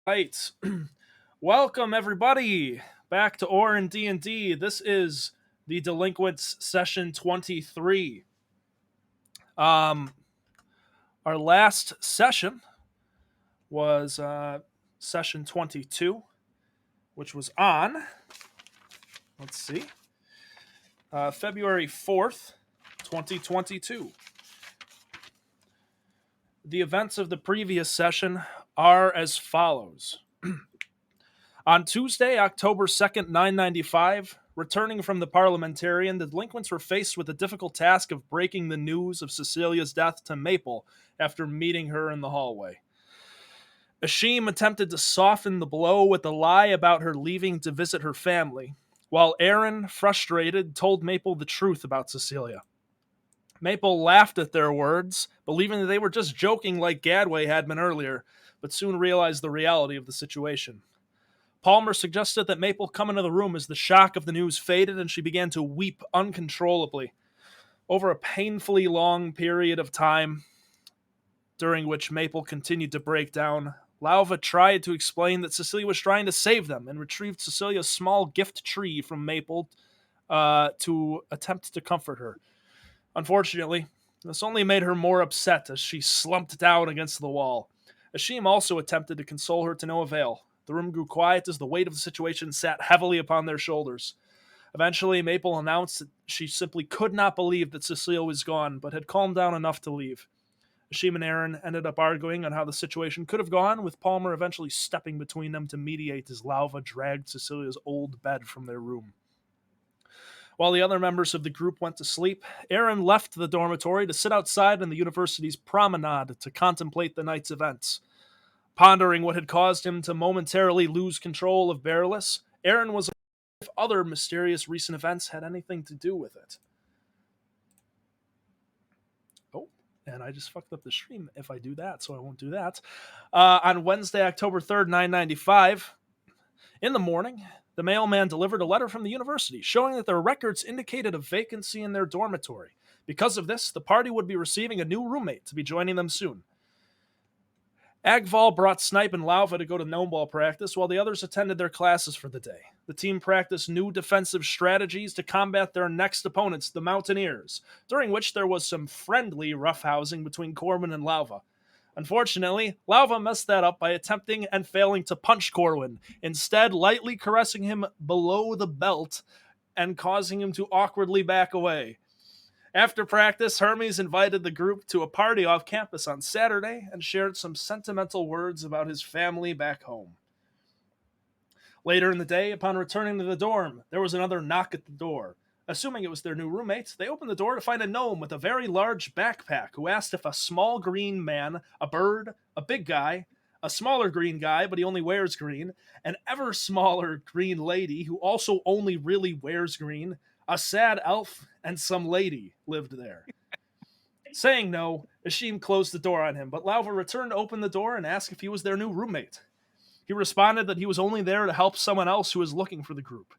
Right. Welcome everybody back to Or and D&D. This is the Delinquents session 23. Um our last session was session 22, which was on, let's see, February 4th, 2022. The events of the previous session are as follows. On Tuesday, October 2nd, 995, returning from the parliamentarian, the delinquents were faced with the difficult task of breaking the news of Cecilia's death to Maple after meeting her in the hallway. Ashim attempted to soften the blow with a lie about her leaving to visit her family, while Aaron, frustrated, told Maple the truth about Cecilia. Maple laughed at their words, believing that they were just joking like Gadway had been earlier, but soon realized the reality of the situation. Palmer suggested that Maple come into the room as the shock of the news faded and she began to weep uncontrollably. Over a painfully long period of time, during which Maple continued to break down, Lauva tried to explain that Cecilia was trying to save them and retrieved Cecilia's small gift tree from Maple to attempt to comfort her. Unfortunately, this only made her more upset as she slumped down against the wall. Ashim also attempted to console her to no avail. The room grew quiet as the weight of the situation sat heavily upon their shoulders. Eventually, Maple announced that she simply could not believe that Cecilia was gone, but had calmed down enough to leave. Ashim and Aaron ended up arguing on how the situation could have gone, with Palmer eventually stepping between them to mediate as Lauva dragged Cecilia's old bed from their room. While the other members of the group went to sleep, Aaron left the dormitory to sit outside on the university's promenade to contemplate the night's events. Pondering what had caused him to momentarily lose control of Bearless, Aaron was if other mysterious recent events had anything to do with it. Oh, and I just fucked up the stream if I do that, so I won't do that. On Wednesday, October 3rd, 995, in the morning, the mailman delivered a letter from the university showing that their records indicated a vacancy in their dormitory. Because of this, the party would be receiving a new roommate to be joining them soon. Agval brought Snipe and Lauva to go to gnome ball practice while the others attended their classes for the day. The team practiced new defensive strategies to combat their next opponents, the Mountaineers, during which there was some friendly roughhousing between Corwin and Lauva. Unfortunately, Lauva messed that up by attempting and failing to punch Corwin, instead lightly caressing him below the belt and causing him to awkwardly back away. After practice, Hermes invited the group to a party off campus on Saturday and shared some sentimental words about his family back home. Later in the day, upon returning to the dorm, there was another knock at the door. Assuming it was their new roommate, they opened the door to find a gnome with a very large backpack who asked if a small green man, a bird, a big guy, a smaller green guy, but he only wears green, an ever smaller green lady who also only really wears green, a sad elf, and some lady lived there. Saying no, Ashim closed the door on him, but Lauva returned to open the door and ask if he was their new roommate. He responded that he was only there to help someone else who was looking for the group.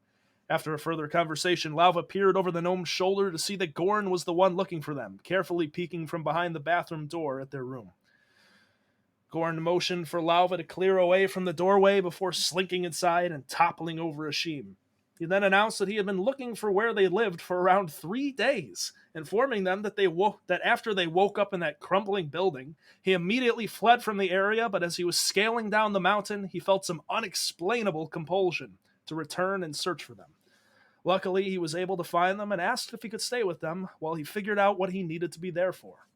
After a further conversation, Lauva peered over the gnome's shoulder to see that Gorn was the one looking for them, carefully peeking from behind the bathroom door at their room. Gorn motioned for Lauva to clear away from the doorway before slinking inside and toppling over Ashim. He then announced that he had been looking for where they lived for around 3 days, informing them that that after they woke up in that crumbling building, he immediately fled from the area, but as he was scaling down the mountain, he felt some unexplainable compulsion to return and search for them. Luckily, he was able to find them and asked if he could stay with them while he figured out what he needed to be there for.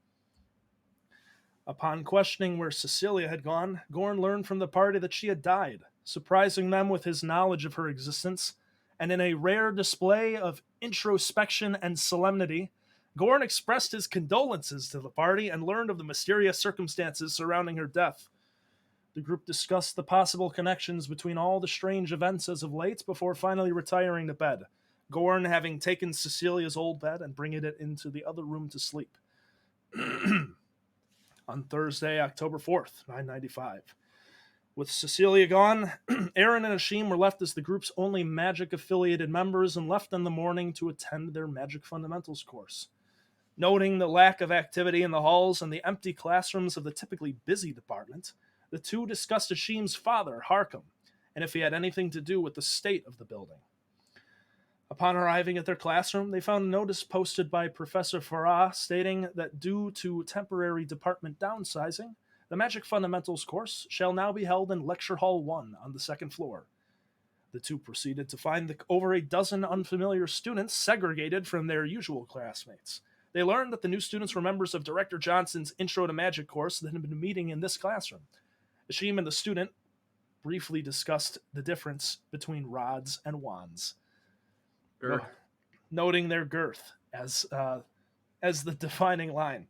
Upon questioning where Cecilia had gone, Gorn learned from the party that she had died, surprising them with his knowledge of her existence. And in a rare display of introspection and solemnity, Gorn expressed his condolences to the party and learned of the mysterious circumstances surrounding her death. The group discussed the possible connections between all the strange events as of late before finally retiring to bed, Gorn having taken Cecilia's old bed and bringing it into the other room to sleep. On Thursday, October 4th, 995. With Cecilia gone, Aaron and Ashim were left as the group's only magic-affiliated members and left in the morning to attend their Magic Fundamentals course. Noting the lack of activity in the halls and the empty classrooms of the typically busy department, The two discussed Hashim's father, Harkham, and if he had anything to do with the state of the building. Upon arriving at their classroom, they found a notice posted by Professor Farah stating that due to temporary department downsizing, the Magic Fundamentals course shall now be held in Lecture Hall 1 on the second floor. The two proceeded to find over a dozen unfamiliar students segregated from their usual classmates. They learned that the new students were members of Director Johnson's Intro to Magic course that had been meeting in this classroom. Hashim and the student briefly discussed the difference between rods and wands, noting their girth as the dividing line.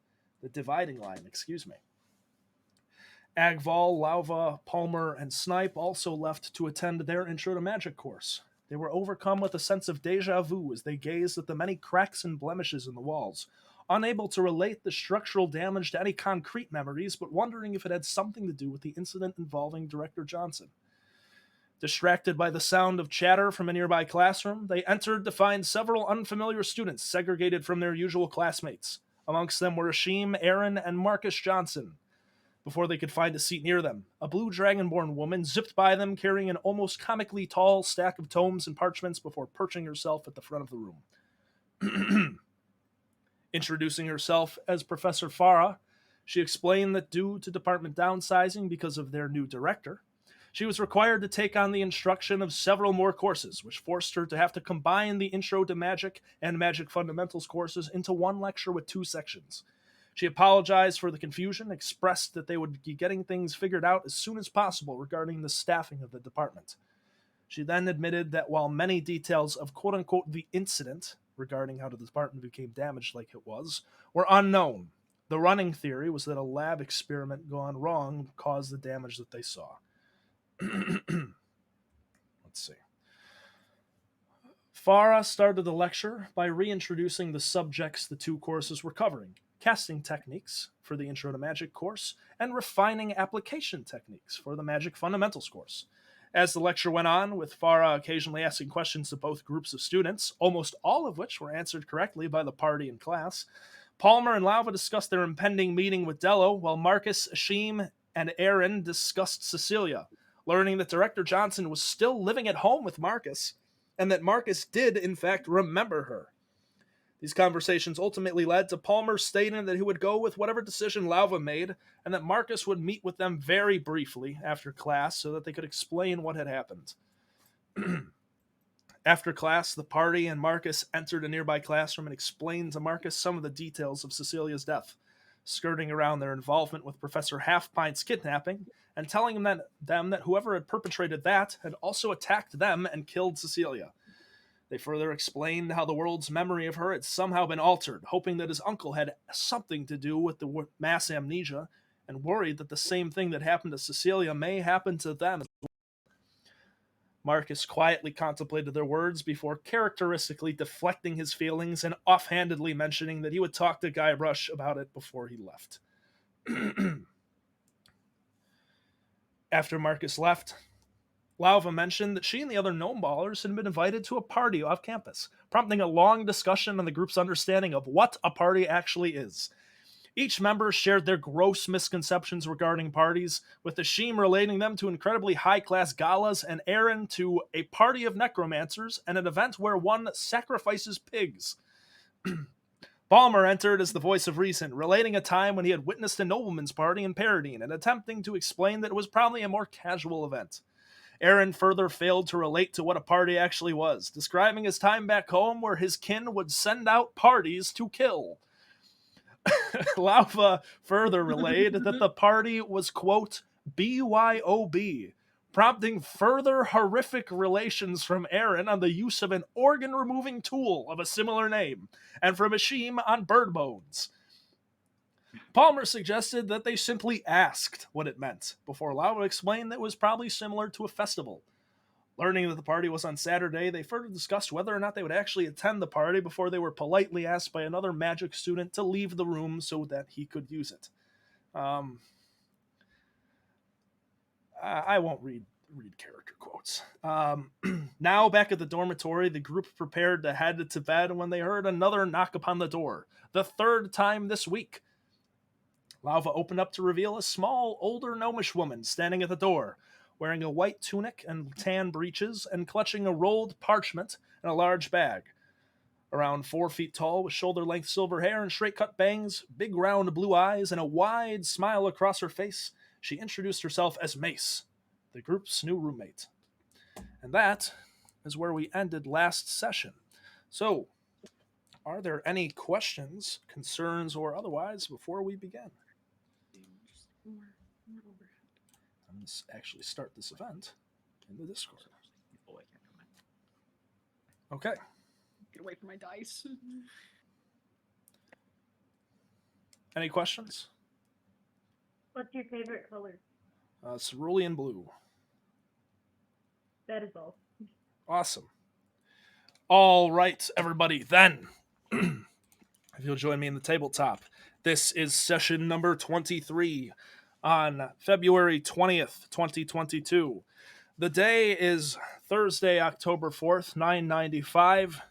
Agval, Lauva, Palmer, and Snipe also left to attend their Intro to Magic course. They were overcome with a sense of deja vu as they gazed at the many cracks and blemishes in the walls, unable to relate the structural damage to any concrete memories, but wondering if it had something to do with the incident involving Director Johnson. Distracted by the sound of chatter from a nearby classroom, they entered to find several unfamiliar students segregated from their usual classmates. Amongst them were Hashim, Aaron, and Marcus Johnson. Before they could find a seat near them, a blue dragonborn woman zipped by them carrying an almost comically tall stack of tomes and parchments before perching herself at the front of the room. Introducing herself as Professor Farah, she explained that due to department downsizing because of their new director, she was required to take on the instruction of several more courses, which forced her to have to combine the Intro to Magic and Magic Fundamentals courses into one lecture with 2 sections. She apologized for the confusion, expressed that they would be getting things figured out as soon as possible regarding the staffing of the department. She then admitted that while many details of quote-unquote the incident regarding how the department became damaged like it was were unknown, the running theory was that a lab experiment gone wrong caused the damage that they saw. Let's see. Farah started the lecture by reintroducing the subjects the 2 courses were covering: casting techniques for the Intro to Magic course and refining application techniques for the Magic Fundamentals course. As the lecture went on, with Farah occasionally asking questions to both groups of students, almost all of which were answered correctly by the party in class, Palmer and Lauva discussed their impending meeting with Dello, while Marcus, Hashim, and Aaron discussed Cecilia, learning that Director Johnson was still living at home with Marcus, and that Marcus did, in fact, remember her. These conversations ultimately led to Palmer stating that he would go with whatever decision Lauva made, and that Marcus would meet with them very briefly after class so that they could explain what had happened. After class, the party and Marcus entered a nearby classroom and explained to Marcus some of the details of Cecilia's death, skirting around their involvement with Professor Halfpint's kidnapping and telling them that whoever had perpetrated that had also attacked them and killed Cecilia. They further explained how the world's memory of her had somehow been altered, hoping that his uncle had something to do with the mass amnesia, and worried that the same thing that happened to Cecilia may happen to them. Marcus quietly contemplated their words before characteristically deflecting his feelings and offhandedly mentioning that he would talk to Guybrush about it before he left. After Marcus left, Lauva mentioned that she and the other gnome ballers had been invited to a party off campus, prompting a long discussion on the group's understanding of what a party actually is. Each member shared their gross misconceptions regarding parties, with Hashim relating them to incredibly high-class galas and Aaron to a party of necromancers and an event where one sacrifices pigs. Balmer entered as the voice of reason, relating a time when he had witnessed a nobleman's party in Paradine and attempting to explain that it was probably a more casual event. Aaron further failed to relate to what a party actually was, describing his time back home where his kin would send out parties to kill. Lauva further relayed that the party was, quote, BYOB, prompting further horrific relations from Aaron on the use of an organ-removing tool of a similar name, and from Hashim on bird bones. Palmer suggested that they simply asked what it meant, before Lauva explained that it was probably similar to a festival. Learning that the party was on Saturday, they further discussed whether or not they would actually attend the party before they were politely asked by another magic student to leave the room so that he could use it. I won't read character quotes. Now, back at the dormitory, the group prepared to head to bed when they heard another knock upon the door, the 3rd time this week. Lava opened up to reveal a small, older gnomish woman standing at the door, wearing a white tunic and tan breeches and clutching a rolled parchment and a large bag. Around 4 feet tall, with shoulder length silver hair and straight cut bangs, big round blue eyes, and a wide smile across her face, she introduced herself as Mace, the group's new roommate. And that is where we ended last session. So, are there any questions, concerns, or otherwise before we begin? Let's actually start this event in the Discord. Okay. Get away from my dice. Any questions? What's your favorite color? Cerulean blue. That is all. Awesome. All right, everybody. Then, if you'll join me in the tabletop, this is session number 23 on February 20th, 2022. The day is Thursday, October 4th, 995.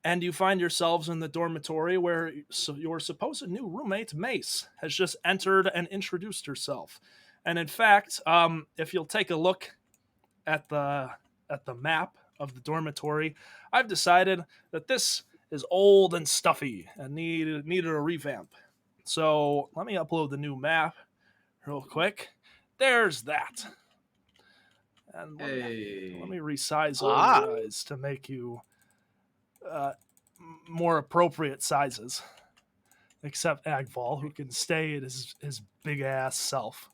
And you find yourselves in the dormitory where your supposed new roommate, Mace, has just entered and introduced herself. And in fact, if you'll take a look at the map of the dormitory, I've decided that this is old and stuffy and needed a revamp. So let me upload the new map real quick. There's that. And let me resize all you guys to make you more appropriate sizes, except Agval, who can stay at his big ass self.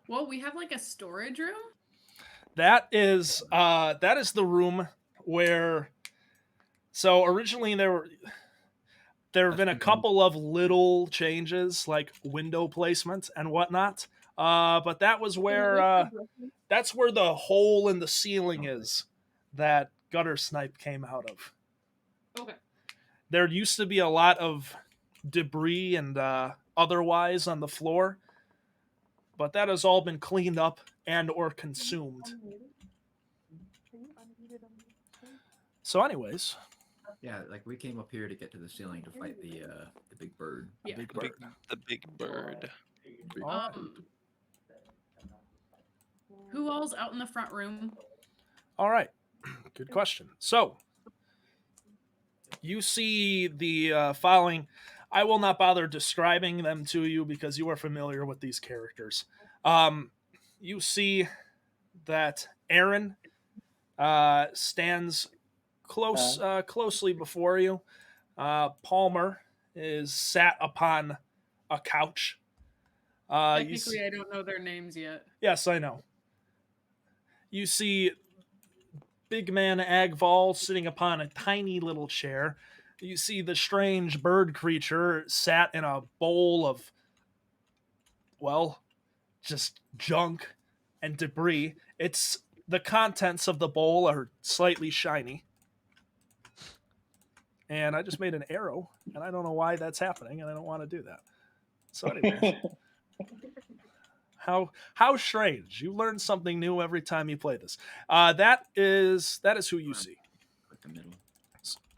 Well, we have like a storage room. That is the room where. So originally there have been a couple of little changes, like window placement and whatnot. But that was where that's where the hole in the ceiling is that Gutter Snipe came out of. Okay. There used to be a lot of debris and otherwise on the floor, but that has all been cleaned up and or consumed. So anyways, yeah, like we came up here to get to the ceiling to fight the big bird. Yeah. The big bird. Who all's out in the front room? All right. Good question. So, you see the following. I will not bother describing them to you because you are familiar with these characters. You see that Aaron stands closely before you. Palmer is sat upon a couch. Technically, I don't know their names yet. Yes, I know. You see big man Agval sitting upon a tiny little chair. You see the strange bird creature sat in a bowl of, well, just junk and debris. It's the contents of the bowl are slightly shiny. And I just made an arrow, and I don't know why that's happening, and I don't want to do that. So anyways. How strange. You learn something new every time you play this. That is who you see. Click the middle.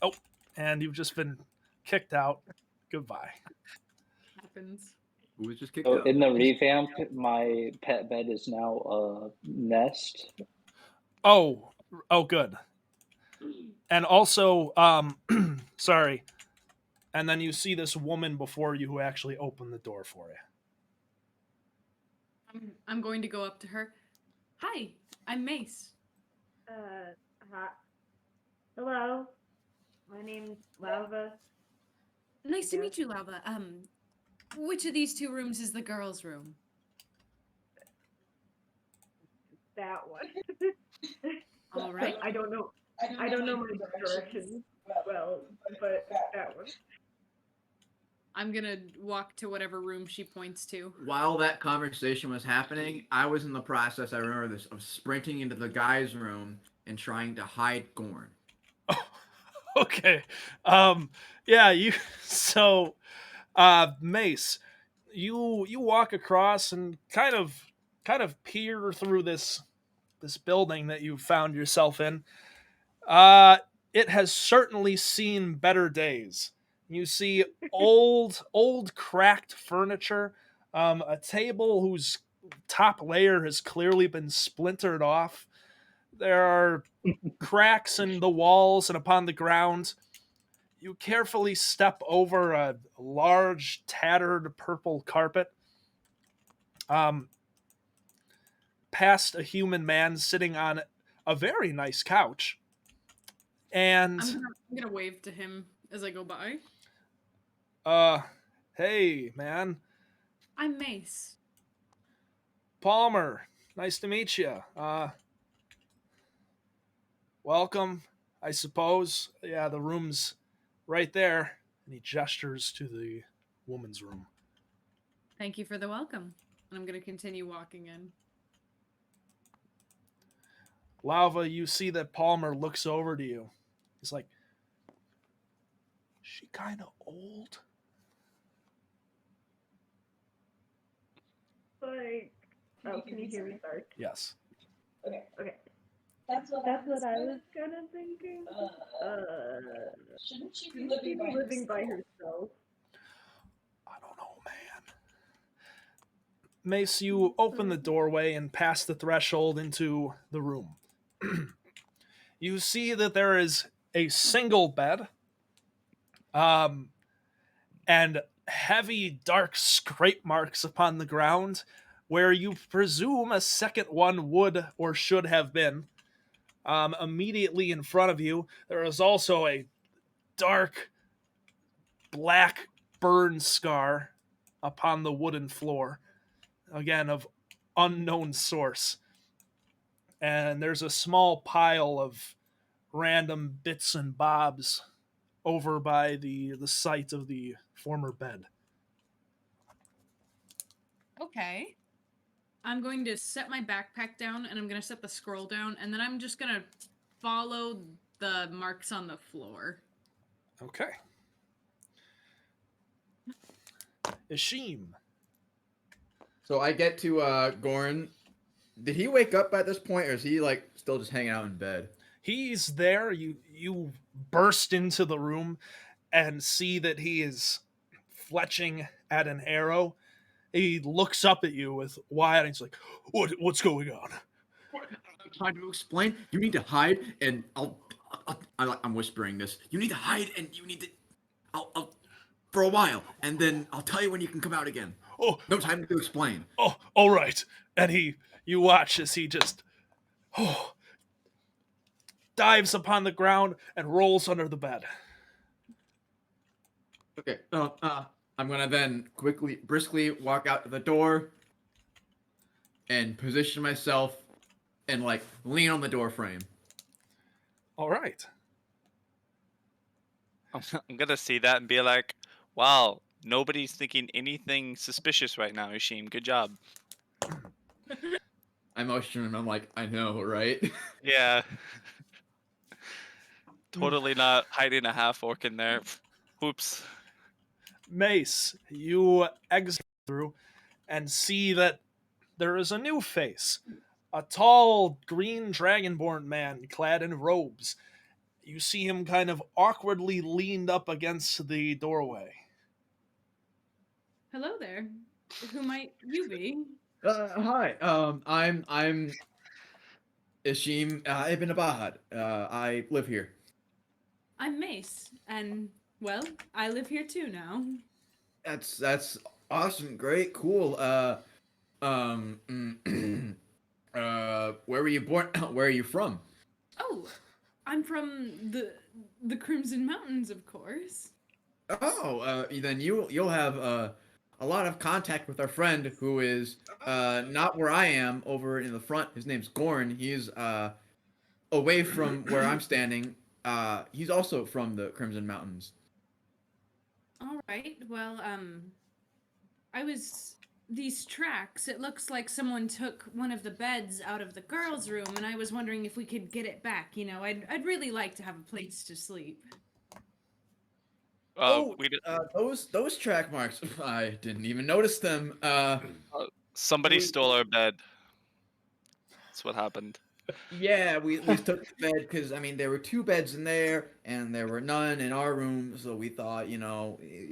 Oh, and you've just been kicked out. Goodbye. Happens. Who was just kicked So out? in the revamp, my pet bed is now a nest. Oh, good. And also, sorry. And then you see this woman before you who actually opened the door for you. I'm going to go up to her. Hi, I'm Mace. Hi. Hello. My name's Lava. Nice to meet you, Lava. Which of these two rooms is the girls' room? That one. All right. I don't know. I don't know my directions well, but that one. I'm gonna walk to whatever room she points to. While that conversation was happening, I was in the process, I remember this, of sprinting into the guy's room and trying to hide Gorn. Okay. Yeah, you so Mace, you walk across and kind of peer through this building that you found yourself in. It has certainly seen better days. You see old cracked furniture, a table whose top layer has clearly been splintered off. There are cracks in the walls and upon the ground. You carefully step over a large, tattered purple carpet, um, past a human man sitting on a very nice couch. And, I'm gonna wave to him as I go by. uh, hey, man, I'm Mace. Palmer, nice to meet you. Welcome, I suppose. Yeah, the room's right there. And he gestures to the woman's room. Thank you for the welcome. And I'm gonna continue walking in. Lava, you see that Palmer looks over to you. He's like, she kind of old. Like, oh, can you hear me? Sorry. Yes. Okay. That's what I was kind of thinking. Shouldn't she be living by herself? I don't know, man. Mace, you open the doorway and pass the threshold into the room. You see that there is a single bed, and heavy, dark scrape marks upon the ground where you presume a second one would or should have been. Immediately in front of you, there is also a dark, black burn scar upon the wooden floor, again of unknown source. And there's a small pile of random bits and bobs over by the site of the former bed. Okay. I'm going to set my backpack down and I'm going to set the scroll down and then I'm just going to follow the marks on the floor. Okay. Ishim. So I get to Goran. Did he wake up at this point, or is he like still just hanging out in bed? He's there. You burst into the room and see that he is fletching at an arrow. He looks up at you with wide and he's like, what's going on? I'm trying to explain. You need to hide, and I'm whispering this. You need to hide, and you need to. I'll for a while, and then I'll tell you when you can come out again. Oh, No time to explain. oh, all right. And you watch as he just dives upon the ground and rolls under the bed. Okay. I'm gonna then briskly walk out to the door and position myself and like lean on the door frame. All right. I'm gonna see that and be like, wow, nobody's thinking anything suspicious right now, Ishim. Good job. I motion and I'm like, I know, right? Yeah. Totally not hiding a half orc in there. Oops. Mace, you exit through and see that there is a new face. A tall, green dragonborn man clad in robes. You see him kind of awkwardly leaned up against the doorway. Hello there. Who might you be? Hi. I'm Ishim Ibn Abahad. I live here. I'm Mace, and well, I live here too now. That's awesome. Great. Cool. Where were you born? Where are you from? Oh, I'm from the Crimson Mountains, of course. Oh, then you'll have a lot of contact with our friend who is not where I am, over in the front. His name's Gorn. He's away from where I'm standing. He's also from the Crimson Mountains. All right. Well, these tracks. It looks like someone took one of the beds out of the girls' room, and I was wondering if we could get it back. You know, I'd really like to have a place to sleep. We did, Those track marks. I didn't even notice them. somebody we- stole our bed. That's what happened. Yeah, we took the bed because I mean there were 2 beds in there and there were none in our room, so we thought at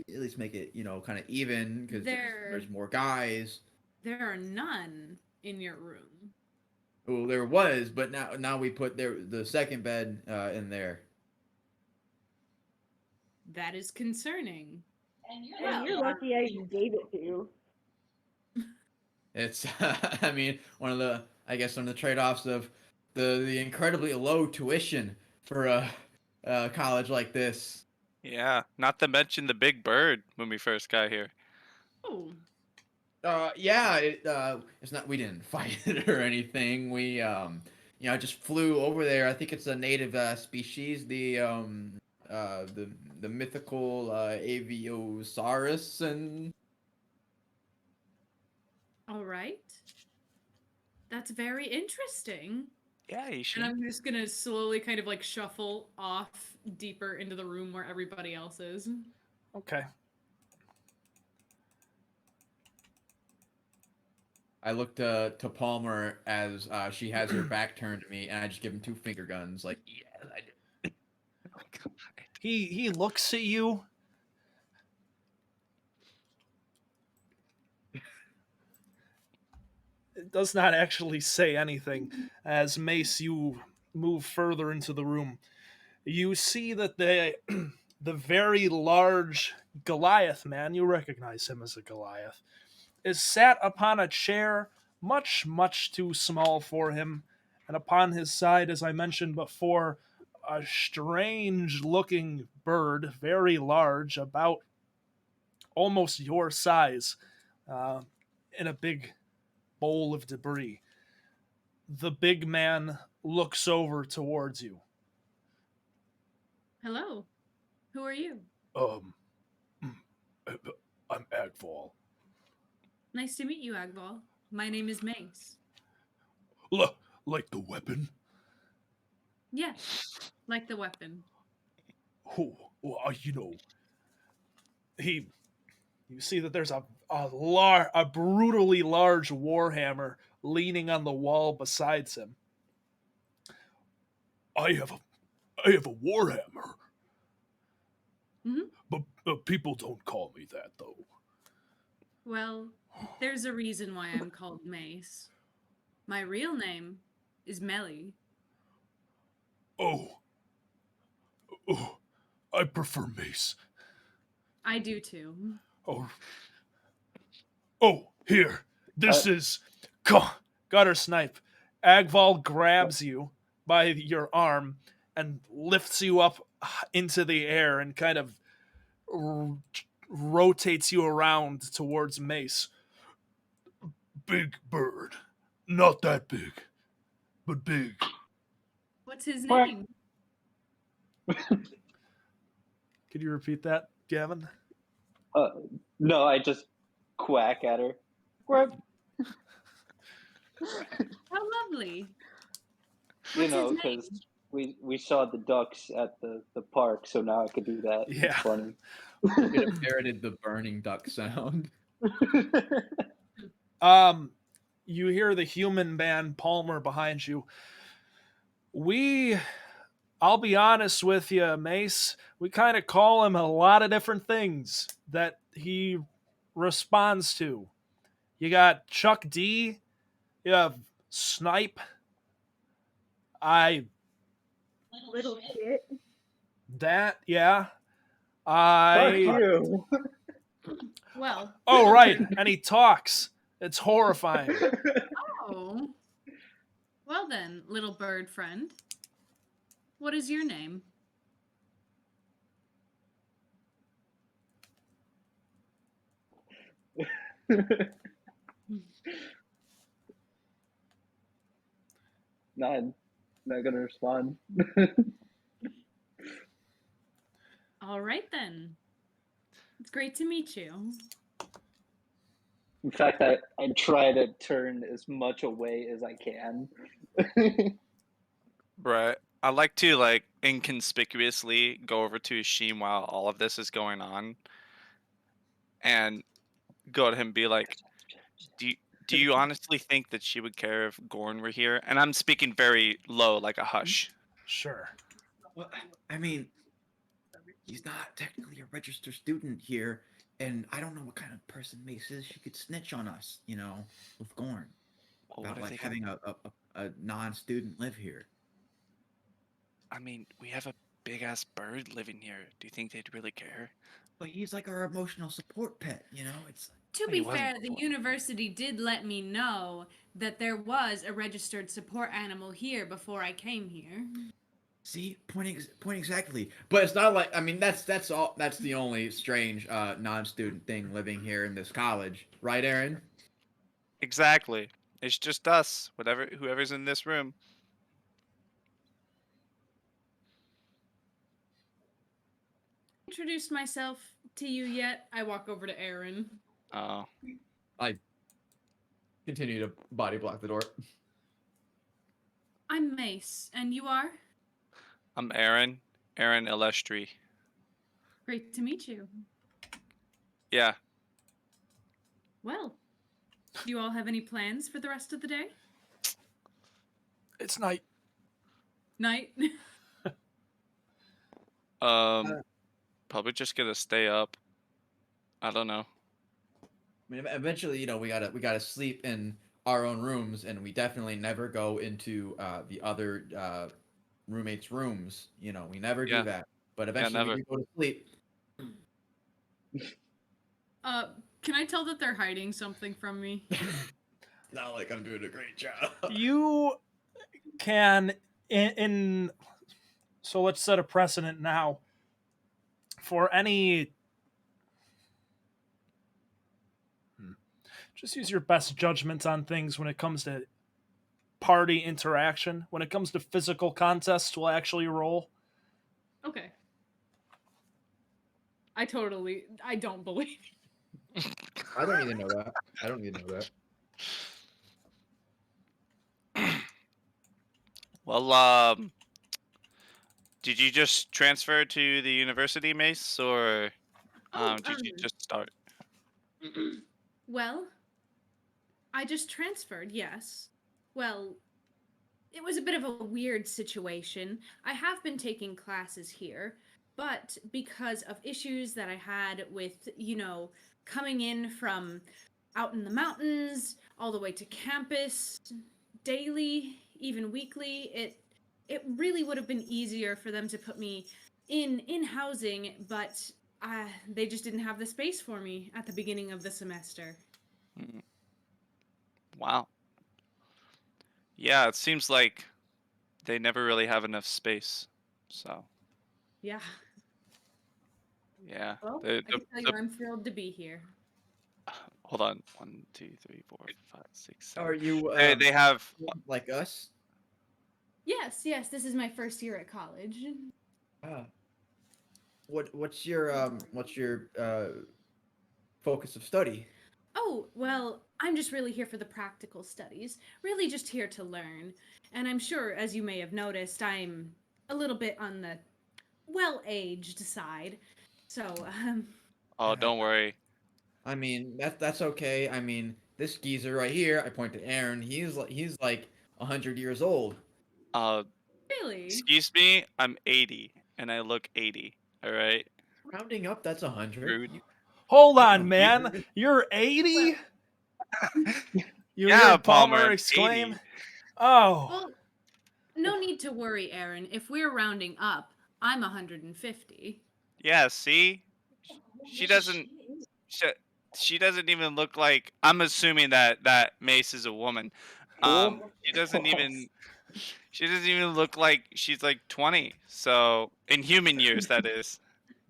least make it kind of even because There, there's more guys. there are none in your room. Well, there was, but now we put the second bed in there. That is concerning. And Well, you're lucky I even gave it to you. It's I mean I guess one of the trade-offs of the incredibly low tuition for a college like this. Yeah, not to mention the big bird when we first got here. oh, Yeah, it's not. We didn't fight it or anything. We just flew over there. I think it's a native species, the mythical Aviosaurus, and all right. That's very interesting. Yeah, And Ishim. I'm just gonna slowly kind of like shuffle off deeper into the room where everybody else is. Okay. I look to Palmer as she has her back turned to me, and I just give him 2 finger guns, like yes, I did. Oh, God. He looks at you. It does not actually say anything. As Mace, you move further into the room. You see that the very large Goliath man, you recognize him as a Goliath, is sat upon a chair much, much too small for him, and upon his side, as I mentioned before, a strange looking bird, very large, about almost your size, uh, in a big bowl of debris. The big man looks over towards you. Hello. Who are you? Um, I'm Agval. Nice to meet you, Agval. My name is Mace. Like the weapon? Yes, like the weapon. Oh, well, he. You see that there's a brutally large warhammer leaning on the wall beside him. I have a warhammer, Mhm. but people don't call me that though. Well, there's a reason why I'm called Mace. My real name is Melly. Oh, oh, I prefer mace. I do too. Oh, here. Uh, This is gutter snipe. Agval grabs you by your arm and lifts you up into the air and kind of r- rotates you around towards Mace. Big bird. Not that big, but big. What's his Quack. name? Could you repeat that, Gavin? no, I just quack at her. Quack. How lovely. You What's his know, name? because we saw the ducks at the park, so now I could do that. Yeah. It's funny. Could have parroted the burning duck sound. You hear the human man Palmer behind you. I'll be honest with you, Mace. We kind of call him a lot of different things that he responds to. You got Chuck D. You have Snipe. Little shit. Yeah. Fuck I. you. Well, Oh, right. And he talks. It's horrifying. oh. Well then, little bird friend. What is your name? not not gonna respond. All right then. It's great to meet you. In fact, I try to turn as much away as I can. Right. I like to like inconspicuously go over to Ishim while all of this is going on and go to him and be like, do Do you honestly think that she would care if Gorn were here? And I'm speaking very low, like a hush. Sure. Well, I mean, he's not technically a registered student here, and I don't know what kind of person Mace is. She could snitch on us, with Gorn Well, what about if like they having a non-student live here. I mean, we have a big ass bird living here. Do you think they'd really care? But he's like our emotional support pet, It's To He be wasn't fair, the before. university did let me know that there was a registered support animal here before I came here. see, point exactly. But it's not like that's all. That's the only strange non-student thing living here in this college, right, Aaron? Exactly. It's just us. Whoever's in this room. Introduced myself to you yet? I walk over to Aaron. Oh, I continue to body block the door. I'm Mace, and you are? I'm Aaron. Aaron Elestri. Great to meet you. Yeah. Well, do you all have any plans for the rest of the day? It's night. Night? Probably just gonna stay up. I don't know. I mean, eventually, we gotta sleep in our own rooms, and we definitely never go into the other roommates' rooms. We never do Yeah. that. But Yeah, eventually, we never. do go to sleep. Can I tell that they're hiding something from me? Not like I'm doing a great job. You can in so let's set a precedent now for any just use your best judgment on things when it comes to party interaction. When it comes to physical contests, we'll actually roll. Okay. I don't believe. I don't need to know that. I don't need to know that. Well, did you just transfer to the university, Mace, or did you just start? Well, I just transferred, yes. Well, it was a bit of a weird situation. I have been taking classes here, but because of issues that I had with, coming in from out in the mountains all the way to campus daily, even weekly, it really would have been easier for them to put me in housing, but they just didn't have the space for me at the beginning of the semester. Mm, Wow. Yeah, it seems like they never really have enough space. So, Yeah. yeah. Well, The, I the, can tell you the, I'm thrilled to be here. hold on. 1, 2, 3, 4, 5, 6, 7. Are you They have. like us? Yes, this is my first year at college. Ah. What's your focus of study? Oh, well, I'm just really here for the practical studies. Really just here to learn. And I'm sure, as you may have noticed, I'm a little bit on the well-aged side. So, Oh, don't worry. I mean, that's okay. I mean, this geezer right here, I point to Aaron. He's like 100 years old. Uh, really? excuse me. I'm 80, and I look 80. All right. Rounding up, that's 100. Rude. Hold You on, know, man. you- You're 80? You Yeah, hear Palmer. Palmer I'm exclaim? 80. Oh, Well, no need to worry, Aaron. If we're rounding up, I'm 150. Yeah. See, she doesn't. She, she doesn't even look like. I'm assuming that Mace is a woman. She doesn't even. She doesn't even look like she's like 20. So in human years, that is.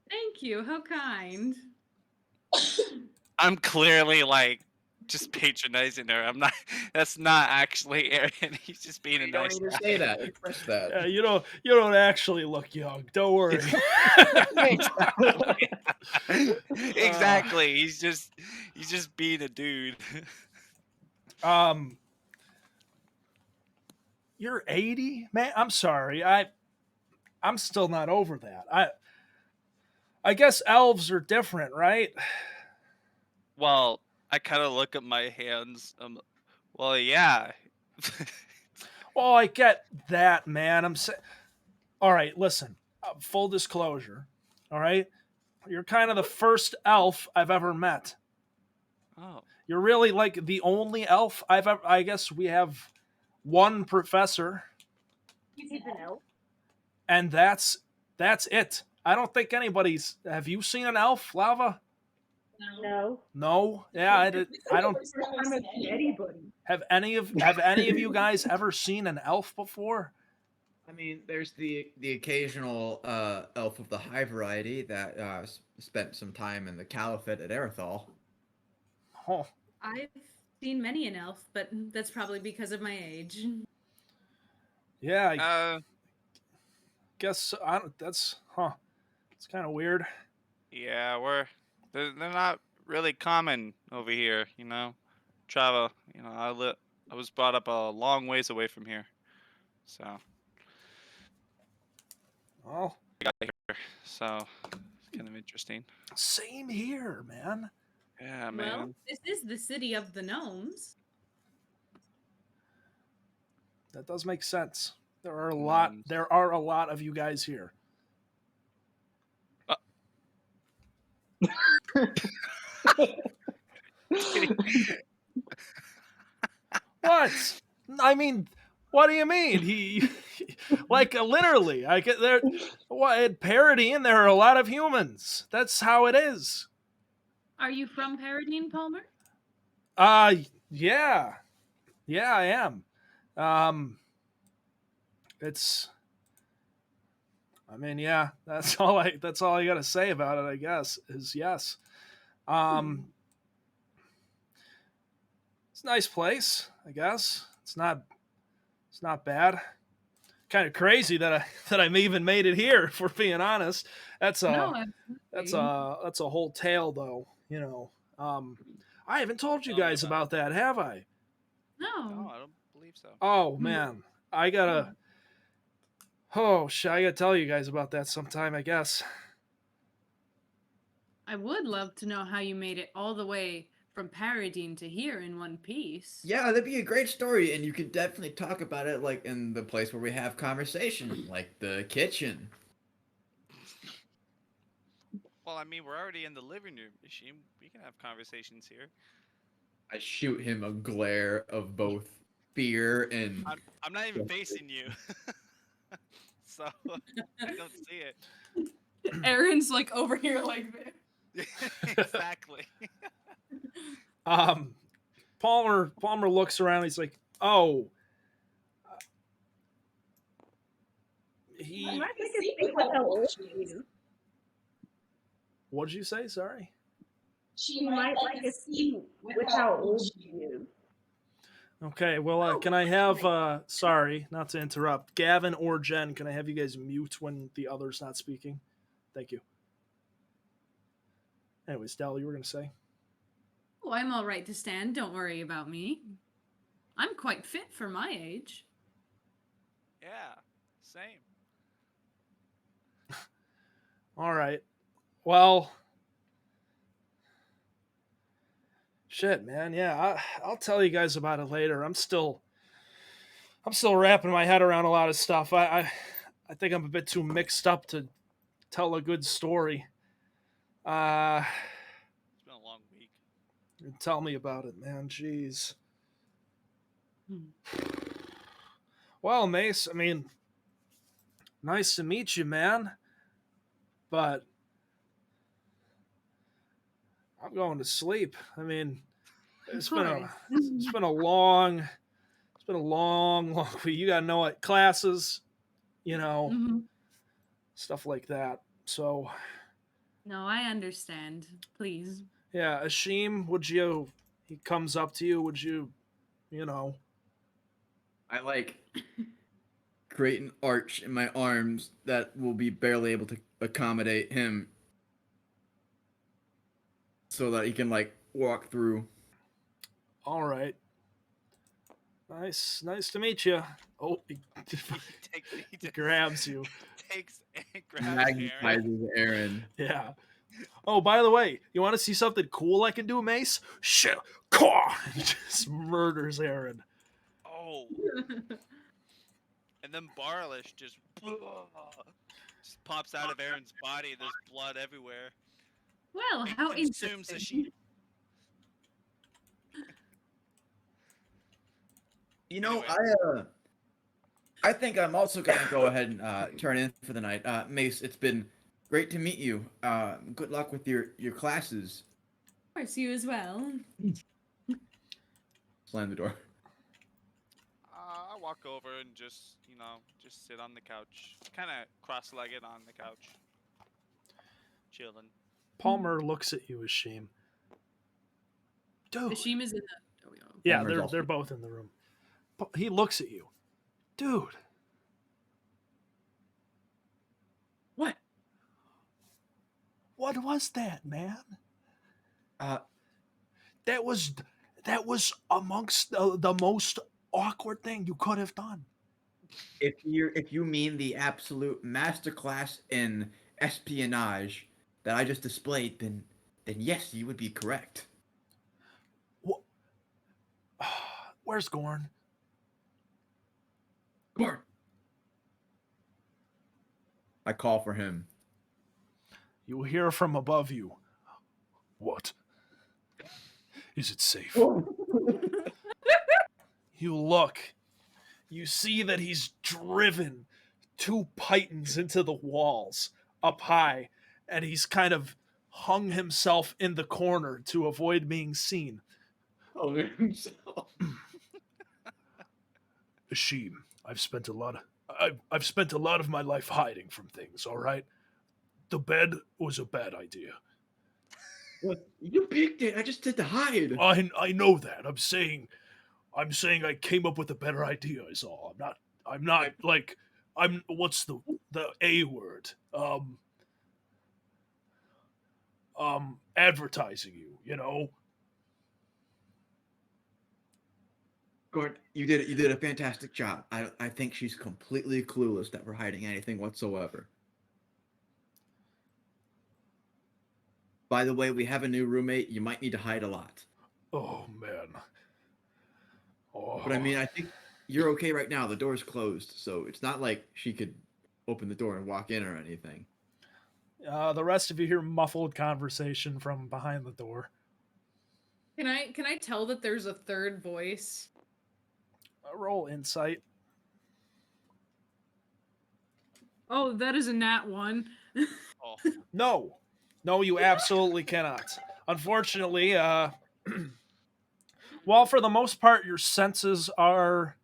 Thank you. How kind. I'm clearly like just patronizing her. I'm not. That's not actually Aaron. He's just being a You don't nice need to guy. say that. Express that. yeah, you don't actually look young. Don't worry. Exactly. Exactly. He's just being a dude. um, you're 80, man. I'm sorry. I'm still not over that. I guess elves are different, right? Well, I kind of look at my hands. Well, yeah. Well, I get that, man. I'm saying, all right, listen, full disclosure, all right? You're kind of the first elf I've ever met. Oh, You're really like the only elf I've ever. I guess we have one professor, He's an elf. and that's it. I don't think anybody's. Have you seen an elf, Lava? No. No. Yeah, I don't. First time I've seen anybody. Have any of you guys ever seen an elf before? I mean, there's the occasional elf of the high variety that spent some time in the Caliphate at Erethal. Oh, I've seen many an elf, but that's probably because of my age. yeah. I uh, guess I don't. That's It's kind of weird. yeah, they're not really common over here. Travel. I was brought up a long ways away from here, so Well, I got here. So it's kind of interesting. same here, man. Yeah, Well, man. this is the city of the gnomes. That does make sense. There are a lot. Gnomes. There are a lot of you guys here. What? I mean, what do you mean? He like literally. I get there. What parody? And there are a lot of humans. That's how it is. Are you from Paradine, Palmer? Uh yeah, yeah, I am. Um, it's. I mean, yeah. That's all I got to say about it. I guess is yes. Um, it's a nice place. I guess it's not. It's not bad. Kind of crazy that I even made it here. If we're being honest, that's No, a absolutely. that's a whole tale, though. I haven't told you Tell me guys about about that, have I? No, No. I don't believe so. Oh man, I gotta. Oh shit, I gotta tell you guys about that sometime. I guess. I would love to know how you made it all the way from Paradine to here in one piece. Yeah, that'd be a great story, and you could definitely talk about it like in the place where we have conversation, like the kitchen. Well, I mean, we're already in the living room, Ishim. We can have conversations here. I shoot him a glare of both fear and I'm not even facing you, so I don't see it. Aaron's like over here like this. Exactly. Um, Palmer looks around. He's like, "Oh, he." I might make it think with how old she is. What'd you say? Sorry. She might like a see with how old she is. Okay. Well, can I have? Sorry, not to interrupt. Gavin or Jen, can I have you guys mute when the other's not speaking? Thank you. Anyways, Dell, you were gonna say. Oh, I'm all right to stand. Don't worry about me. I'm quite fit for my age. Yeah. Same. All right. Well, shit, man. Yeah, I'll tell you guys about it later. I'm still wrapping my head around a lot of stuff. I think I'm a bit too mixed up to tell a good story. It's been a long week. Tell me about it, man. Jeez. Hmm. Well, Mace, I mean, nice to meet you, man. But I'm going to sleep. I mean, it's been a long long week. You gotta know it. Classes, Mhm. stuff like that. So No, I understand. Please. yeah, Ashim, he comes up to you, I like create an arch in my arms that will be barely able to accommodate him so that he can like walk through. all right. Nice to meet you. Oh, he He grabs you. takes and grabs Aaron. Magnetizes Aaron. Yeah. Oh, by the way, you want to see something cool I can do, Mace? Shit, caw! He just murders Aaron. Oh, and then Barlish just pops out of Aaron's body. There's blood everywhere. Well, It how consumes the interesting. sheep. You know, Anyway. I think I'm also gonna go ahead and turn in for the night. Mace, it's been great to meet you. Good luck with your classes. Of course, you as well. Slam the door. I walk over and just sit on the couch, kind of cross-legged on the couch, chilling. Palmer looks at you, Ashim. Dude. Ashim is in the. Oh, yeah. Yeah, Palmer's they're also- they're both in the room. He looks at you. Dude. What? What was that, man? Uh, That was amongst the most awkward thing you could have done. if you mean the absolute masterclass in espionage that I just displayed, then yes, you would be correct. Where's Gorn? Gord. I call for him. You will hear from above you. What? Is it safe? You look. You see that he's driven two pythons into the walls up high, and he's kind of hung himself in the corner to avoid being seen. Oh, himself. Ashim, I've spent a lot of my life hiding from things, all right? The bed was a bad idea. What? You picked it. I just did the hide. I know that. I'm saying I came up with a better idea is all. I'm not like I'm what's the A word? Advertising you, you know? Gord, you did a fantastic job. I think she's completely clueless that we're hiding anything whatsoever. By the way, we have a new roommate. You might need to hide a lot. Oh man. Oh. But I mean, I think you're okay right now. The door's closed, so it's not like she could open the door and walk in or anything. The rest of you hear muffled conversation from behind the door. Can I tell that there's a third voice? Roll insight. Oh, that is a nat 1. Oh, No, you absolutely cannot. Unfortunately, while for the most part your senses are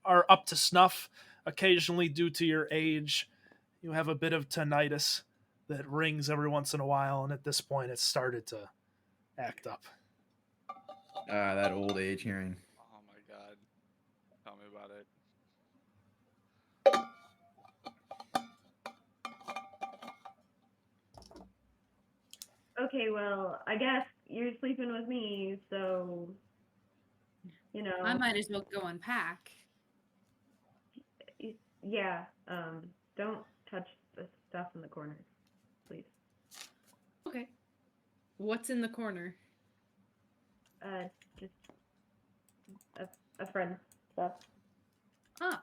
up to snuff, occasionally due to your age, you have a bit of tinnitus that rings every once in a while, and at this point, it's started to act up. That old age hearing. oh my God! Tell me about it. Okay, well, I guess you're sleeping with me, so you know. I might as well go unpack. Yeah. Don't touch the stuff in the corner, please. Okay. What's in the corner? Just a friend stuff. Ah,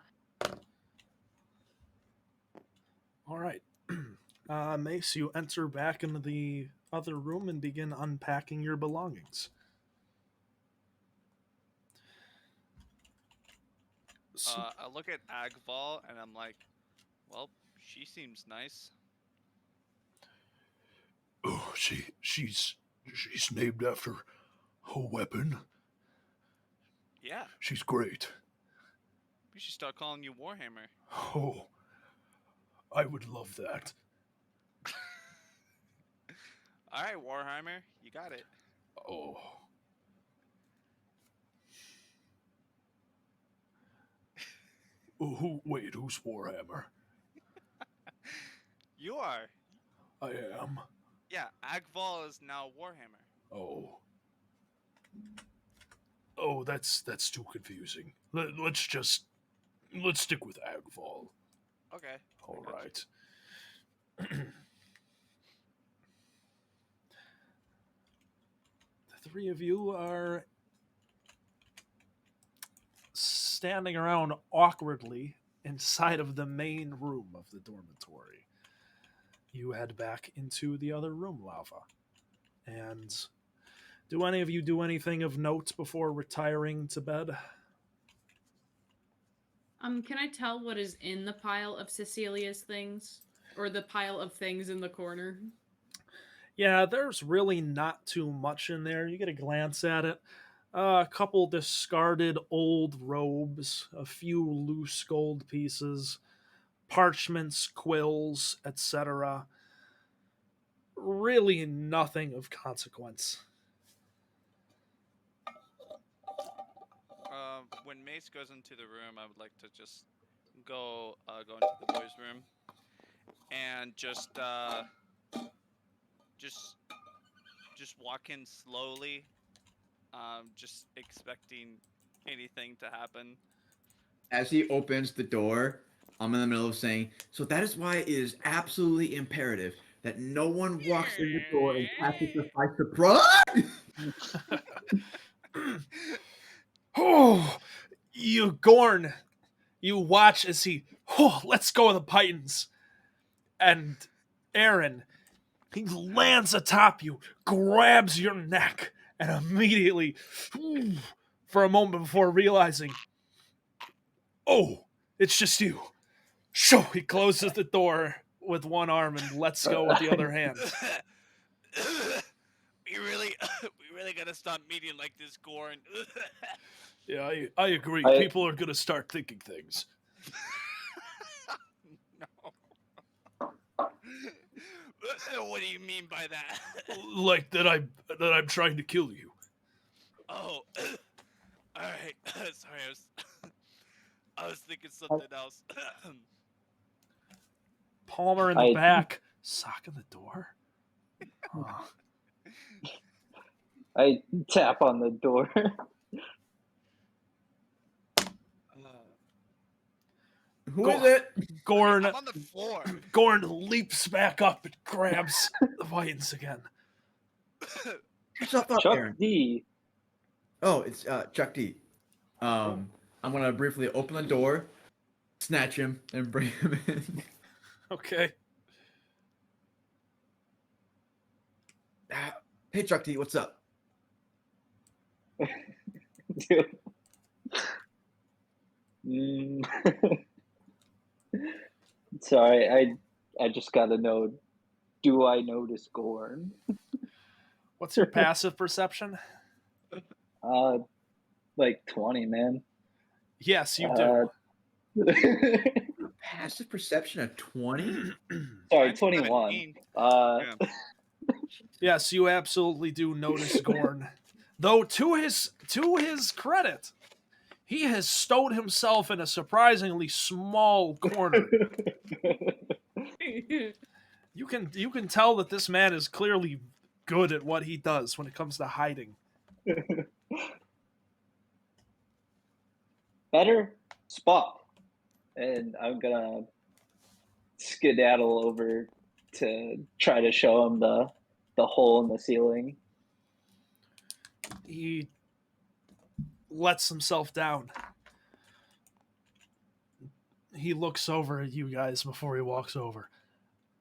All right. Mace, you enter back into the other room and begin unpacking your belongings. I look at Agval and I'm like, well, she seems nice. Oh, she's named after a weapon. Yeah, She's great. we should start calling you Warhammer. Oh, I would love that. All right, Warhammer, you got it. Oh. Who's Warhammer? You are. I am. Yeah, Agval is now Warhammer. Oh. Oh, that's too confusing. Let's stick with Agval. Okay. All I got right. three of you are standing around awkwardly inside of the main room of the dormitory. You head back into the other room, Lava. And do any of you do anything of note before retiring to bed? Can I tell what is in the pile of Cecilia's things? Or the pile of things in the corner? Yeah, there's really not too much in there. You get a glance at it. A couple discarded old robes, a few loose gold pieces, parchments, quills, etc. Really nothing of consequence. When Mace goes into the room, I would like to just go into the boys' room and just just walk in slowly, just expecting anything to happen. As he opens the door, I'm in the middle of saying, so that is why it is absolutely imperative that no one walks in the door and catches us by surprise. Oh, you Gorn, you watch as he, oh, let's go with the Titans. And Aaron, he lands atop you, grabs your neck, and immediately, for a moment before realizing, oh, it's just you. Shoo, he closes the door with one arm and lets go with the other hand. We really gotta stop meeting like this, Gorn. Yeah, I agree. I- People are going to start thinking things. No. What do you mean by that? Like that I'm trying to kill you. Oh, all right. Sorry, I was thinking something else. Palmer in the I- back, sock in the door. Oh. I tap on the door. Who is it? Gorn I'm on the floor. Gorn leaps back up and grabs the Titans again. What's up, Chuck Aaron? D. Oh, it's Chuck D. I'm gonna briefly open the door, snatch him, and bring him in. Okay. Hey, Chuck D, what's up? Dude. Mm. Sorry, I just gotta know. Do I notice Gorn? What's your passive perception? Like 20, man. Yes, you do. Passive perception of 20? Sorry, Mine's 21. 17. Yeah. Yes, you absolutely do notice Gorn. Though to his credit, he has stowed himself in a surprisingly small corner. You can tell that this man is clearly good at what he does when it comes to hiding. Better spot. And I'm gonna skedaddle over to try to show him the hole in the ceiling. He lets himself down. He looks over at you guys before he walks over.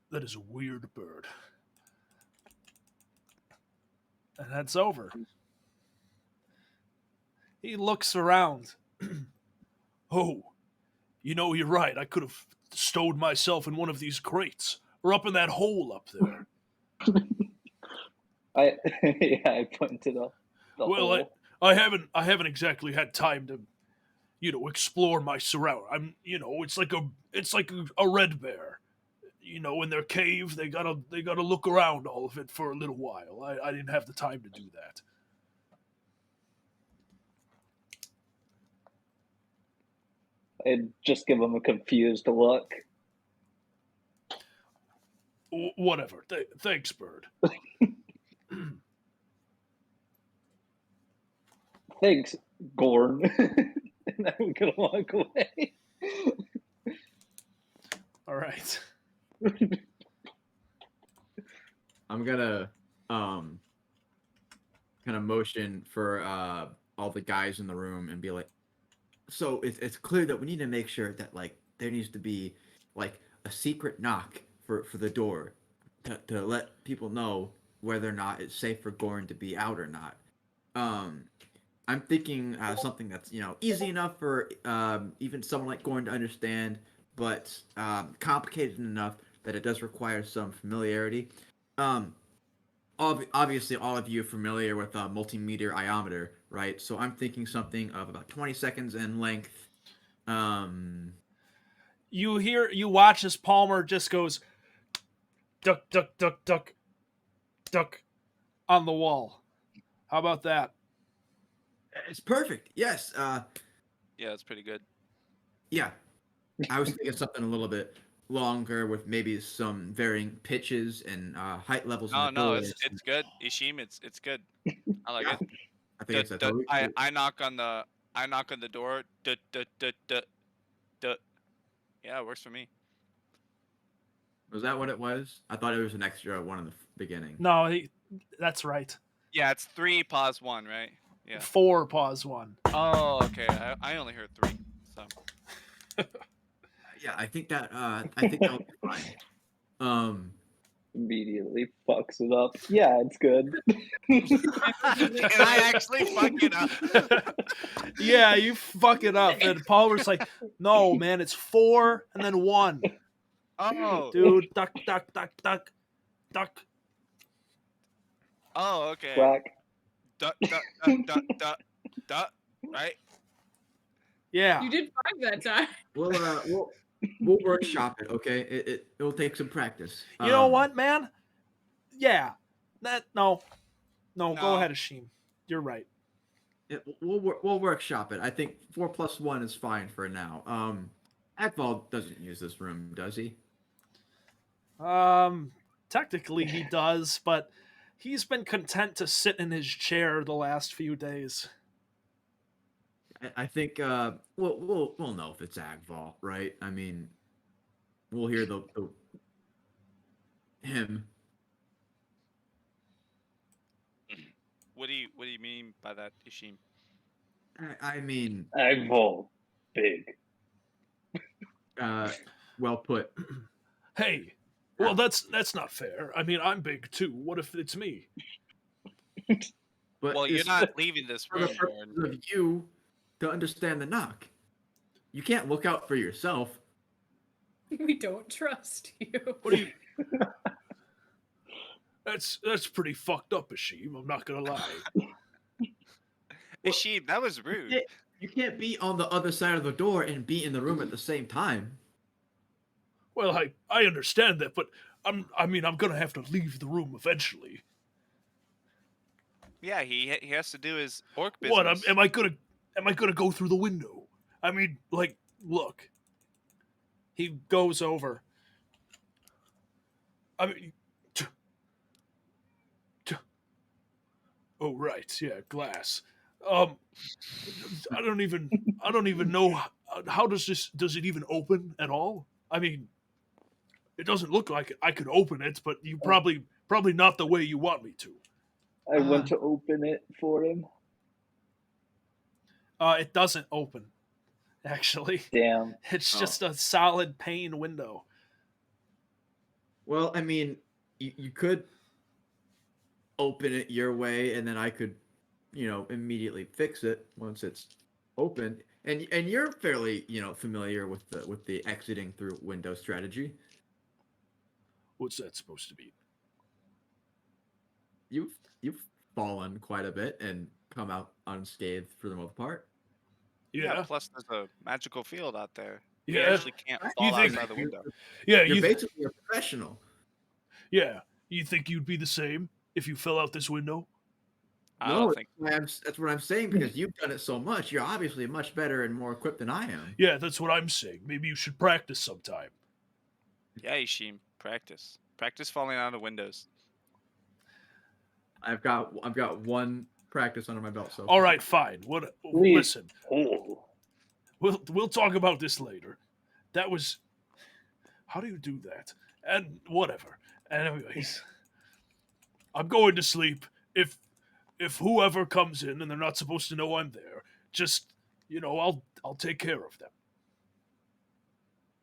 That is a weird bird. And that's over. He looks around. Oh, you're right. I could have stowed myself in one of these crates or up in that hole up there. Yeah, I point to the Well, hole. I haven't exactly had time to, explore my surround. It's like a red bear. In their cave, they gotta look around all of it for a little while. I didn't have the time to do that. I'd just give him a confused look. Whatever. Thanks, bird. Thanks, Gorn. And I'm gonna walk away. All right. I'm gonna kind of motion motion for all the guys in the room and be like, so it's clear that we need to make sure that like there needs to be like a secret knock for the door to let people know whether or not it's safe for Gorin to be out or not. Um, I'm thinking something that's easy enough for even someone like Gorin to understand, but complicated enough that it does require some familiarity. Um, obviously, all of you are familiar with a multimeter iometer, right? So I'm thinking something of about 20 seconds in length. Um, You watch as Palmer just goes duck, duck, duck, duck, duck on the wall. How about that? it's perfect. Yes. Yeah, that's pretty good. Yeah. I was thinking something a little bit longer with maybe some varying pitches and height levels in the No, doors. it's good. Ishim, it's good. I like Yeah, it. I think it's a totally. I knock on the door. Duh, duh, duh, duh, duh. Yeah, it works for me. Was that what it was? I thought it was an extra one in the beginning. No, that's right. Yeah, it's 3 pause 1, right? Yeah. 4 pause 1. Oh, okay. I only heard 3. So Yeah, I think that'll be fine. Immediately fucks it up. Yeah, it's good. Can I actually fuck it up? Yeah, you fuck it up. And Palmer's like, no, man, it's 4 and then 1. Oh. Dude, duck, duck, duck, duck, duck. Oh, okay. Quack. Duh, duh, duh, duh, duh, duh. Right? Yeah. You did 5 that time. We'll workshop it. Okay, it'll take some practice. You know what, man? Yeah. No, go No. ahead, Ashim. You're right. We'll workshop it. I think 4+1 is fine for now. Akval doesn't use this room, does he? Technically he does, but he's been content to sit in his chair the last few days. I think we'll know if it's Agval, right? I mean, we'll hear the him. What do you mean by that, Ishim? I mean, Agvol. Big. well put. Hey, well that's not fair. I mean, I'm big too. What if it's me? But Well, you're it's not leaving this for the room, purpose Warren. of you to understand the knock. You can't look out for yourself. We don't trust you. What do you That's pretty fucked up, Ashim. I'm not gonna lie. Ishim, that was rude. You can't be on the other side of the door and be in the room at the same time. Well, I understand that, but I'm gonna have to leave the room eventually. Yeah, he has to do his orc What? business. Am I gonna go through the window? I mean, like, look. He goes over. I mean, oh right, yeah, glass. Um, I don't even know how does it even open at all? I mean, it doesn't look like I could open it, but you probably not the way you want me to. I went to open it for him. It doesn't open. Actually, Damn. it's Oh. just a solid pane window. Well, I mean, you could open it your way, and then I could, immediately fix it once it's open. And you're fairly, familiar with the exiting through window strategy. What's that supposed to be? You've fallen quite a bit and come out unscathed for the most part. Yeah, Plus, there's a magical field out there. You yeah, actually can't fall think- outside the window. yeah. You're You basically a professional. yeah. You think you'd be the same if you fell out this window? I No, don't think. that's what I'm saying because you've done it so much. You're obviously much better and more equipped than I am. Yeah, that's what I'm saying. Maybe you should practice sometime. Yeah, Ishim, practice. Practice falling out of windows. I've got one practice under my belt so All far. right, fine. What? Please. Listen, Oh. we'll talk about this later. That was. How do you do that? And whatever. And anyways, I'm going to sleep. If if whoever comes in and they're not supposed to know I'm there, just I'll take care of them.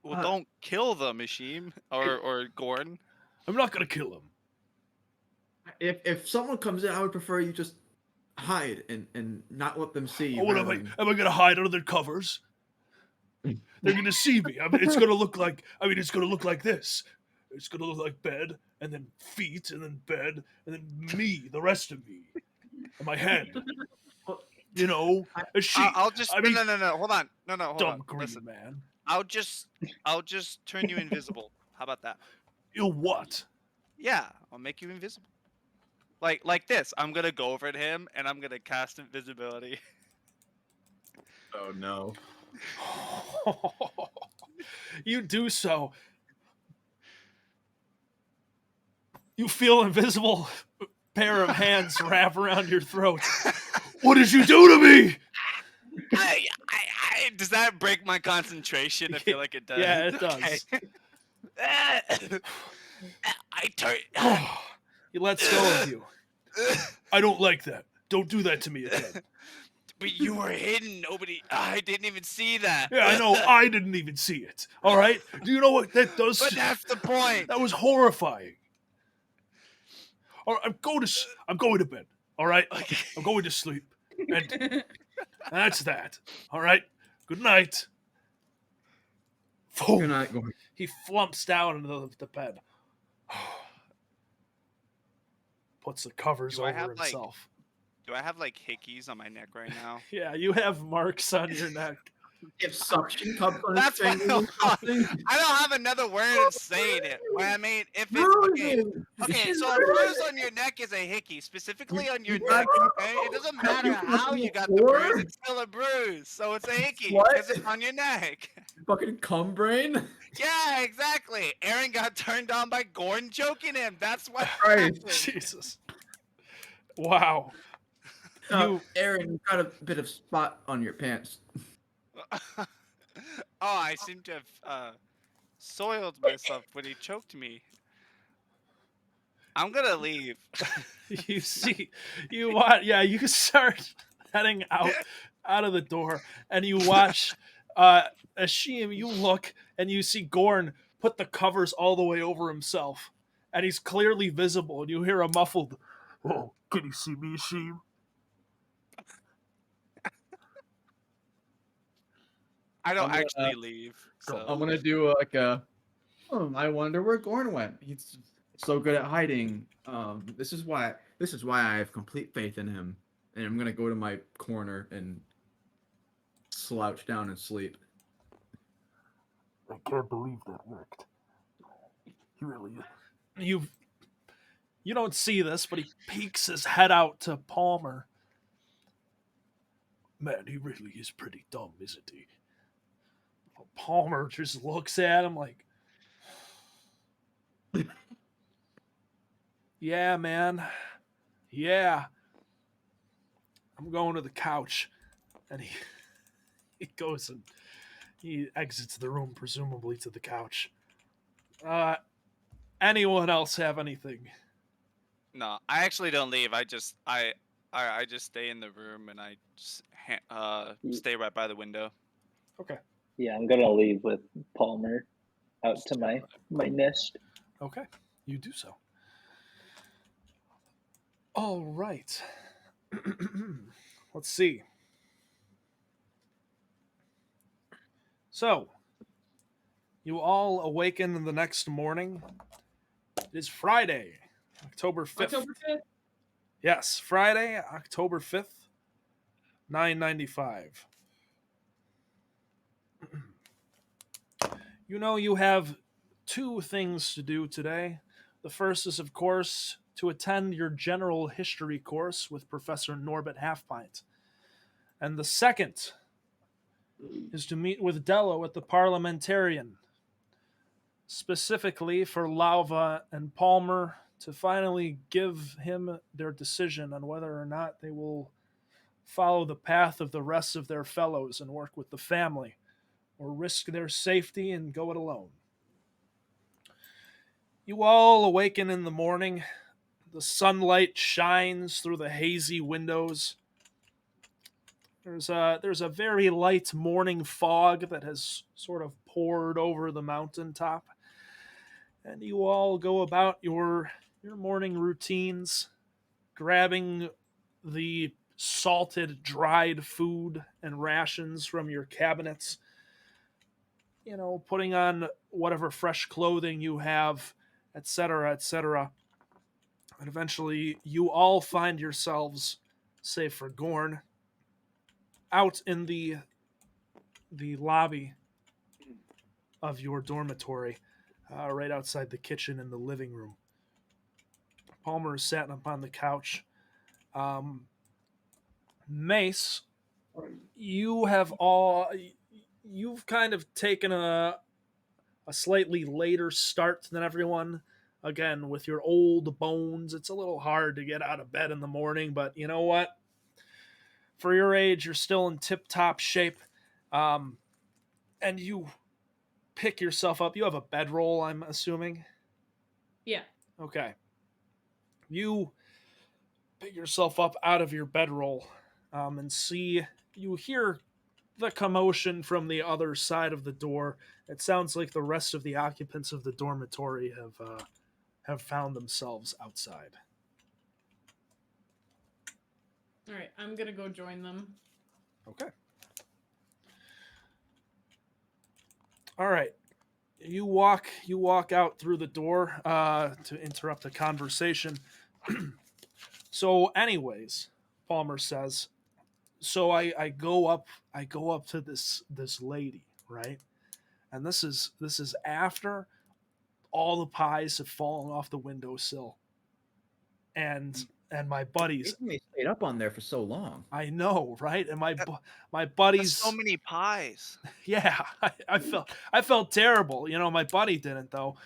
Well, Uh, don't kill them, Ishim or Gorn. I'm not gonna kill him. If someone comes in, I would prefer you just hide and not let them see you. Oh, what rather am I? than- Am I gonna hide under their covers? They're gonna see me. I mean, it's gonna look like. I mean, it's gonna look like this. It's gonna look like bed, and then feet, and then bed, and then me, the rest of me, and my head. You know, a sheep. I'll just I mean, no. Hold on. No, hold dumb on. green Listen, man. I'll just turn you invisible. How about that? You what? Yeah, I'll make you invisible. Like this. I'm gonna go over to him and I'm gonna cast invisibility. Oh no. You do so. You feel invisible pair of hands wrap around your throat. What did you do to me? Does that break my concentration? I feel like it does. Yeah, it does. Okay. I turn. He lets go of you. I don't like that. Don't do that to me again. But you were hidden. Nobody. I didn't even see that. Yeah, I know. I didn't even see it. All right. Do you know what that does? But that's the point. That was horrifying. All right, I'm going to bed. All right. Okay. I'm going to sleep, and that's that. All right. Good night. You're not going. He flumps down into the bed. Puts the covers Do I over have, like- himself. Do I have like hickeys on my neck right now? Yeah, you have marks on your neck. If suction cups on his That's why fingers or something. I don't have another word of saying it. But I mean, if it's okay, so a bruise on your neck is a hickey, specifically on your neck. Okay, it doesn't matter how you got the bruise; it's still a bruise, so it's a hickey What? because it's on your neck. Fucking cum brain. Yeah, exactly. Aaron got turned on by Gordon choking him. That's what Right. happened. Jesus. Wow. You Aaron, you got a bit of spot on your pants. Oh, I seem to have soiled myself when he choked me. I'm gonna leave. you see you watch you start heading out of the door and you watch Ashim, you look and you see Gorn put the covers all the way over himself and he's clearly visible and you hear a muffled, "Oh, can you see me, Ashim?" I don't I'm gonna, actually leave. So I'm gonna do like a. Oh, I wonder where Gorn went. He's so good at hiding. This is why I have complete faith in him, and I'm gonna go to my corner and slouch down and sleep. I can't believe that worked. He really you don't see this, but he peeks his head out to Palmer. Man, he really is pretty dumb, isn't he? Palmer just looks at him like, yeah, man. Yeah. I'm going to the couch. And he goes and he exits the room, presumably to the couch. Anyone else have anything? no, I actually don't leave. I just stay in the room and I just stay right by the window. Okay. Yeah, I'm gonna leave with Palmer out to my nest. Okay. You do so. All right. Let's see. So, you all awaken the next morning. It is Friday, October 5th. October 5th. Yes, Friday, October 5th, 995. You know, you have two things to do today. The first is, of course, to attend your general history course with Professor Norbert Halfpint. And the second is to meet with Dello at the Parliamentarian, specifically for Lauva and Palmer to finally give him their decision on whether or not they will follow the path of the rest of their fellows and work with the family, or risk their safety and go it alone. You all awaken in the morning. The sunlight shines through the hazy windows. There's a very light morning fog that has sort of poured over the mountaintop, and you all go about your morning routines, grabbing the salted, dried food and rations from your cabinets. Putting on whatever fresh clothing you have, etc., etc. And eventually, you all find yourselves, save for Gorn, out in the lobby of your dormitory, right outside the kitchen and the living room. Palmer is sat up on the couch. Um, Mace, you have all you've kind of taken a slightly later start than everyone. Again, with your old bones, it's a little hard to get out of bed in the morning, but you know what? For your age, you're still in tip top shape. Um, and you pick yourself up. You have a bedroll, I'm assuming. Yeah. Okay. You pick yourself up out of your bedroll and you hear the commotion from the other side of the door. It sounds like the rest of the occupants of the dormitory have found themselves outside. All right, I'm gonna go join them. Okay. All right. You walk out through the door to interrupt the conversation. So, anyways, Palmer says, so I go up to this lady, right? And this is after all the pies have fallen off the windowsill. And my buddies, Making me stayed up on there for so long. I know, right? And That- my That's so buddies, many pies. yeah, I felt terrible. My buddy didn't though.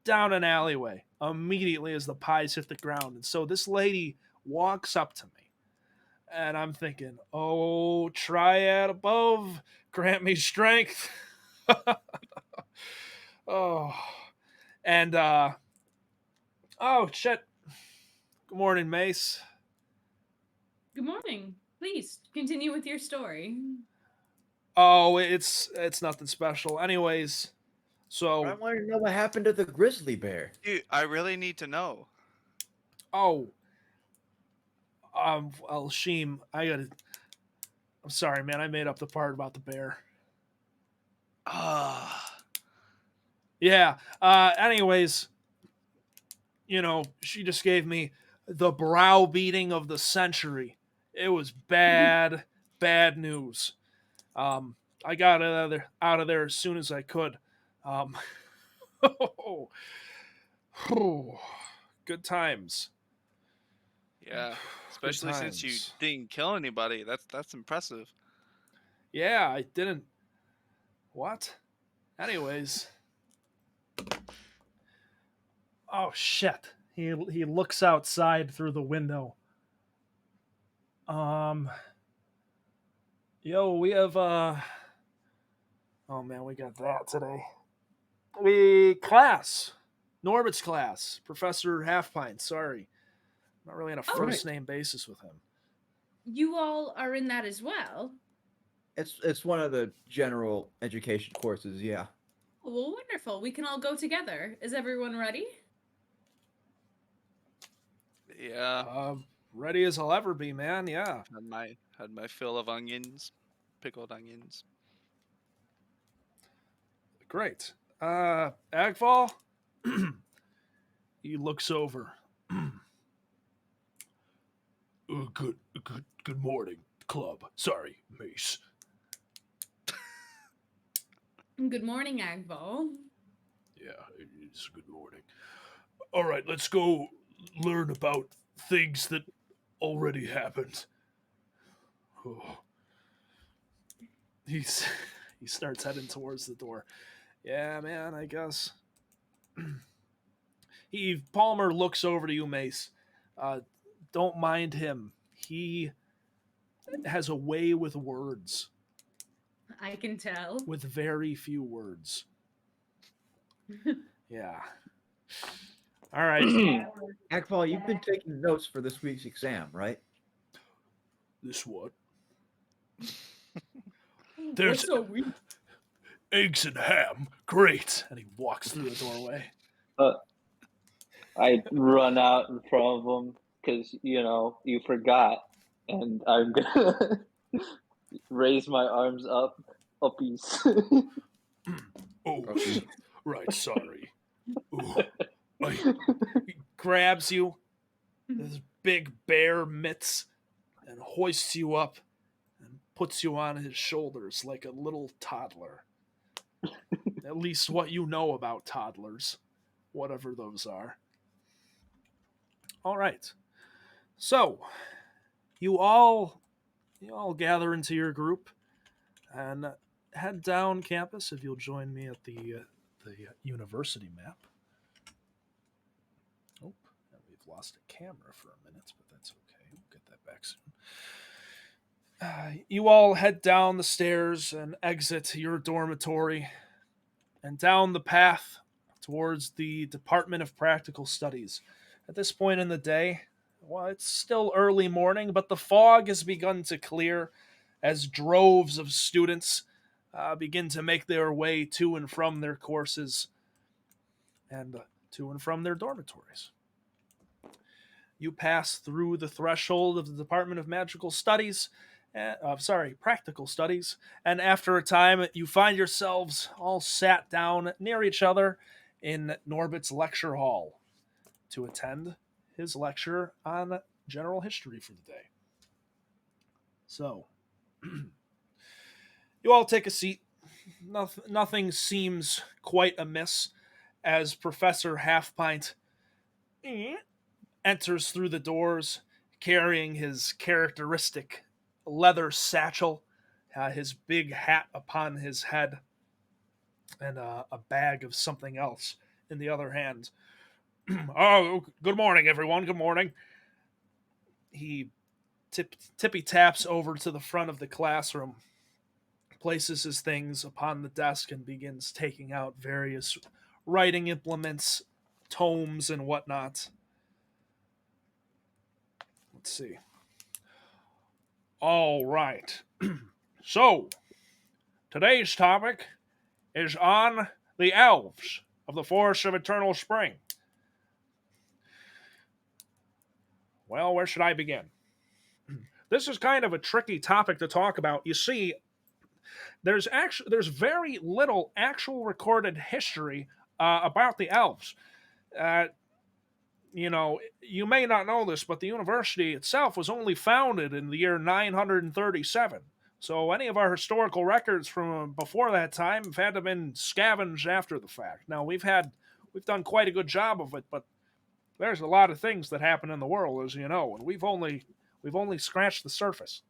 Down an alleyway immediately as the pies hit the ground. And so this lady walks up to me, and I'm thinking, oh, triad above, grant me strength. Oh, and oh shit. Good morning, Mace. Good morning. Please continue with your story. Oh, it's nothing special. Anyways, But I so wanted to know what happened to the grizzly bear. Dude, I really need to know. oh, well, Sheem, I'm sorry, man. I made up the part about the bear. Ah, Yeah. Anyways, she just gave me the browbeating of the century. It was bad, bad news. Um, I got out of there as soon as I could. Um, good times. yeah. Good Especially since you times. didn't kill anybody. That's impressive. Yeah, I didn't. What? Anyways. Oh shit. He looks outside through the window. Um. Yo, we have Oh man, we got that today. Norbert's class, Professor Halfpint. Sorry, not really on a Oh. first name basis with him. You all are in that as well. It's one of the general education courses, yeah. Well, wonderful. We can all go together. Is everyone ready? Yeah. Ready as I'll ever be, man. Yeah. Had my fill of onions, pickled onions. Great. Agfall. He looks over. Good morning, club. Sorry, Mace. Good morning, Agval. Yeah, it's good morning. All right, let's go learn about things that already happened. Oh. He's he starts heading towards the door. Yeah, man, I guess. Palmer looks over to you, Mace. Don't mind him. He has a way with words, I can tell. with very few words. Yeah. All right. Akbal, you've been taking notes for this week's exam, right? This what? There's eggs and ham. Great. And he walks through the doorway. I run out in front of him because you forgot, and I'm gonna raise my arms up, uppies. Oh, right. Sorry. Ooh, he grabs you, his big bear mitts, and hoists you up and puts you on his shoulders like a little toddler. At least what you know about toddlers, whatever those are. All right. So, you all gather into your group and head down campus if you'll join me at the university map. Oh, we've lost a camera for a minute, but that's okay. We'll get that back soon. You all head down the stairs and exit your dormitory and down the path towards the Department of Practical Studies. At this point in the day, well, it's still early morning, but the fog has begun to clear as droves of students begin to make their way to and from their courses and to and from their dormitories. You pass through the threshold of the Department of Magical Studies, Practical Studies, and after a time, you find yourselves all sat down near each other in Norbit's lecture hall to attend his lecture on general history for the day. So, you all take a seat. Nothing seems quite amiss as Professor Halfpint enters through the doors carrying his characteristic leather satchel, his big hat upon his head, and a bag of something else in the other hand. Oh, good morning, everyone. Good morning. He tippy taps over to the front of the classroom, places his things upon the desk, and begins taking out various writing implements, tomes, and whatnot. Let's see. All right. So, today's topic is on the elves of the Forest of Eternal Spring. Well, where should I begin? This is kind of a tricky topic to talk about. You see, there's very little actual recorded history about the elves. Uh, you may not know this, but the university itself was only founded in the year 937. So any of our historical records from before that time have had to have been scavenged after the fact. Now we've done quite a good job of it, but there's a lot of things that happen in the world, as you know, and we've only scratched the surface.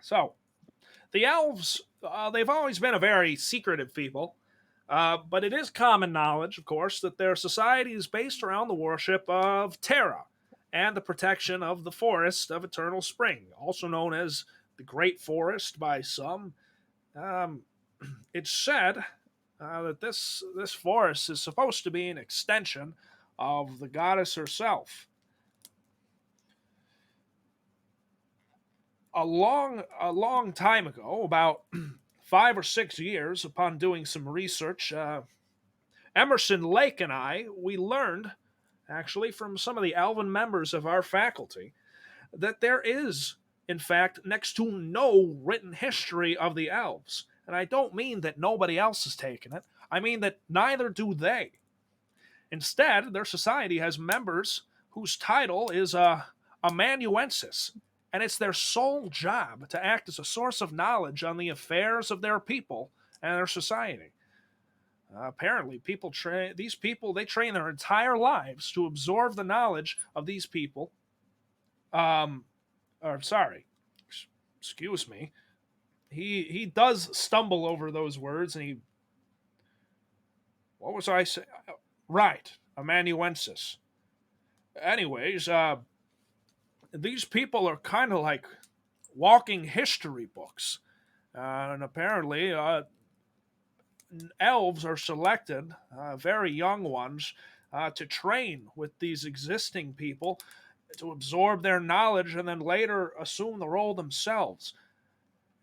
So the elves, they've always been a very secretive people. But it is common knowledge, of course, that their society is based around the worship of Terra and the protection of the Forest of Eternal Spring, also known as the Great Forest by some. Um, it's said that this forest is supposed to be an extension of the goddess herself. A long time ago, about 5 or 6 years, upon doing some research, Emerson Lake and we learned, actually, from some of the Elven members of our faculty, that there is, in fact, next to no written history of the elves. And I don't mean that nobody else has taken it, I mean that neither do they. Instead, their society has members whose title is amanuensis, and it's their sole job to act as a source of knowledge on the affairs of their people and their society. Apparently, these people they train their entire lives to absorb the knowledge of these people. Or sorry, excuse me. He does stumble over those words, and what was I saying? Right, amanuensis. Anyways, these people are kind of like walking history books, and apparently, elves are selected, very young ones, to train with these existing people, to absorb their knowledge, and then later assume the role themselves.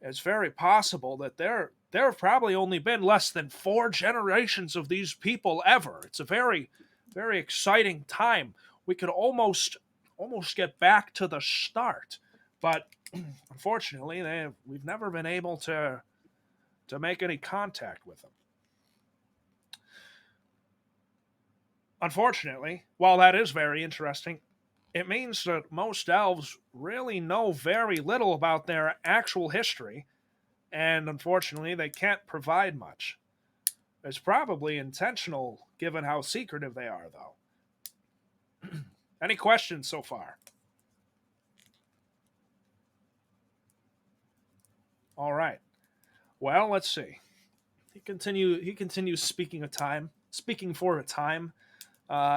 It's very possible that there have probably only been less than 4 generations of these people ever. It's a very, very exciting time. We could almost get back to the start, but unfortunately, we've never been able to make any contact with them. Unfortunately, while that is very interesting, it means that most elves really know very little about their actual history, and unfortunately, they can't provide much. It's probably intentional given how secretive they are, though. Any questions so far? All right. Well, let's see. He continues speaking for a time,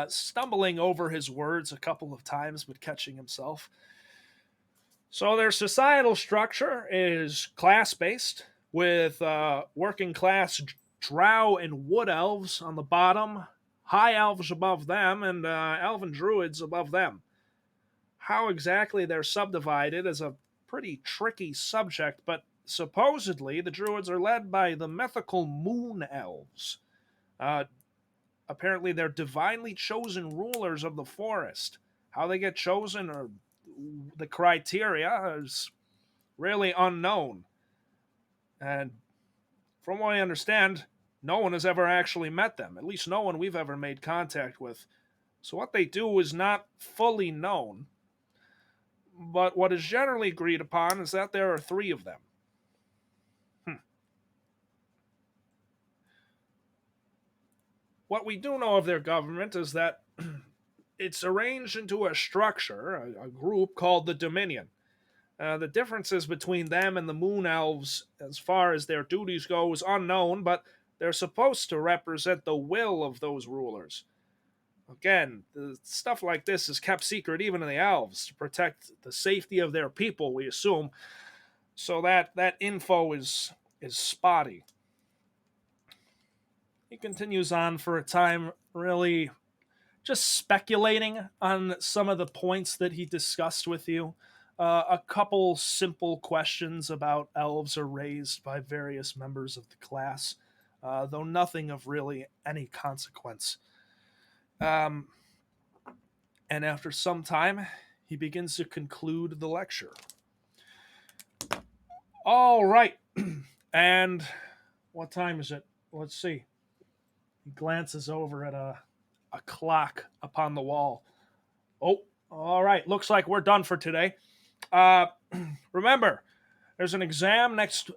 stumbling over his words a couple of times, but catching himself. So their societal structure is class based, with working class drow and wood elves on the bottom, high elves above them, and elven druids above them. How exactly they're subdivided is a pretty tricky subject, but supposedly the druids are led by the mythical moon elves. Uh, Apparently, they're divinely chosen rulers of the forest. How they get chosen or the criteria is really unknown. And from what I understand, no one has ever actually met them, at least no one we've ever made contact with. So what they do is not fully known, but what is generally agreed upon is that there are 3 of them. What we do know of their government is that it's arranged into a structure, a group called the Dominion. The differences between them and the Moon Elves, as far as their duties go, is unknown, but they're supposed to represent the will of those rulers. Again, stuff like this is kept secret even in the elves to protect the safety of their people, we assume. So that info is spotty. He continues on for a time, really just speculating on some of the points that he discussed with you. A couple simple questions about elves are raised by various members of the class, though nothing of really any consequence. Um, and after some time, he begins to conclude the lecture. All right. And what time is it? Let's see. He glances over at a clock upon the wall. Oh, all right. Looks like we're done for today. Uh, Remember, there's an exam next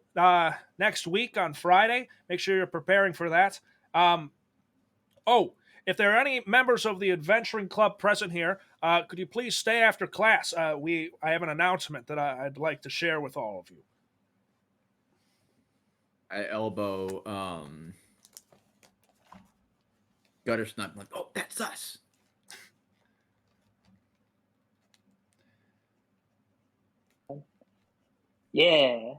week on Friday. Make sure you're preparing for that. Oh, if there are any members of the adventuring club present here, could you please stay after class? I have an announcement that I'd like to share with all of you. I elbow Gutter Snot like, oh, that's us. Yeah.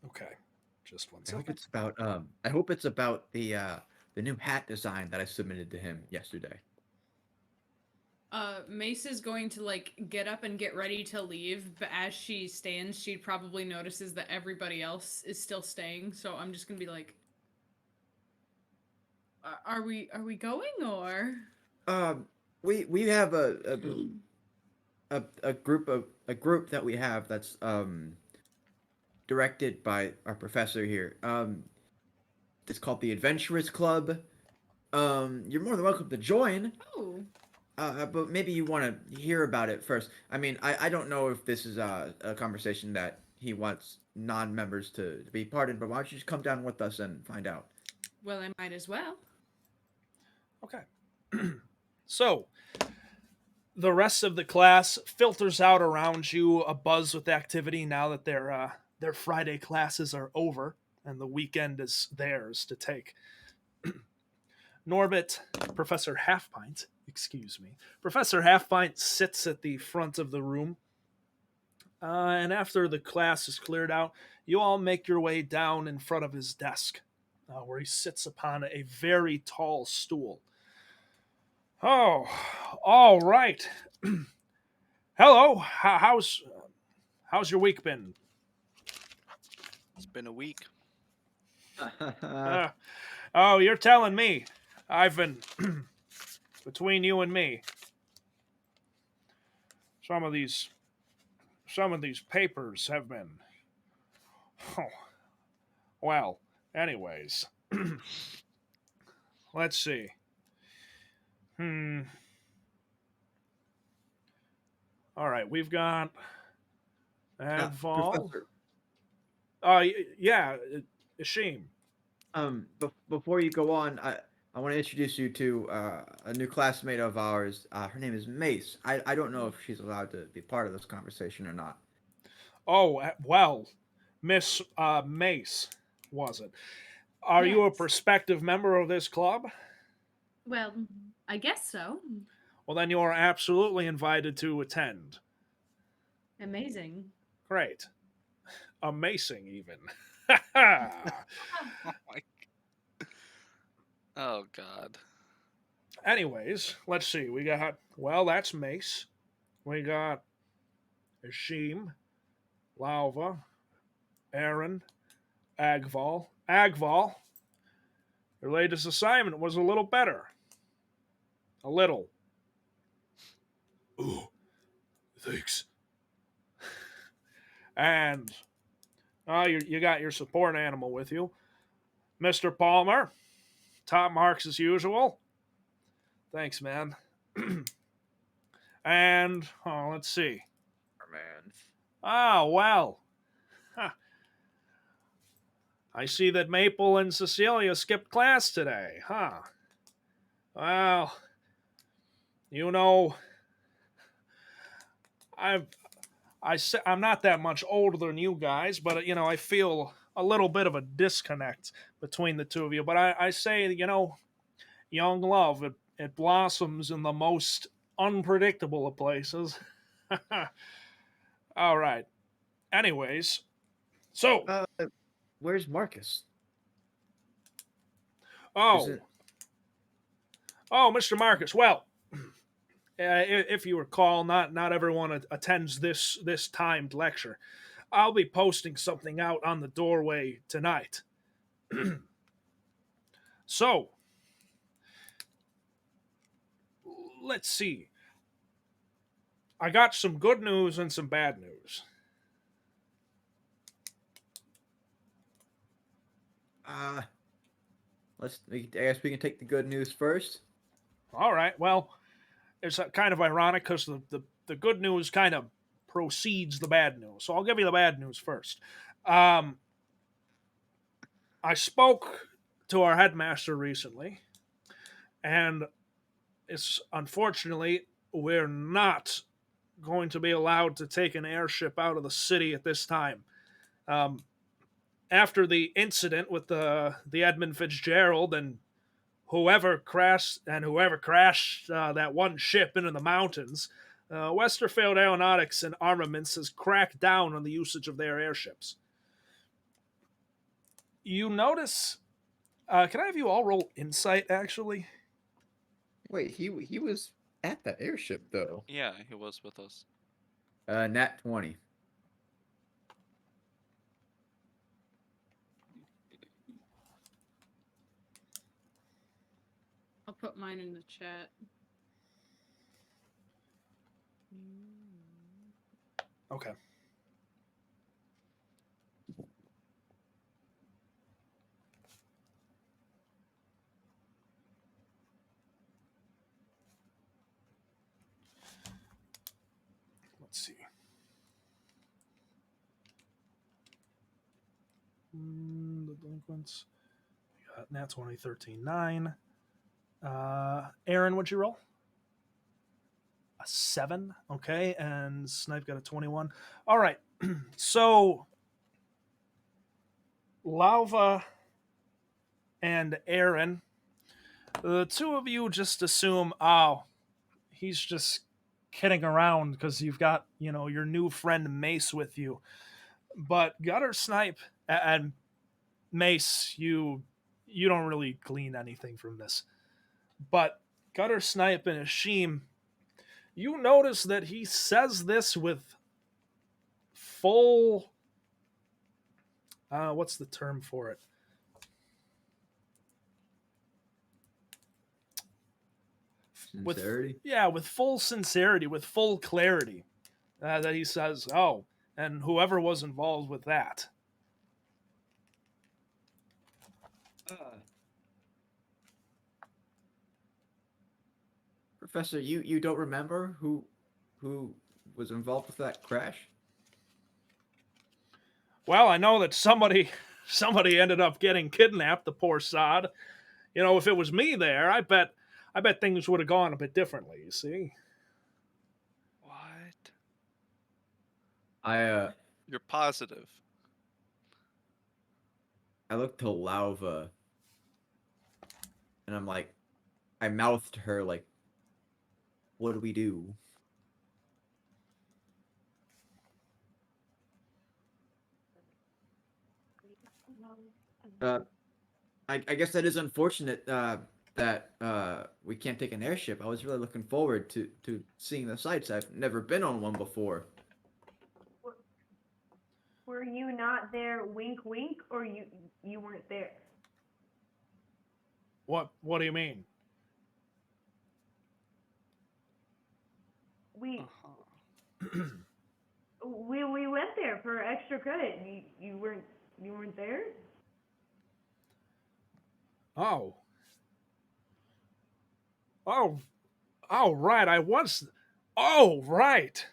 Okay, just one I hope second. it's about the new hat design that I submitted to him yesterday. Mace is going to like get up and get ready to leave, but as she stands, she probably notices that everybody else is still staying. So I'm just gonna be like, are we going or? We have a group that we have that's directed by our professor here. It's called the Adventurers Club. You're more than welcome to join. Oh. But maybe you want to hear about it first. I mean, I don't know if this is a conversation that he wants non-members to be part in, but why don't you just come down with us and find out? Well, I might as well. Okay. So, the rest of the class filters out around you, a buzz with activity now that their Friday classes are over and the weekend is theirs to take. Norbit, Professor Halfpint, excuse me, Professor Halfpint sits at the front of the room. And after the class is cleared out, you all make your way down in front of his desk. where he sits upon a very tall stool. Oh, all right. Hello. How's your week been? It's been a week. Uh, oh, you're telling me. I've been between you and me. Some of these some of these papers have been. Oh, well, anyways, let's see. Hmm. All right, we've got Agval. Professor, Yeah, Ishim. before you go on, I want to introduce you to a new classmate of ours. Her name is Mace. I don't know if she's allowed to be part of this conversation or not. Oh, well, Miss Mace, was it? Are you a Yes. prospective member of this club? Well, I guess so. Well, then you are absolutely invited to attend. Amazing. Great. Amazing, even. Oh my. Oh God. Anyways, let's see. We got, well, that's Mace. We got Ishim, Lauva, Aaron, Agval. Agval, your latest assignment was a little better. A little. Ooh, thanks. And you got your support animal with you. Mr. Palmer, top marks as usual. Thanks, man. And, let's see. Man. Oh, well. Huh. I see that Maple and Cecilia skipped class today, huh? Well, you know, I've I'm not that much older than you guys, but I feel a little bit of a disconnect between the two of you. But I say, young love it blossoms in the most unpredictable of places. All right. Anyways, so Uh, where's Marcus? oh Isn't Mr. Marcus. Well, if you recall, not everyone attends this timed lecture. I'll be posting something out on the doorway tonight. So let's see. I got some good news and some bad news. uh I guess we can take the good news first. All right. Well, it's kind of ironic because the good news kind of precedes the bad news. So I'll give you the bad news first. Um, I spoke to our headmaster recently, and it's unfortunately we're not going to be allowed to take an airship out of the city at this time. Um, After the incident with the Edmund Fitzgerald and whoever crashed that one ship into the mountains, Westerfield Aeronautics and Armaments has cracked down on the usage of their airships. You notice? Can I have you all roll insight? Actually, Wait, he was at that airship though. Yeah, he was with us. Nat 20. I'll put mine in the chat. okay. Let's see. The delinquents. Nat 20, 13, 9. Aaron, what'd you roll? A 7. Okay. And Snipe got a 21. All right. So, Lava and Aaron, the two of you just assume, oh, he's just kidding around because you've got, your new friend Mace with you. But Gutter Snipe and Mace, you you don't really glean anything from this. But Gutter Snipe and Ashim, you notice that he says this with full. What's the term for it? Sincerity. With full sincerity, with full clarity, that he says, "Oh, and whoever was involved with that." Uh, Professor, you don't remember who was involved with that crash? Well, I know that somebody ended up getting kidnapped. The poor sod. You know, if it was me there, I bet things would have gone a bit differently. You see. What? I You're positive. I looked to Lauva, and I'm like, I mouthed to her like, "What do we do?" Uh, I guess that is unfortunate that we can't take an airship. I was really looking forward to seeing the sights. I've never been on one before. Were you not there? Wink, wink, or you weren't there? What do you mean? We Uh-huh. we went there for extra credit. You weren't there? Oh. Oh. Oh, right. I was. Oh, right.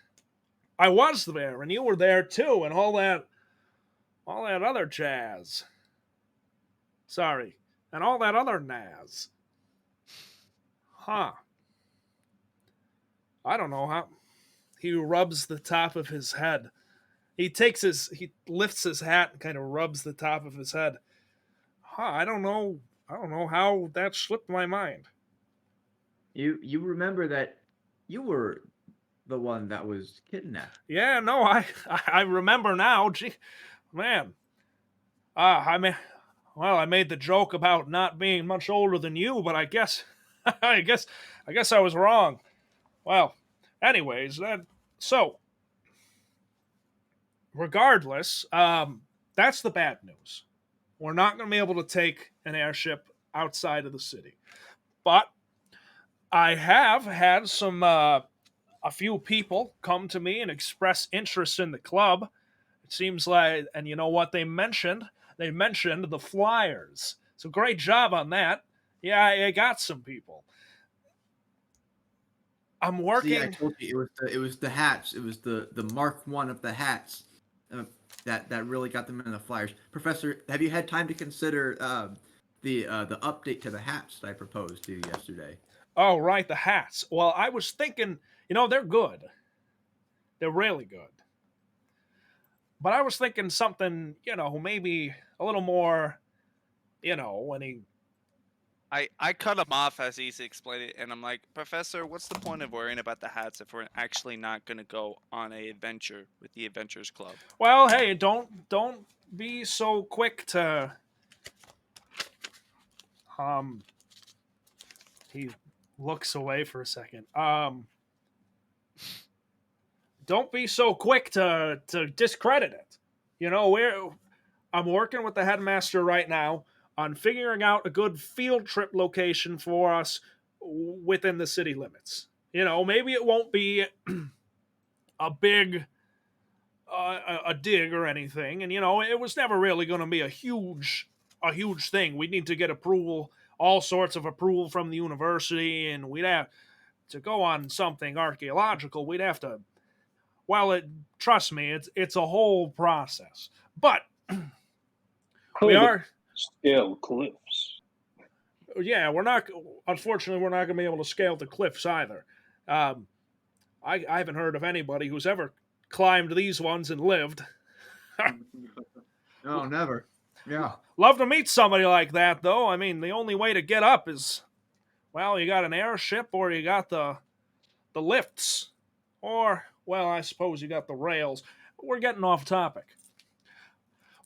I was there, and you were there too, and all that other jazz. Sorry, and all that other naz. Huh. I don't know how. He rubs the top of his head. He lifts his hat and kind of rubs the top of his head. Huh, I don't know. I don't know how that slipped my mind. You remember that you were the one that was kidnapped. Yeah, no, I remember now. Gee, man. I mean, well, I made the joke about not being much older than you, but I guess, I guess I was wrong. Well, anyways, so regardless, that's the bad news. We're not going to be able to take an airship outside of the city, but I have had a few people come to me and express interest in the club. It seems like, and you know what they mentioned? They mentioned the Flyers. So great job on that. Yeah, I got some people. I'm See, I working. told you it was the hats. It was the Mark 1 of the hats that really got them in the Flyers. Professor, have you had time to consider the update to the hats that I proposed to you yesterday? Oh, right, the hats. Well, I was thinking, they're good. They're really good. But I was thinking something, maybe a little more, when he. I cut him off as he's explaining it, and I'm like, Professor, what's the point of worrying about the hats if we're actually not going to go on a adventure with the Adventures Club? Well, hey, don't be so quick to. Um, he looks away for a second. Don't be so quick to discredit it. I'm working with the headmaster right now on figuring out a good field trip location for us within the city limits. Maybe it won't be a big a dig or anything, and it was never really going to be a huge thing. We need to get approval, all sorts of approval from the university, and we'd have to go on something archaeological. We'd have to. Well, trust me, it's a whole process, but we Could are. scale cliffs. Yeah, we're not. Unfortunately, we're not going to be able to scale the cliffs either. Um, I haven't heard of anybody who's ever climbed these ones and lived. No, never. Yeah. Love to meet somebody like that, though. I mean, the only way to get up is, well, you got an airship or you got the lifts, or, well, I suppose you got the rails. We're getting off topic.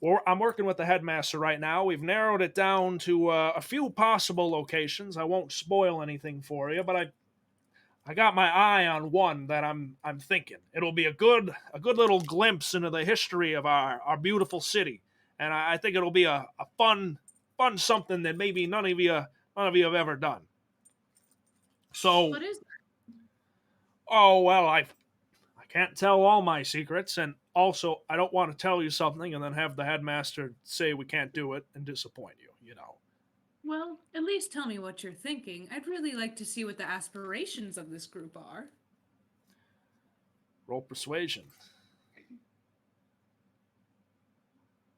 Well, I'm working with the headmaster right now. We've narrowed it down to a few possible locations. I won't spoil anything for you, but I got my eye on one that I'm thinking it'll be a good little glimpse into the history of our beautiful city, and I think it'll be a fun something that maybe none of you have ever done. So, What is oh well, I can't tell all my secrets, and also I don't want to tell you something and then have the headmaster say we can't do it and disappoint you. You know. Well, at least tell me what you're thinking. I'd really like to see what the aspirations of this group are. Roll persuasion.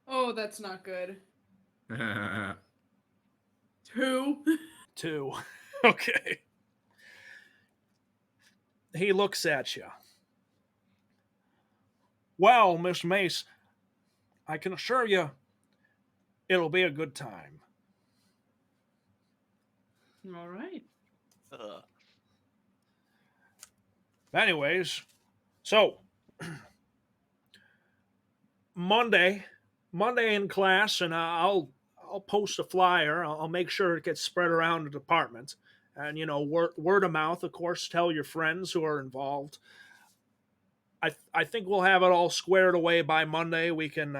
Oh, that's not good. That's 2. 2. Okay. He looks at you. Well, Miss Mace, I can assure you it'll be a good time. All right. Ugh. Anyways, so Monday, Monday in class, and I'll post a flyer. I'll make sure it gets spread around the department, and word of mouth, of course. Tell your friends who are involved. I think we'll have it all squared away by Monday. We can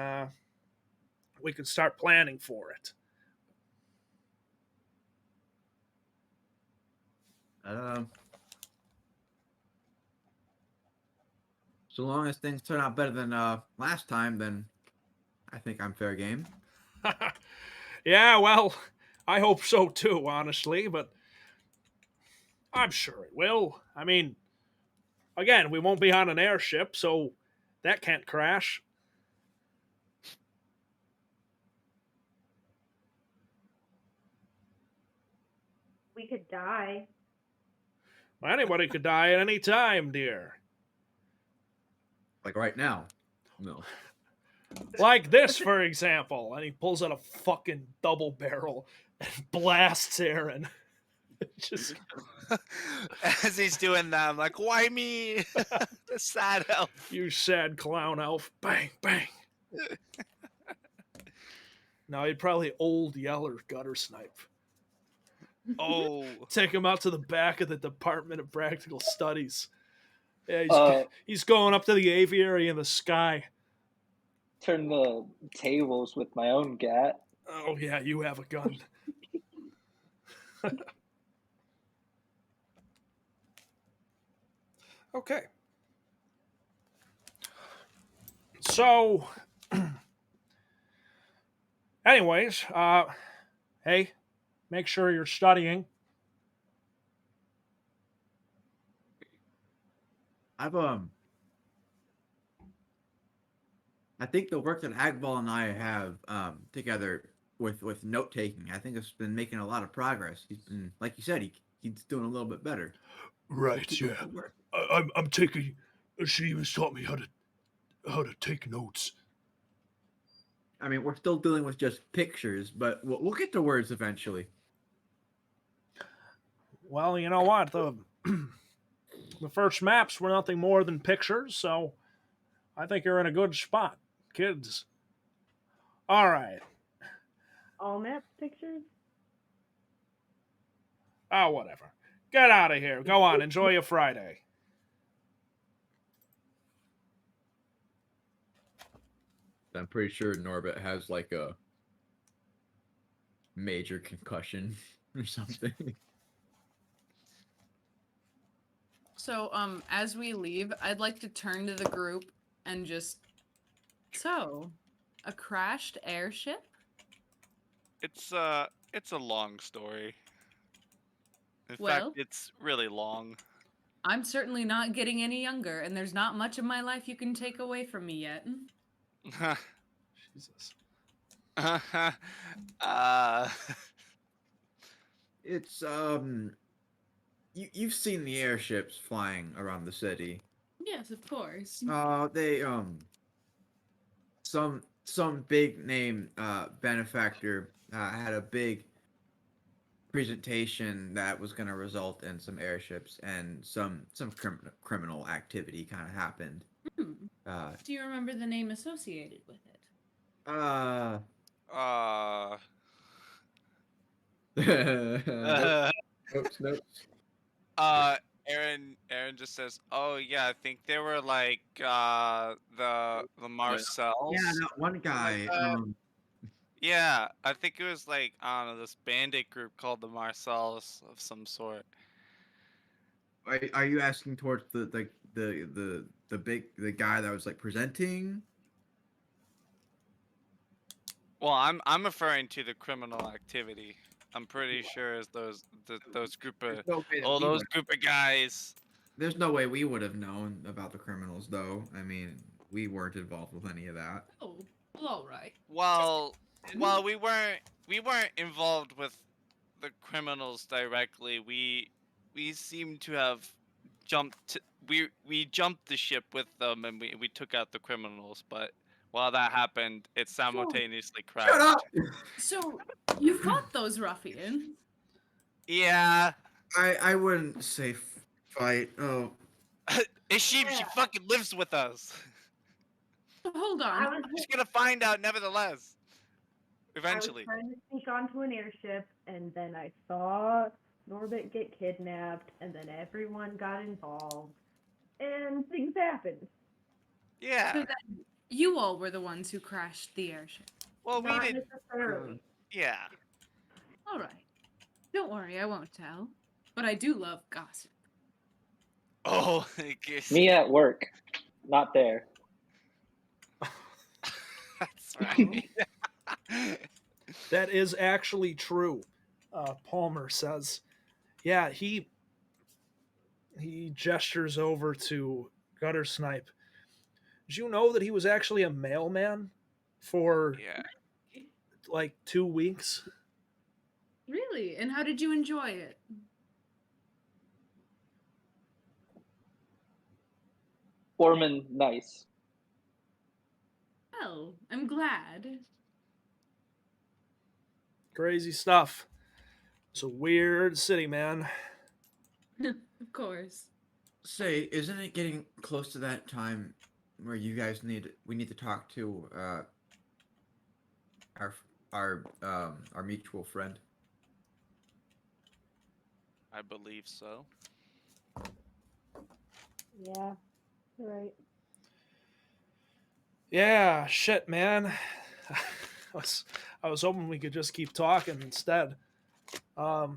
start planning for it. So long as things turn out better than last time, then I think I'm fair game. Yeah, well, I hope so too, honestly, but I'm sure it will. I mean, again, we won't be on an airship, so that can't crash. We could die. Anybody could die at any time, dear. Like right now. No. Like this, for example. And he pulls out a fucking double barrel and blasts Aaron. Just As he's doing that, I'm like, why me? The sad elf. you sad clown elf. Bang, bang. No, he'd probably old Yeller gutter snipe. Oh. Take him out to the back of the Department of Practical Studies. Yeah, Uh, he's going up to the aviary in the sky. turn the tables with my own gat. Oh, yeah, you have a gun. Okay. So, anyways, hey, make sure you're studying. I've I think the work that Agbal and I have together with note taking, I think it's been making a lot of progress. He's been, like you said, he's doing a little bit better. Right, Keep yeah. up the work. I'm taking. She even taught me how to take notes. I mean, we're still dealing with just pictures, but we'll get to words eventually. Well, you know what? The first maps were nothing more than pictures, so I think you're in a good spot, kids. All right. All map pictures? Oh, whatever. Get out of here. Go on. Enjoy your Friday. I'm pretty sure Norbit has like a major concussion or something. So, as we leave, I'd like to turn to the group and just. So, a crashed airship? It's a long story. In Well- fact, it's really long. I'm certainly not getting any younger, and there's not much of my life you can take away from me yet. Jesus. uh, It's you've seen the airships flying around the city. Yes, of course. They some big name benefactor had a big presentation that was going to result in some airships, and some criminal activity kind of happened. Hmm. Uh, Do you remember the name associated with it? Uh, Uh, nope, notes. uh, Aaron just says, "Oh yeah, I think they were like the Yeah, Marcells, that one something like guy. that." Yeah, I think it was like I don't know this bandit group called the Marcells of some sort. Are you asking towards the guy that was like presenting? Well, I'm referring to the criminal activity. I'm pretty sure it's those group There's of no way that oh we those would. group of guys. There's no way we would have known about the criminals, though. I mean, we weren't involved with any of that. Oh, well, all right. Well, we weren't involved with the criminals directly. We seem to have we jumped the ship with them and we took out the criminals, but while that happened, it simultaneously Shut up! crashed. So you fought those ruffians? Yeah. I wouldn't say fight. Oh, Ishim, she Yeah. fucking lives with us. Hold I on. was She's gonna find out nevertheless. I was Eventually. trying to sneak onto an airship, and then I saw Norbit get kidnapped, and then everyone got involved, and things happened. Yeah. So then you all were the ones who crashed the airship. Well, we Not did. necessarily. Yeah. All right. Don't worry, I won't tell. But I do love gossip. Oh, I guess. Me at work, not there. That's right. That is actually true. Palmer says, "Yeah, he gestures over to Gutter Snipe. Did you know that he was actually a mailman for Yeah. like 2 weeks? Really? And how did you enjoy it? Foreman, nice. Well, I'm glad. Crazy stuff. It's a weird city, man. Of course. say, isn't it getting close to that time where we need to talk to our our mutual friend? I believe so. Yeah, you're right. Yeah, shit, man. I was hoping we could just keep talking instead. Yeah,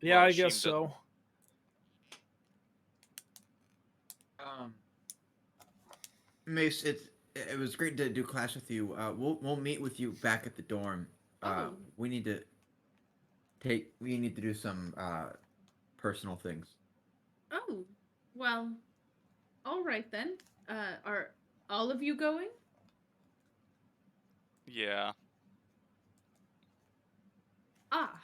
Well, I Sheem guess doesn't- so. Mace, it was great to do class with you. We'll meet with you back at the dorm. Oh. We need to do some personal things. Oh, well, all right then. Are all of you going? Yeah. Ah.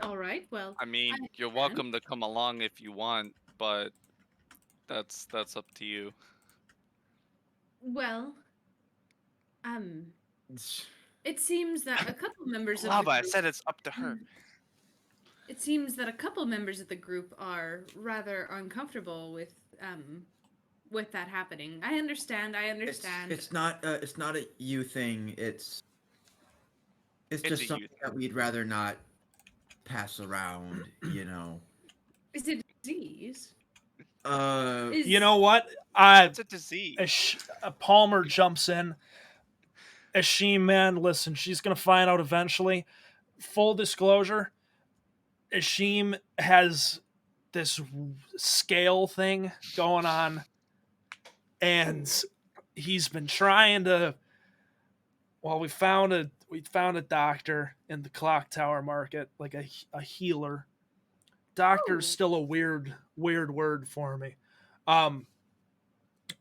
All right. Well, I mean, I you're understand. welcome to come along if you want, but that's up to you. Well, it seems that a couple members of the Lava, I group, said it's up to her. it seems that a couple members of the group are rather uncomfortable with that happening. I understand. It's not a you thing. It's It's just a you something that we'd rather not pass around. You know. Is it a disease? Is You know what? I It's a disease. Palmer jumps in. Ashim, man, listen, she's gonna find out eventually. Full disclosure, Ashim has this scale thing going on, and he's been trying to. Well, we found a doctor in the clock tower market, like a healer. Doctor's Oh. still a weird word for me.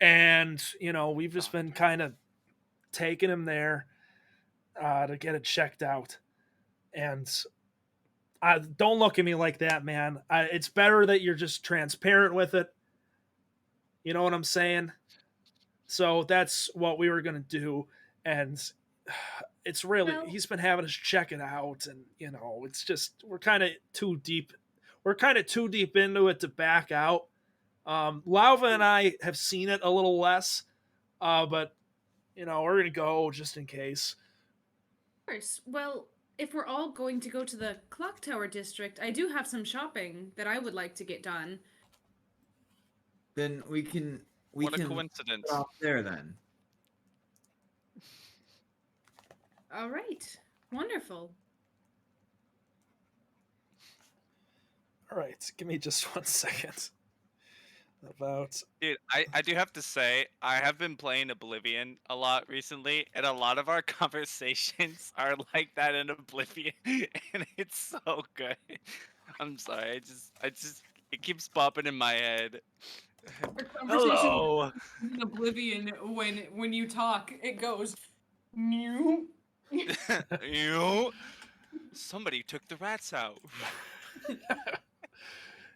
And we've just been kind of taking him there to get it checked out. And don't look at me like that, man. It's better that you're just transparent with it. You know what I'm saying? So that's what we were gonna do, and it's really Well- he's been having us check it out, and it's just we're kind of too deep. We're kind of too deep into it to back out. Lauva and I have seen it a little less, but we're gonna go just in case. Of course. Well, if we're all going to go to the clock tower district, I do have some shopping that I would like to get done. Then we can What a coincidence. off there then. All right. Wonderful. All right, give me just 1 second. About Dude, I do have to say, I have been playing Oblivion a lot recently, and a lot of our conversations are like that in Oblivion, and it's so good. I'm sorry, it keeps popping in my head. Our conversation Hello. in Oblivion, when you talk, it goes new. You. Somebody took the rats out.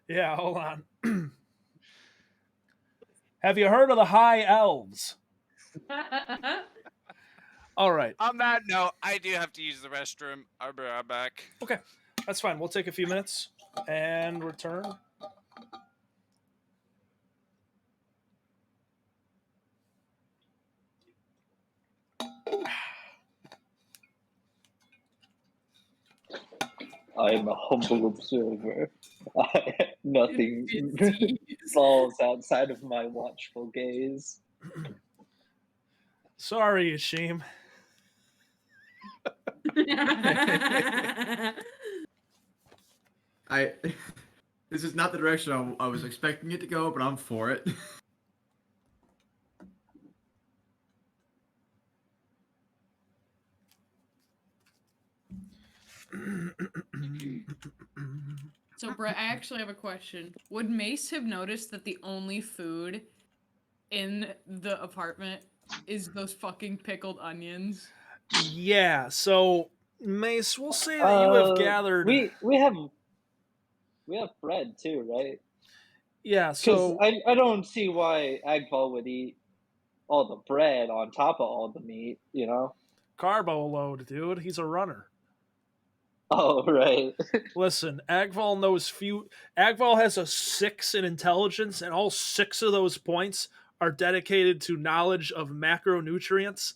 yeah, hold on. Have you heard of the High Elves? All right. On that note, I do have to use the restroom. I'll be right back. Okay, that's fine. We'll take a few minutes and return. I am a humble observer. Nothing Disease. falls outside of my watchful gaze. Sorry, Ashim. This is not the direction I was expecting it to go, but I'm for it. So, Brett, I actually have a question. Would Mace have noticed that the only food in the apartment is those fucking pickled onions? Yeah, so Mace, we'll say that you have gathered. We have bread too, right? Yeah, Because so I don't see why Agval would eat all the bread on top of all the meat, you know? carbo load, dude. He's a runner. Oh, right. Listen, Agval knows few. Agval has a 6 in intelligence, and all 6 of those points are dedicated to knowledge of macronutrients.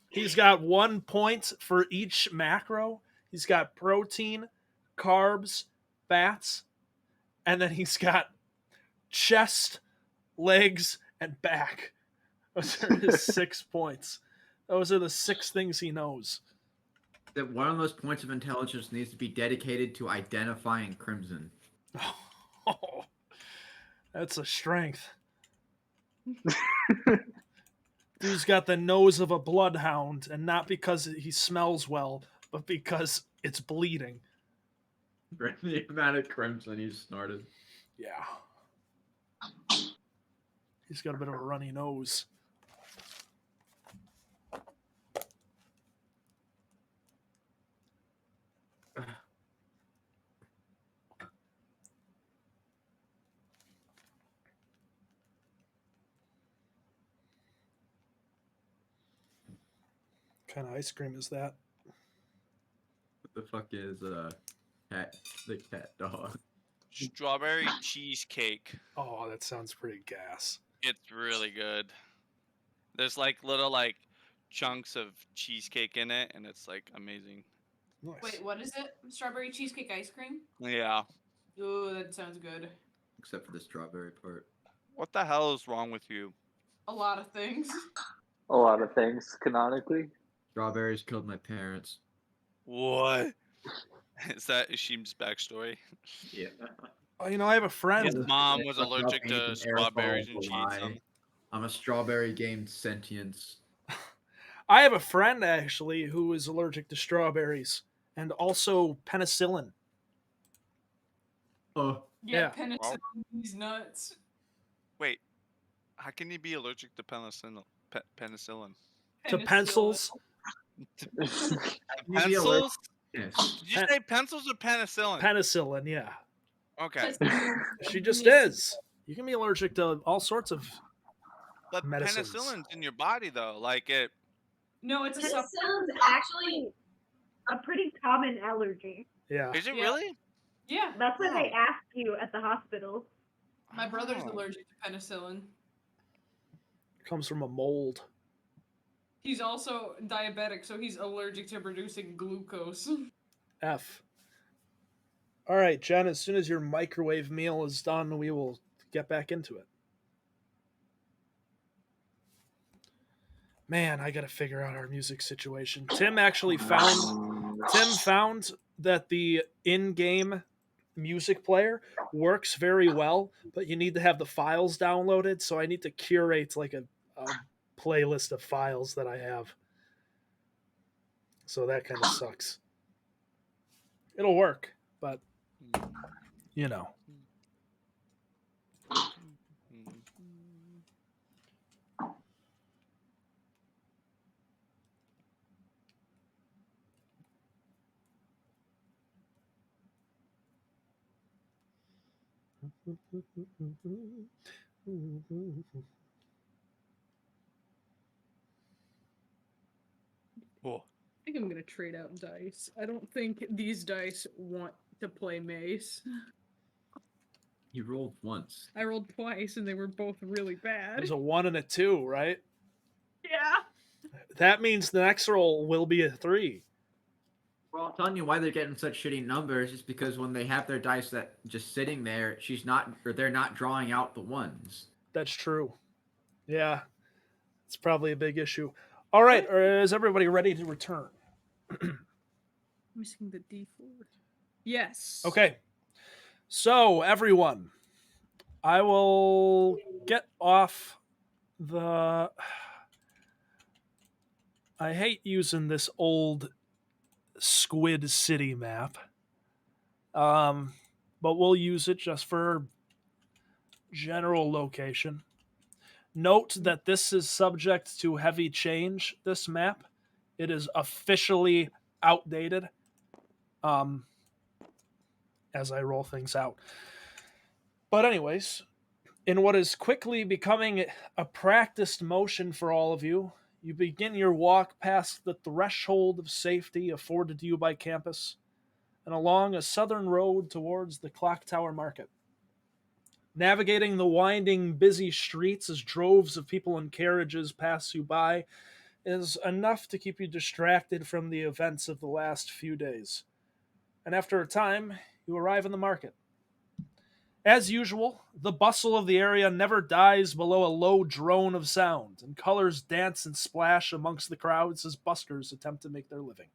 He's got 1 point for each macro. He's got protein, carbs, fats, and then he's got chest, legs, and back. Those are his 6 points. Those are the 6 things he knows. That one of those points of intelligence needs to be dedicated to identifying Crimson. Oh, that's a strength. Dude's got the nose of a bloodhound, and not because he smells well, but because it's bleeding. The amount of Crimson he snorted. Yeah. He's got a bit of a runny nose. What kind of ice cream is that? What the fuck is the cat dog? Strawberry cheesecake. Oh, that sounds pretty gas. It's really good. There's like little chunks of cheesecake in it, and it's like amazing. Nice. Wait, what is it? Strawberry cheesecake ice cream? Yeah. Ooh, that sounds good. Except for the strawberry part. What the hell is wrong with you? A lot of things. A lot of things, canonically. Strawberries killed my parents. What? Is that Ishim's backstory? Yeah. Oh, I have a friend. His mom was allergic to strawberries and she eats them. I'm a strawberry gained sentience. I have a friend actually who is allergic to strawberries and also penicillin. Oh. Yeah, Yeah. penicillin, these nuts. Wait, how can you be allergic to penicillin? Penicillin? To pencils. Pencils? Yes. Did you say pencils or penicillin? Penicillin, yeah. Okay. She just is. You can be allergic to all sorts of But medicines. penicillin's in your body though. Like it. No, it's a Penicillin's actually a pretty common allergy. Yeah. Is it Yeah. really? Yeah, That's what they Oh. ask you at the hospital. my brother's Oh. allergic to penicillin. Comes from a mold. He's also diabetic, so he's allergic to producing glucose. F. All right, Jen, as soon as your microwave meal is done, we will get back into it. Man, I got to figure out our music situation. Tim found that the in-game music player works very well, but you need to have the files downloaded, so I need to curate like a playlist of files that I have. So that kind of sucks. It'll work, but you know. Oh. I think I'm gonna trade out dice. I don't think these dice want to play Mace. You rolled once. I rolled twice and they were both really bad. There's a 1 and a 2, right? Yeah. That means the next roll will be a 3. Well, I'm telling you why they're getting such shitty numbers is because when they have their dice that just sitting there, they're not drawing out the ones. That's true. Yeah. It's probably a big issue. All right, is everybody ready to return? Missing the D4. Yes. Okay. So, everyone, I will get off the. I hate using this old Squid City map. But we'll use it just for general location. Note that this is subject to heavy change, this map. It is officially outdated as I roll things out. But, anyways, in what is quickly becoming a practiced motion for all of you, you begin your walk past the threshold of safety afforded to you by campus and along a southern road towards the Clock Tower Market. Navigating the winding, busy streets as droves of people and carriages pass you by is enough to keep you distracted from the events of the last few days. And after a time, you arrive in the market. As usual, the bustle of the area never dies below a low drone of sound, and colors dance and splash amongst the crowds as buskers attempt to make their living.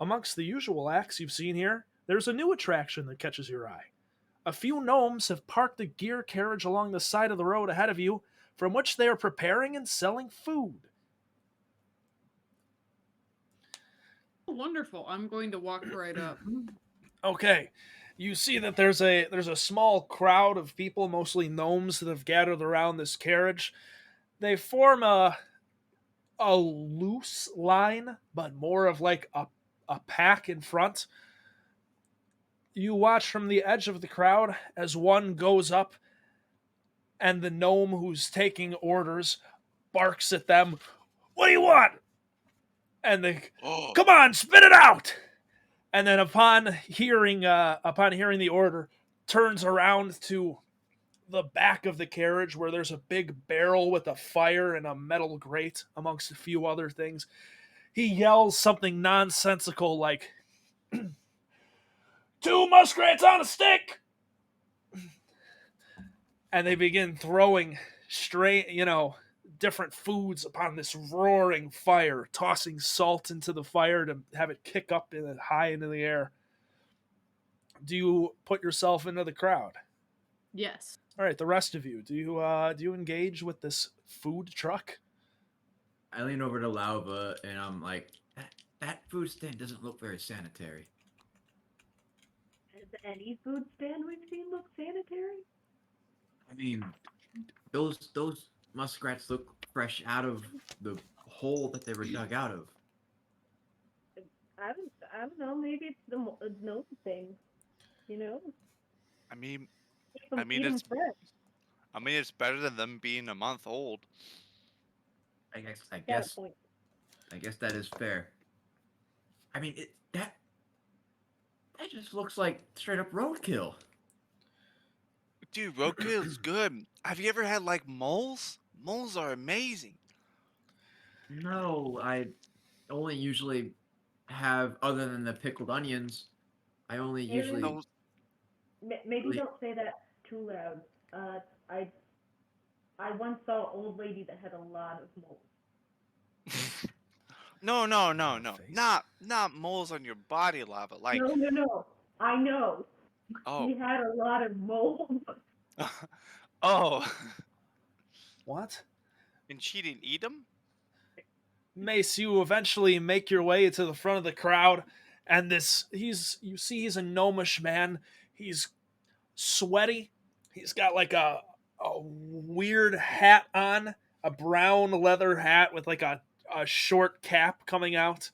Amongst the usual acts you've seen here, there's a new attraction that catches your eye. A few gnomes have parked a gear carriage along the side of the road ahead of you, from which they are preparing and selling food. Wonderful. I'm going to walk right up. Okay, you see that there's a small crowd of people, mostly gnomes, that have gathered around this carriage. They form a loose line, but more of like a pack in front. You watch from the edge of the crowd as one goes up, and the gnome who's taking orders barks at them. What do you want? And they, Oh. come on, spit it out. And then upon hearing the order, turns around to the back of the carriage where there's a big barrel with a fire and a metal grate amongst a few other things. He yells something nonsensical like, 2 muskrats on a stick! And they begin throwing different foods upon this roaring fire, tossing salt into the fire to have it kick up high into the air. Do you put yourself into the crowd? Yes. All right, the rest of you, do you engage with this food truck? I lean over to Lauva and I'm like, that food stand doesn't look very sanitary. Does any food stand we've seen look sanitary? I mean, those muskrats look fresh out of the hole that they were dug out of. I don't know. Maybe it's the gnome thing. You know. I mean, Keep 'em- I mean, eat 'em it's- fresh. it's better than them being a month old. I Got a guess point. that is fair. I mean, It just looks like straight up roadkill. Dude, roadkill is good. Have you ever had like moles? Moles are amazing. No, I only usually have, other than the pickled onions, I only Aaron, usually Those maybe really. don't say that too loud. I once saw an old lady that had a lot of moles. No, no, On no, her no. face. Not moles on your body, lava. Like, No, no, no. I know. oh, He had a lot of moles. oh, What? and she didn't eat them. Mace, you eventually make your way to the front of the crowd, and he's a gnomish man. He's sweaty. He's got like a weird hat on, a brown leather hat with like a short cap coming out,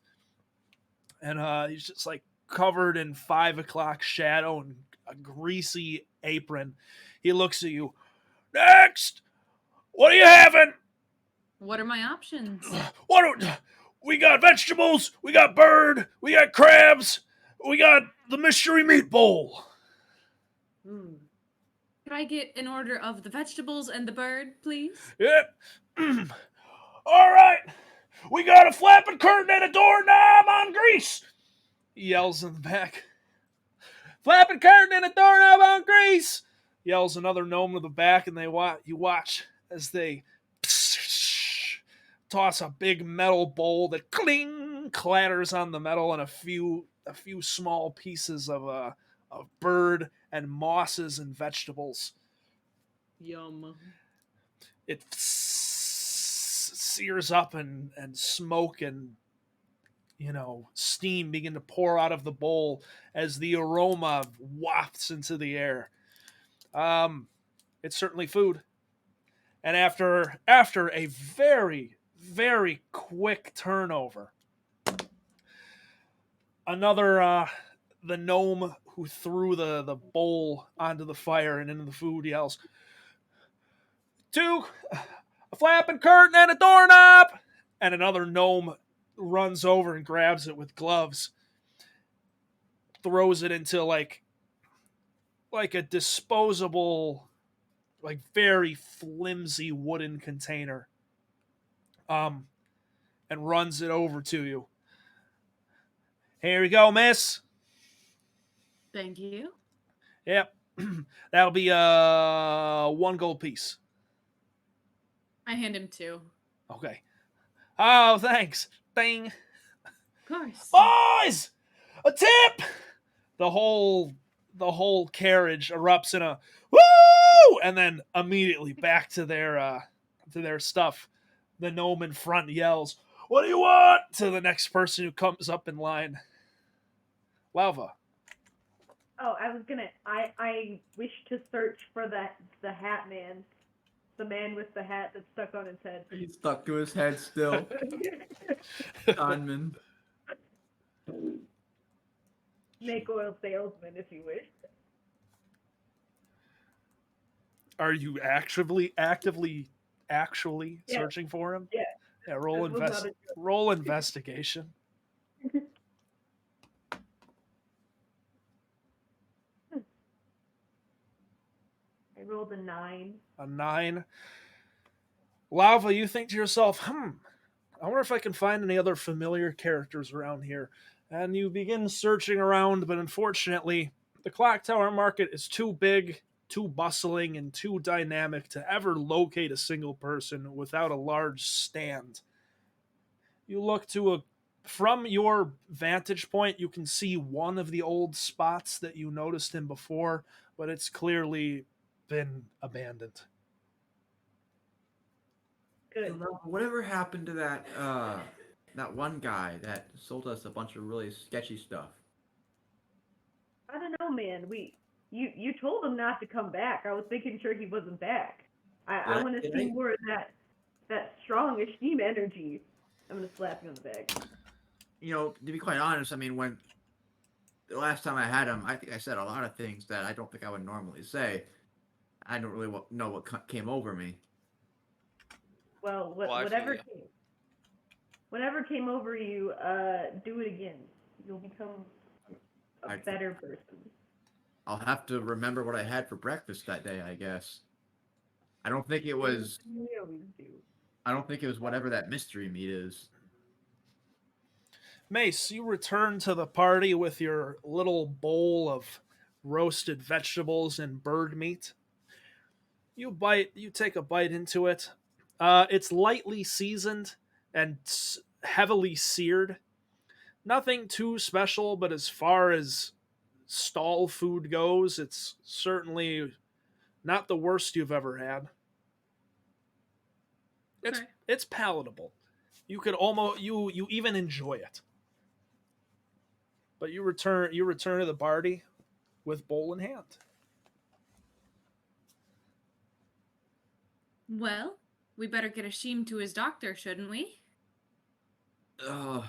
and he's just like covered in 5 o'clock shadow and a greasy apron. He looks at you. Next, what are you having? What are my options? We got vegetables, we got bird, we got crabs, we got the mystery meat bowl. Hmm. Could I get an order of the vegetables and the bird, please? Yep. All right. We got a flapping curtain and a doorknob on grease. He yells in the back. Flapping curtain and a doorknob on grease. Yells another gnome to the back, and you watch as they toss a big metal bowl that cling clatters on the metal, and a few small pieces of bird and mosses and vegetables. Yum. It sears up and smoke and steam begin to pour out of the bowl as the aroma wafts into the air. Um, it's certainly food, and after a very very quick turnover, another the gnome who threw the bowl onto the fire and into the food yells, "Two, a flapping curtain and a doorknob!" And another gnome runs over and grabs it with gloves, throws it into like a disposable, like very flimsy wooden container, um, and runs it over to you. Here we go, miss. Thank you. Yep, that'll be 1 gold piece. I hand him 2. Okay. Oh, thanks. Bing. Of course. Boys, a tip. The whole carriage erupts in a woo, and then immediately back to their stuff. The gnome in front yells, "What do you want?" to the next person who comes up in line. Lava. Oh, I was gonna. I wish to search for the hat man, the man with the hat that's stuck on his head. He's stuck to his head still. Conman. Snake oil salesman, if you wish. Are you actively Yeah. searching for him? Yeah. Yeah, This was not a joke. roll investigation. I rolled a 9. A 9. Lava, you think to yourself, I wonder if I can find any other familiar characters around here. And you begin searching around, but unfortunately, the Clock Tower Market is too big, too bustling, and too dynamic to ever locate a single person without a large stand. You look to a From your vantage point, you can see one of the old spots that you noticed him before, but it's clearly been abandoned. Good. Whatever happened to that one guy that sold us a bunch of really sketchy stuff? I don't know, man. You told him not to come back. I was making sure he wasn't back. I Did want to did see I- more of that strong esteem energy. I'm gonna slap you on the back. To be quite honest, I mean, when the last time I had him, I think I said a lot of things that I don't think I would normally say. I don't really know what came over me. Well, Well, I feel ya. whatever came over you, do it again. You'll become a I- better person. I'll have to remember what I had for breakfast that day, I guess. I don't think it As was. we always do. I don't think it was whatever that mystery meat is. Mace, you return to the party with your little bowl of roasted vegetables and bird meat. You take a bite into it. It's lightly seasoned and heavily seared. Nothing too special, but as far as stall food goes, it's certainly not the worst you've ever had. It's Okay. it's palatable. You could almost you even enjoy it. But you return to the party with bowl in hand. Well, we better get Ashim to his doctor, shouldn't we? Uh,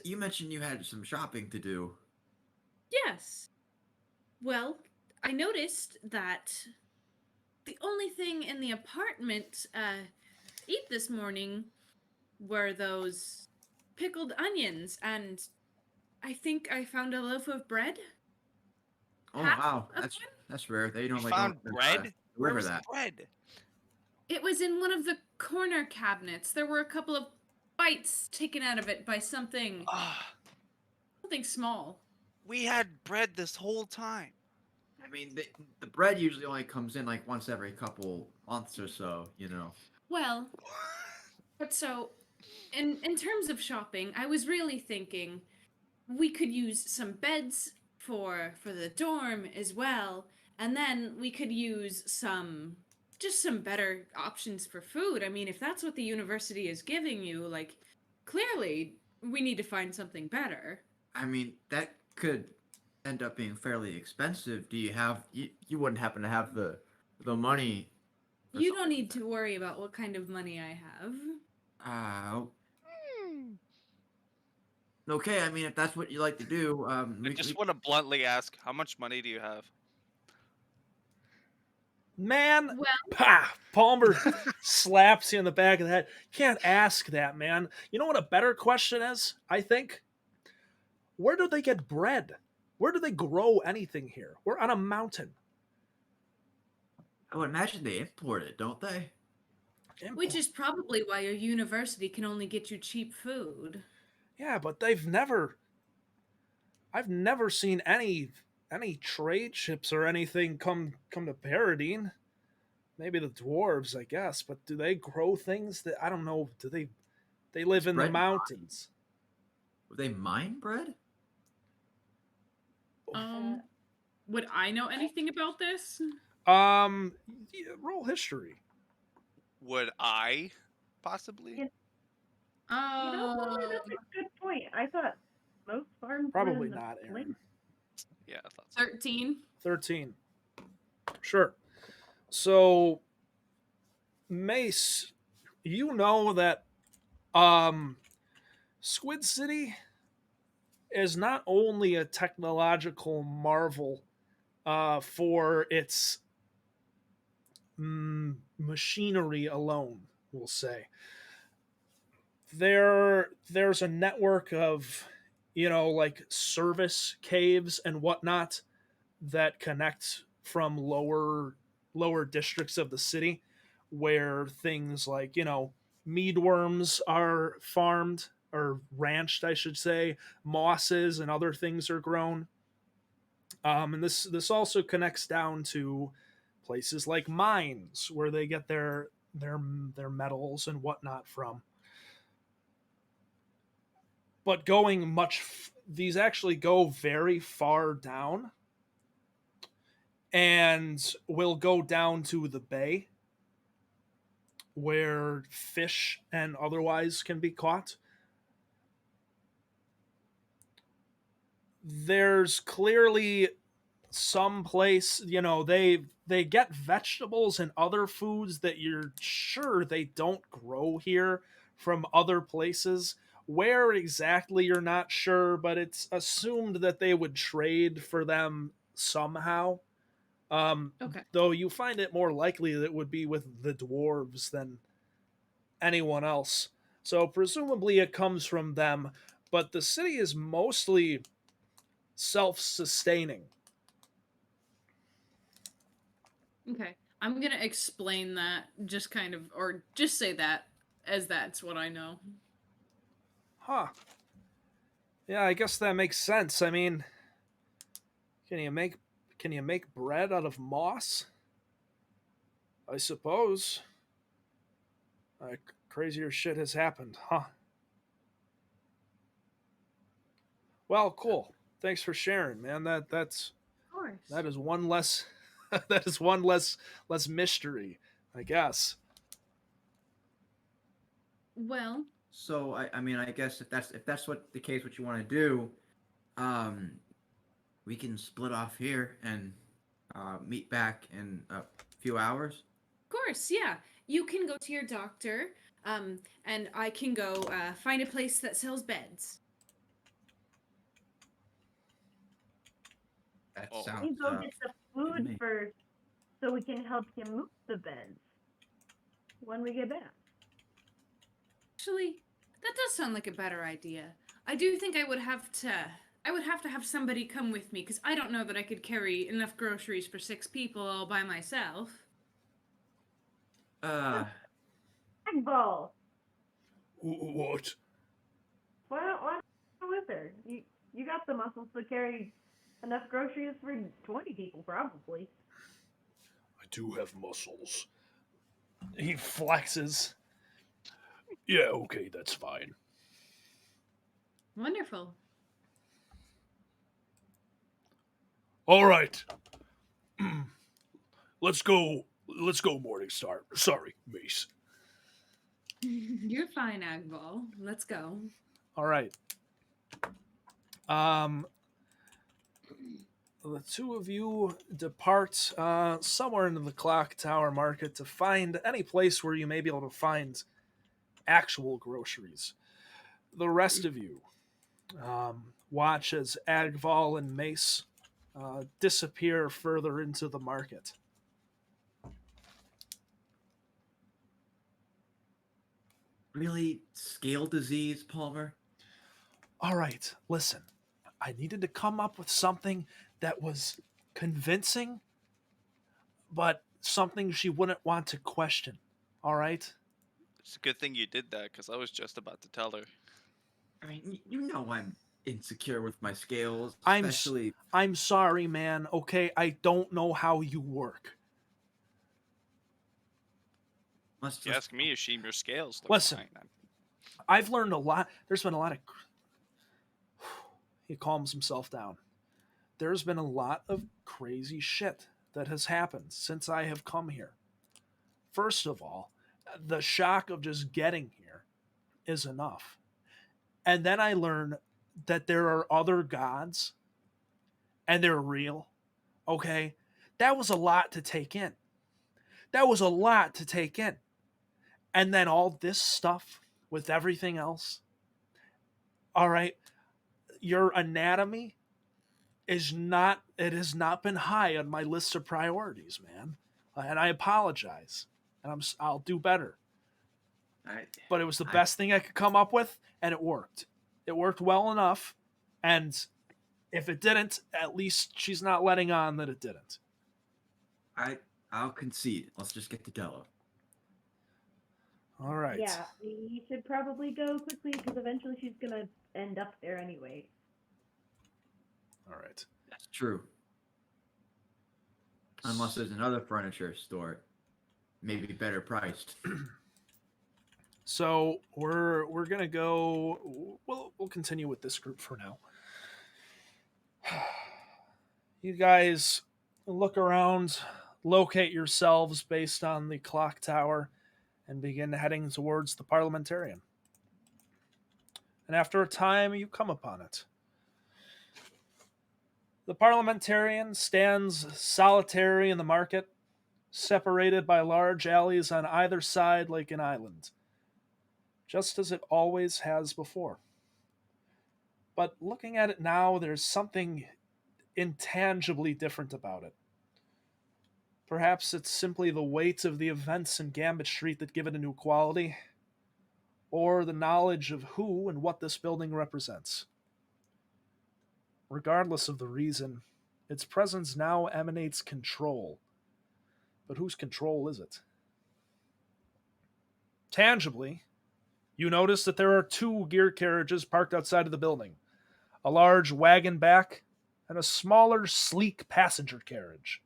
you mentioned you had some shopping to do. Yes. Well, I noticed that the only thing in the apartment eat this morning were those pickled onions, and I think I found a loaf of bread. Oh Half wow, of that's one? that's rare. They You normally found don't bread? Where deliver was that. the bread? It was in one of the corner cabinets. There were a couple of bites taken out of it by something Ah, small. we had bread this whole time. I mean, the bread usually only comes in like once every couple months or so. You know. Well, but so in terms of shopping, I was really thinking we could use some beds for the dorm as well, and then we could use some better options for food. I mean, if that's what the university is giving you, like clearly we need to find something better. I mean, that could end up being fairly expensive. Do you have you wouldn't happen to have the money for You don't something need like to worry about what kind of money I have. that? Okay. I mean, if that's what you like to do, I just want to bluntly ask, how much money do you have? Man, Well, pah! Palmer slaps you in the back of the head. You can't ask that, man. You know what a better question is? I think. Where do they get bread? Where do they grow anything here? We're on a mountain. I would imagine they import it, don't they? which is probably why your university can only get you cheap food. Yeah, but I've never seen any trade ships or anything come to Paradine. Maybe the dwarves, I guess, but do they grow things that I don't know? Do they live Is in the bread mountains? Would they mine bread? Um, would I know anything about this? Yeah, roll history. Would I possibly? You know, Palmer, Um, that's a good point. I thought most farms were Probably in the not, Aaron. plains. Yeah, I thought so. 13. 13. Sure. So Mace, you know that Squid City is not only a technological marvel for its machinery alone, we'll say. There's a network of, like service caves and whatnot that connect from lower districts of the city where things like, meadworms are farmed or ranched, I should say, mosses and other things are grown. And this also connects down to places like mines where they get their metals and whatnot from. But these actually go very far down and will go down to the bay where fish and otherwise can be caught. There's clearly some place, they get vegetables and other foods that you're sure they don't grow here from other places. Where exactly you're not sure, but it's assumed that they would trade for them somehow. Okay. Though you find it more likely that it would be with the dwarves than anyone else. So presumably it comes from them. but the city is mostly self-sustaining. Okay. I'm gonna explain that just kind of, or just say that as that's what I know. Huh. Yeah, I guess that makes sense. I mean, can you make can you make bread out of moss? I suppose. Crazier shit has happened, huh? Well, cool. Thanks for sharing, man. Of course. that is one less that is one less mystery, I guess. Well, So I mean, I guess if that's what the case, what you want to do, um, we can split off here and meet back in a few hours. Of course, yeah. You can go to your doctor, and I can go find a place that sells beds. That Oh, You sounds go get the good to food me. first so we can help you move the beds when we get back. Actually, that does sound like a better idea. I do think I would have to have somebody come with me because I don't know that I could carry enough groceries for 6 people all by myself. Uh, Egg ball. What? Why not go with her? You got the muscles to carry enough groceries for 20 people, probably. I do have muscles. He flexes. Yeah, okay, that's fine. Wonderful. All right. Let's go. Let's go, Morningstar. Sorry, Mace. You're fine, Agball. Let's go. All right. Um, the two of you depart somewhere into the clock tower market to find any place where you may be able to find actual groceries. The rest of you watch as Agval and Mace disappear further into the market. really scale disease, Palmer? All right, listen. I needed to come up with something that was convincing, but something she wouldn't want to question. All right? it's a good thing you did that because I was just about to tell her. I mean, you know I'm insecure with my scales, I'm s- especially. I'm sorry, man. Okay, I don't know how you work. Let's If you just. ask me, Ashim, your scales look Listen, fine. I've learned a lot. There's been a lot of. He calms himself down. There's been a lot of crazy shit that has happened since I have come here. First of all, the shock of just getting here is enough. And then I learn that there are other gods and they're real. Okay? That was a lot to take in. That was a lot to take in. And then all this stuff with everything else. All right. Your anatomy is not, it has not been high on my list of priorities, man. And I apologize. And I'll do better. I, But it was the I, best thing I could come up with, and it worked. It worked well enough. And if it didn't, at least she's not letting on that it didn't. I'll concede. Let's just get to Della. All right. Yeah, we should probably go quickly because eventually she's gonna end up there anyway. All right. That's true. Unless there's another furniture store, maybe better priced. So we're gonna go. We'll continue with this group for now. You guys look around, locate yourselves based on the clock tower, and begin heading towards the parliamentarian. And after a time, you come upon it. The parliamentarian stands solitary in the market, separated by large alleys on either side like an island, just as it always has before. But looking at it now, there's something intangibly different about it. Perhaps it's simply the weight of the events in Gambit Street that give it a new quality. or the knowledge of who and what this building represents. Regardless of the reason, its presence now emanates control. But whose control is it? Tangibly, you notice that there are two gear carriages parked outside of the building, a large wagon back and a smaller, sleek passenger carriage.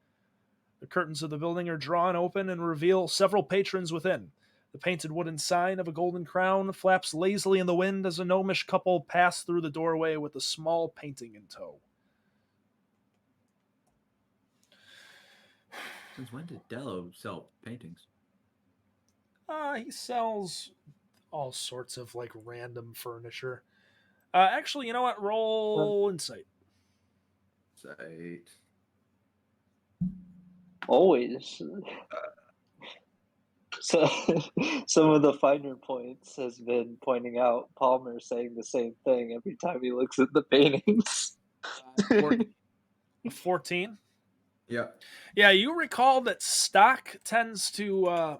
The curtains of the building are drawn open and reveal several patrons within. The painted wooden sign of a golden crown flaps lazily in the wind as a gnomish couple pass through the doorway with a small painting in tow. Since when did Dello sell paintings? He sells all sorts of like random furniture. Actually, you know what? Roll insight. Sight. Always. So some of the finer points has been pointing out Palmer saying the same thing every time he looks at the paintings. 14. Yeah. Yeah, you recall that stock tends to,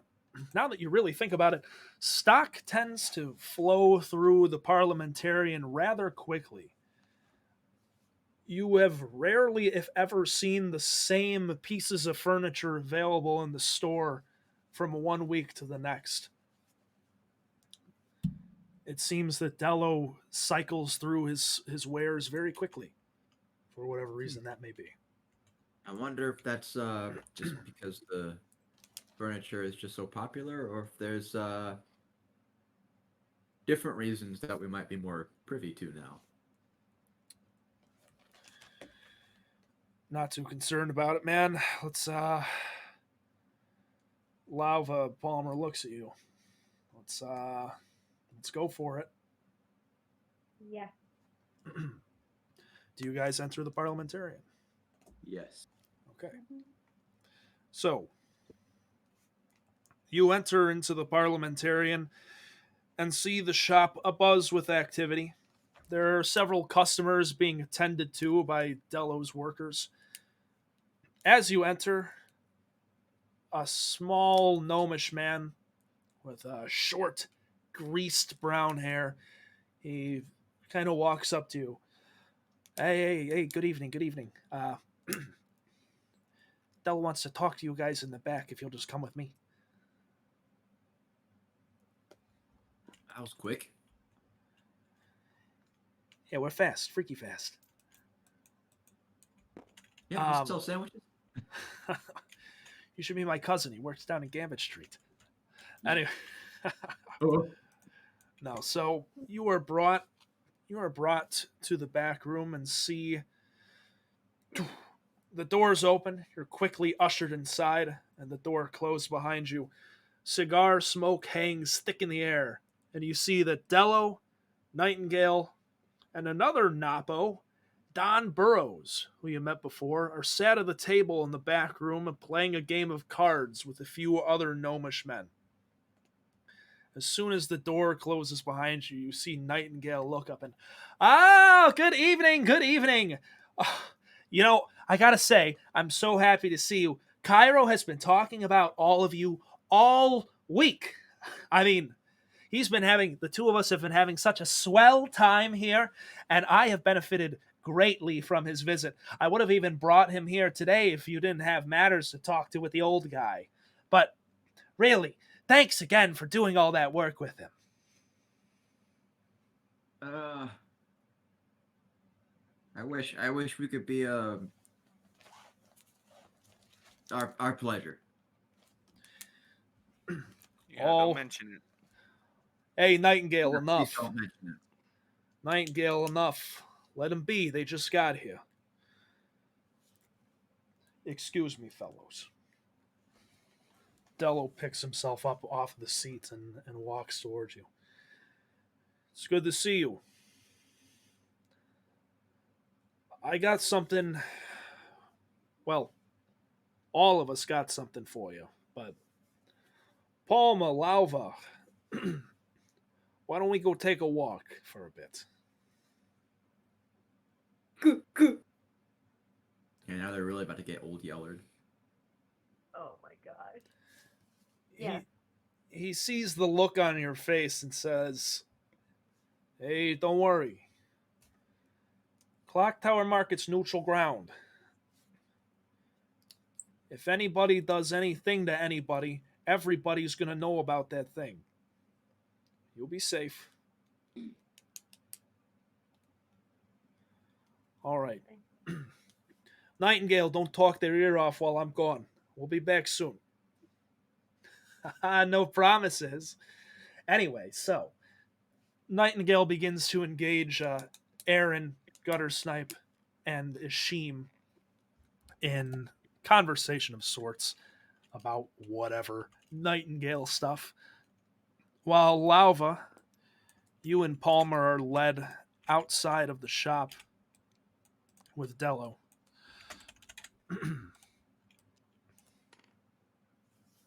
now that you really think about it, stock tends to flow through the parliamentarian rather quickly. You have rarely, if ever, seen the same pieces of furniture available in the store from one week to the next. It seems that Dello cycles through his wares very quickly, for whatever reason that may be. I wonder if that's just because the furniture is just so popular, or if there's different reasons that we might be more privy to now. Not too concerned about it, man. Let's Lava Palmer looks at you. Let's go for it. Yeah. Do you guys enter the parliamentarian? Yes. Okay. So you enter into the parliamentarian and see the shop abuzz with activity. There are several customers being attended to by Dello's workers. As you enter, a small gnomish man with short, greased brown hair, he kind of walks up to you. Hey, good evening, good evening. Dello wants to talk to you guys in the back if you'll just come with me. That was quick. Yeah, we're fast, freaky fast. Yeah, you sell sandwiches? You should be my cousin. He works down in Gambit Street. Anyway. No, so you are brought to the back room and see the doors open. You're quickly ushered inside, and the door closed behind you. Cigar smoke hangs thick in the air, and you see that Dello, Nightingale, and another Napo, Don Burrows, who you met before, are sat at the table in the back room and playing a game of cards with a few other gnomish men. As soon as the door closes behind you, you see Nightingale look up and, good evening, good evening. You know, I gotta say, I'm so happy to see you. Cairo has been talking about all of you all week. I mean, the two of us have been having such a swell time here, and I have benefited greatly from his visit. I would have even brought him here today if you didn't have matters to talk to with the old guy. But really, thanks again for doing all that work with him. I wish we could be our pleasure. Yeah, don't mention it. Hey, Nightingale, Yeah, enough. please don't mention it. Nightingale, enough. Let them be. They just got here. Excuse me, fellows. Dello picks himself up off the seat and walks towards you. It's good to see you. I got something. Well, all of us got something for you, but Palma Lauva, why don't we go take a walk for a bit? Yeah, now they're really about to get old Yellard. Oh my gosh. Yeah. he sees the look on your face and says, "Hey, don't worry. Clock Tower Market's neutral ground. If anybody does anything to anybody, everybody's going to know about that thing. You'll be safe." All right. Nightingale, don't talk their ear off while I'm gone. We'll be back soon. No promises. Anyway, so Nightingale begins to engage Aaron, Guttersnipe, and Ishim in conversation of sorts about whatever Nightingale stuff. While Lauva, you and Palmer are led outside of the shop with Dello.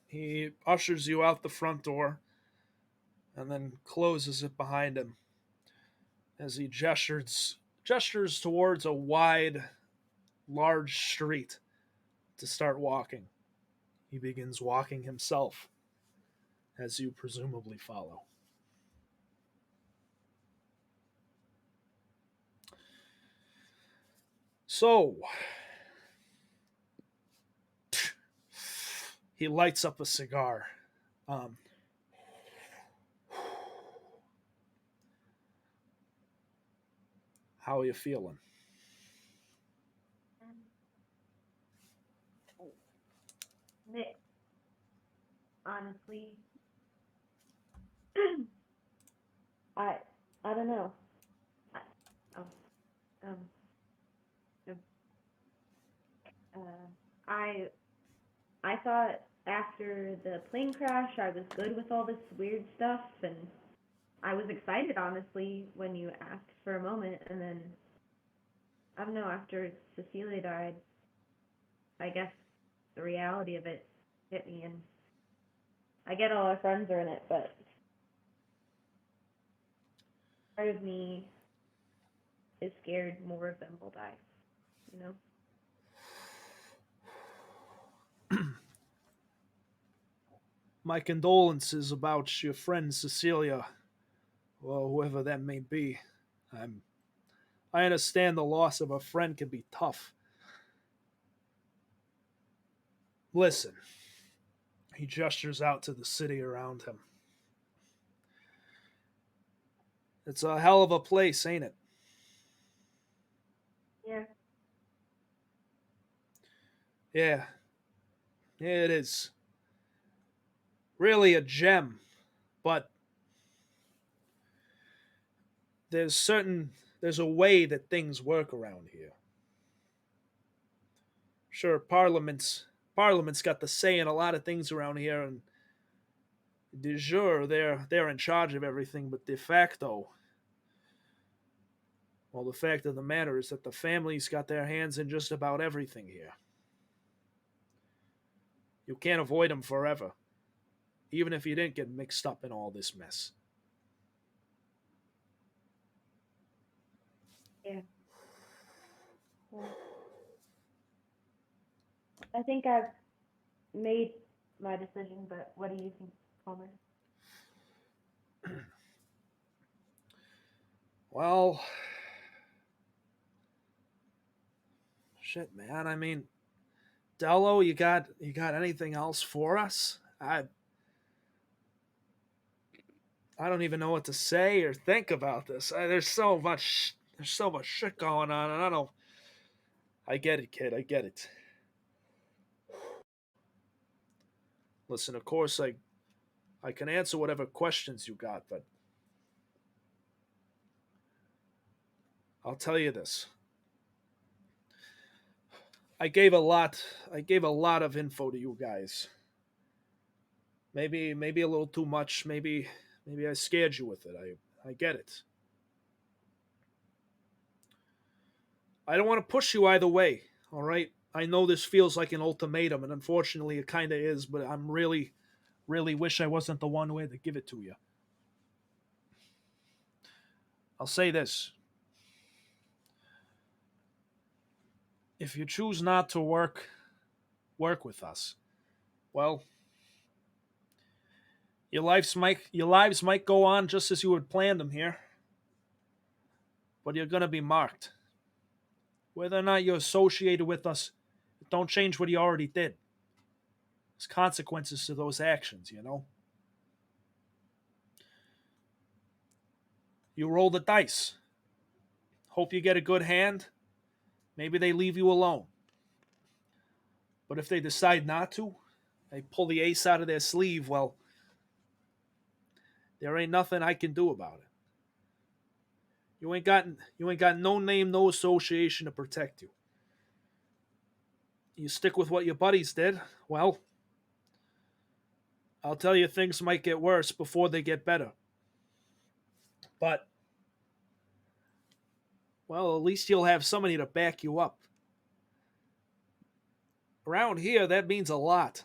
He ushers you out the front door and then closes it behind him as he gestures towards a wide, large street to start walking. He begins walking himself as you presumably follow. So, he lights up a cigar. Um, how are you feeling? Nick, honestly, I I don't know. I, um, um, um, uh, I I thought after the plane crash I was good with all this weird stuff, and I was excited honestly when you asked for a moment, and then I don't know, after Cecilia died, I guess the reality of it hit me, and I get all our friends are in it, but part of me is scared more of them will die, you know? My condolences about your friend Cecilia, or whoever that may be. I'm, I understand the loss of a friend can be tough. Listen, he gestures out to the city around him. It's a hell of a place, ain't it? Yeah. Yeah, it is. Really a gem, but there's a way that things work around here. Sure, Parliament's got the say in a lot of things around here, and de jure they're in charge of everything, but de facto, well, the fact of the matter is that the family's got their hands in just about everything here. You can't avoid them forever, even if you didn't get mixed up in all this mess. Yeah. Well, I think I've made my decision, but what do you think, Palmer? Well, shit, man. I mean, Dello, you got anything else for us? I don't even know what to say or think about this. There's so much shit going on, and I don't. I get it, kid. I get it. Listen, of course, I can answer whatever questions you got, but I'll tell you this. I gave a lot. I gave a lot of info to you guys. Maybe a little too much. Maybe I scared you with it. I get it. I don't want to push you either way. All right. I know this feels like an ultimatum, and unfortunately, it kind of is. But I'm really wish I wasn't the one who had to give it to you. I'll say this: if you choose not to work with us, well, Your lives might go on just as you had planned them here, but you're gonna be marked. Whether or not you're associated with us, it don't change what you already did. There's consequences to those actions, you know. You roll the dice. Hope you get a good hand. Maybe they leave you alone. But if they decide not to, they pull the ace out of their sleeve, well, there ain't nothing I can do about it. You ain't got no name, no association to protect you. You stick with what your buddies did, well, I'll tell you things might get worse before they get better. But well, at least you'll have somebody to back you up. Around here, that means a lot.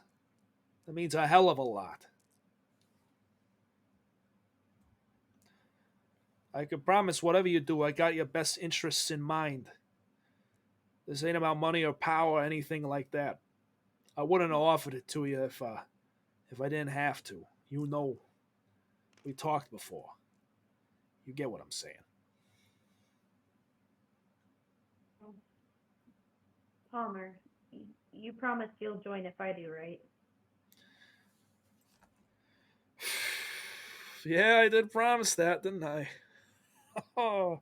That means a hell of a lot. I can promise whatever you do, I got your best interests in mind. This ain't about money or power or anything like that. I wouldn't have offered it to you if I didn't have to. You know, we talked before. You get what I'm saying. Palmer, you promised you'll join if I do, right? Yeah, I did promise that, didn't I? Oh,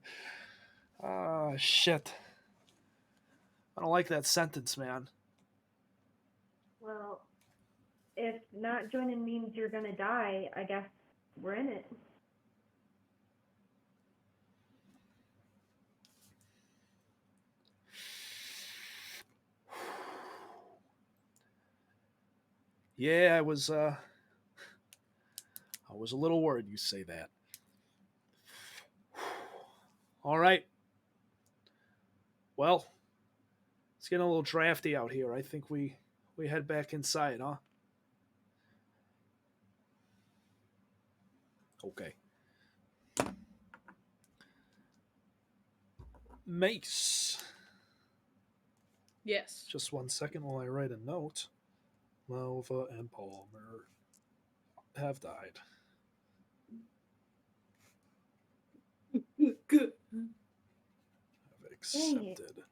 shit. I don't like that sentence, man. Well, if not joining means you're gonna die, I guess we're in it. Yeah, I was a little worried you say that. All right. Well, it's getting a little drafty out here. I think we head back inside, huh? Okay. Mace. Yes. Just 1 second while I write a note. Malva and Palmer have died. Good. Have accepted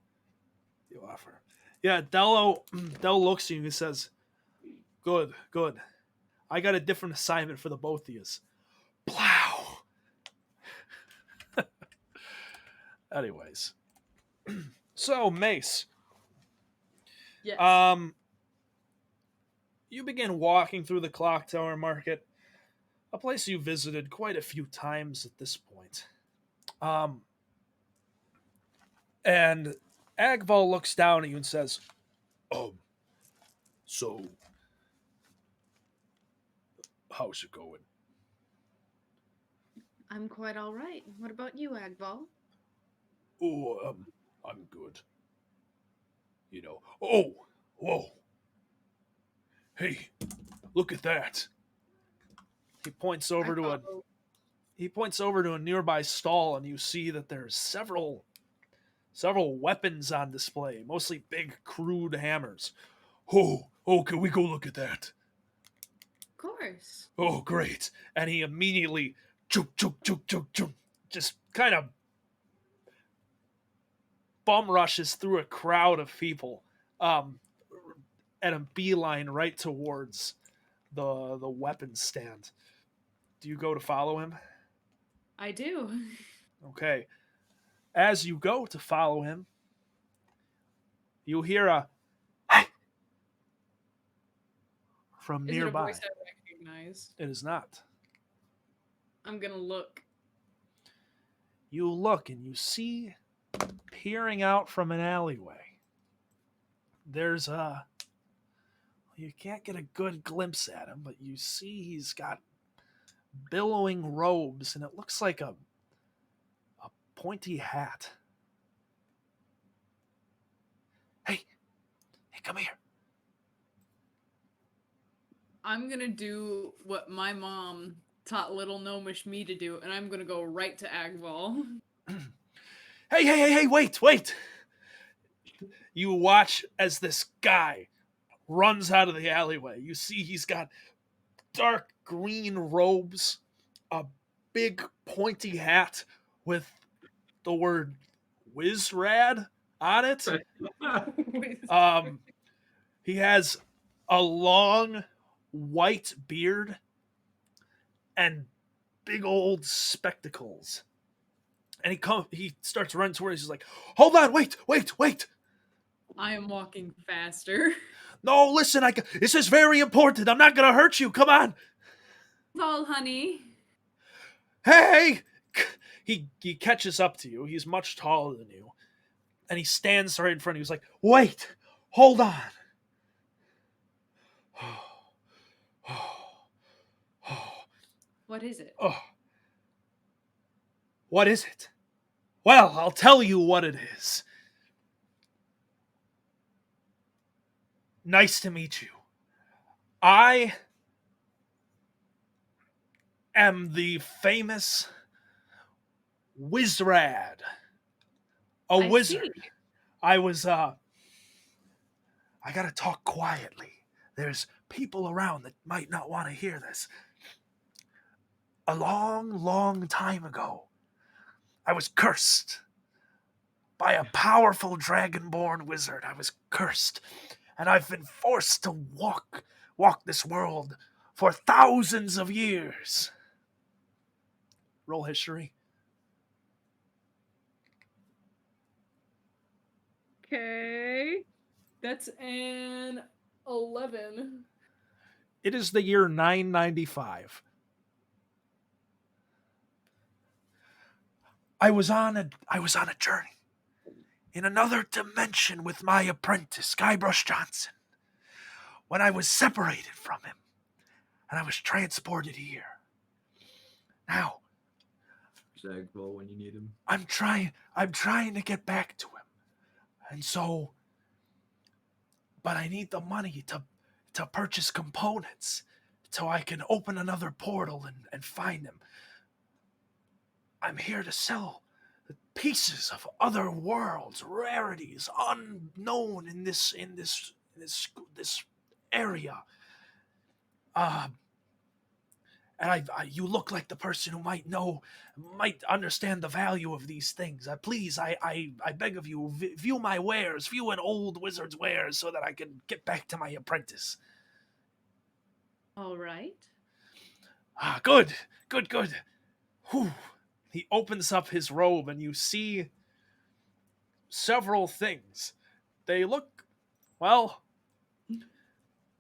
the offer. Yeah, Del looks at you and says, Good, good. I got a different assignment for the both of yous. Plow! Anyways. So, Mace. Yes. You begin walking through the Clock Tower Market, a place you visited quite a few times at this point. And Agval looks down at you and says, so, how's it going? I'm quite all right. What about you, Agval? Oh, I'm good. You know. Oh, whoa. Hey, look at that. He points over to a nearby stall, and you see that there's several weapons on display, mostly big, crude hammers. Oh, can we go look at that? Of course. Oh, great. And he immediately just kind of bum rushes through a crowd of people at a beeline right towards the weapons stand. Do you go to follow him? I do. Okay. As you go to follow him, you hear a hey from Is it a nearby. voice I recognize? It is not. I'm gonna look. You look and you see peering out from an alleyway. There's you can't get a good glimpse at him, but you see he's got billowing robes and it looks like a pointy hat. Hey, come here. I'm gonna do what my mom taught little gnomish me to do, and I'm gonna go right to Agval. Hey, wait. You watch as this guy runs out of the alleyway. You see he's got dark green robes, a big pointy hat with the word Wizrad on it. Um, he has a long white beard and big old spectacles. And he starts running towards. He's like, "Hold on, wait! I am walking faster. No, listen, this is very important. I'm not gonna hurt you. Come on, Tall, honey. hey!" He catches up to you. He's much taller than you, and he stands right in front of you. He's like, "Wait, hold on." What is it? Oh, what is it? Well, I'll tell you what it is. Nice to meet you. I am the famous Wizrad. A I wizard. see. I was I gotta talk quietly. There's people around that might not want to hear this. A long, long time ago, I was cursed by a powerful dragonborn wizard. I was cursed, and I've been forced to walk this world for thousands of years. Roll history. Okay. That's an 11. It is the year 995. I was on a journey in another dimension with my apprentice, Guybrush Johnson, when I was separated from him and I was transported here. Now, Zagwell when you need him. I'm trying to get back to him. And so, but I need the money to purchase components so I can open another portal and find him. I'm here to sell pieces of other worlds, rarities unknown in this area. And you look like the person who might understand the value of these things. Please, I beg of you, view my wares, view an old wizard's wares, so that I can get back to my apprentice. All right. Good. Whew. He opens up his robe, and you see several things. They look, well,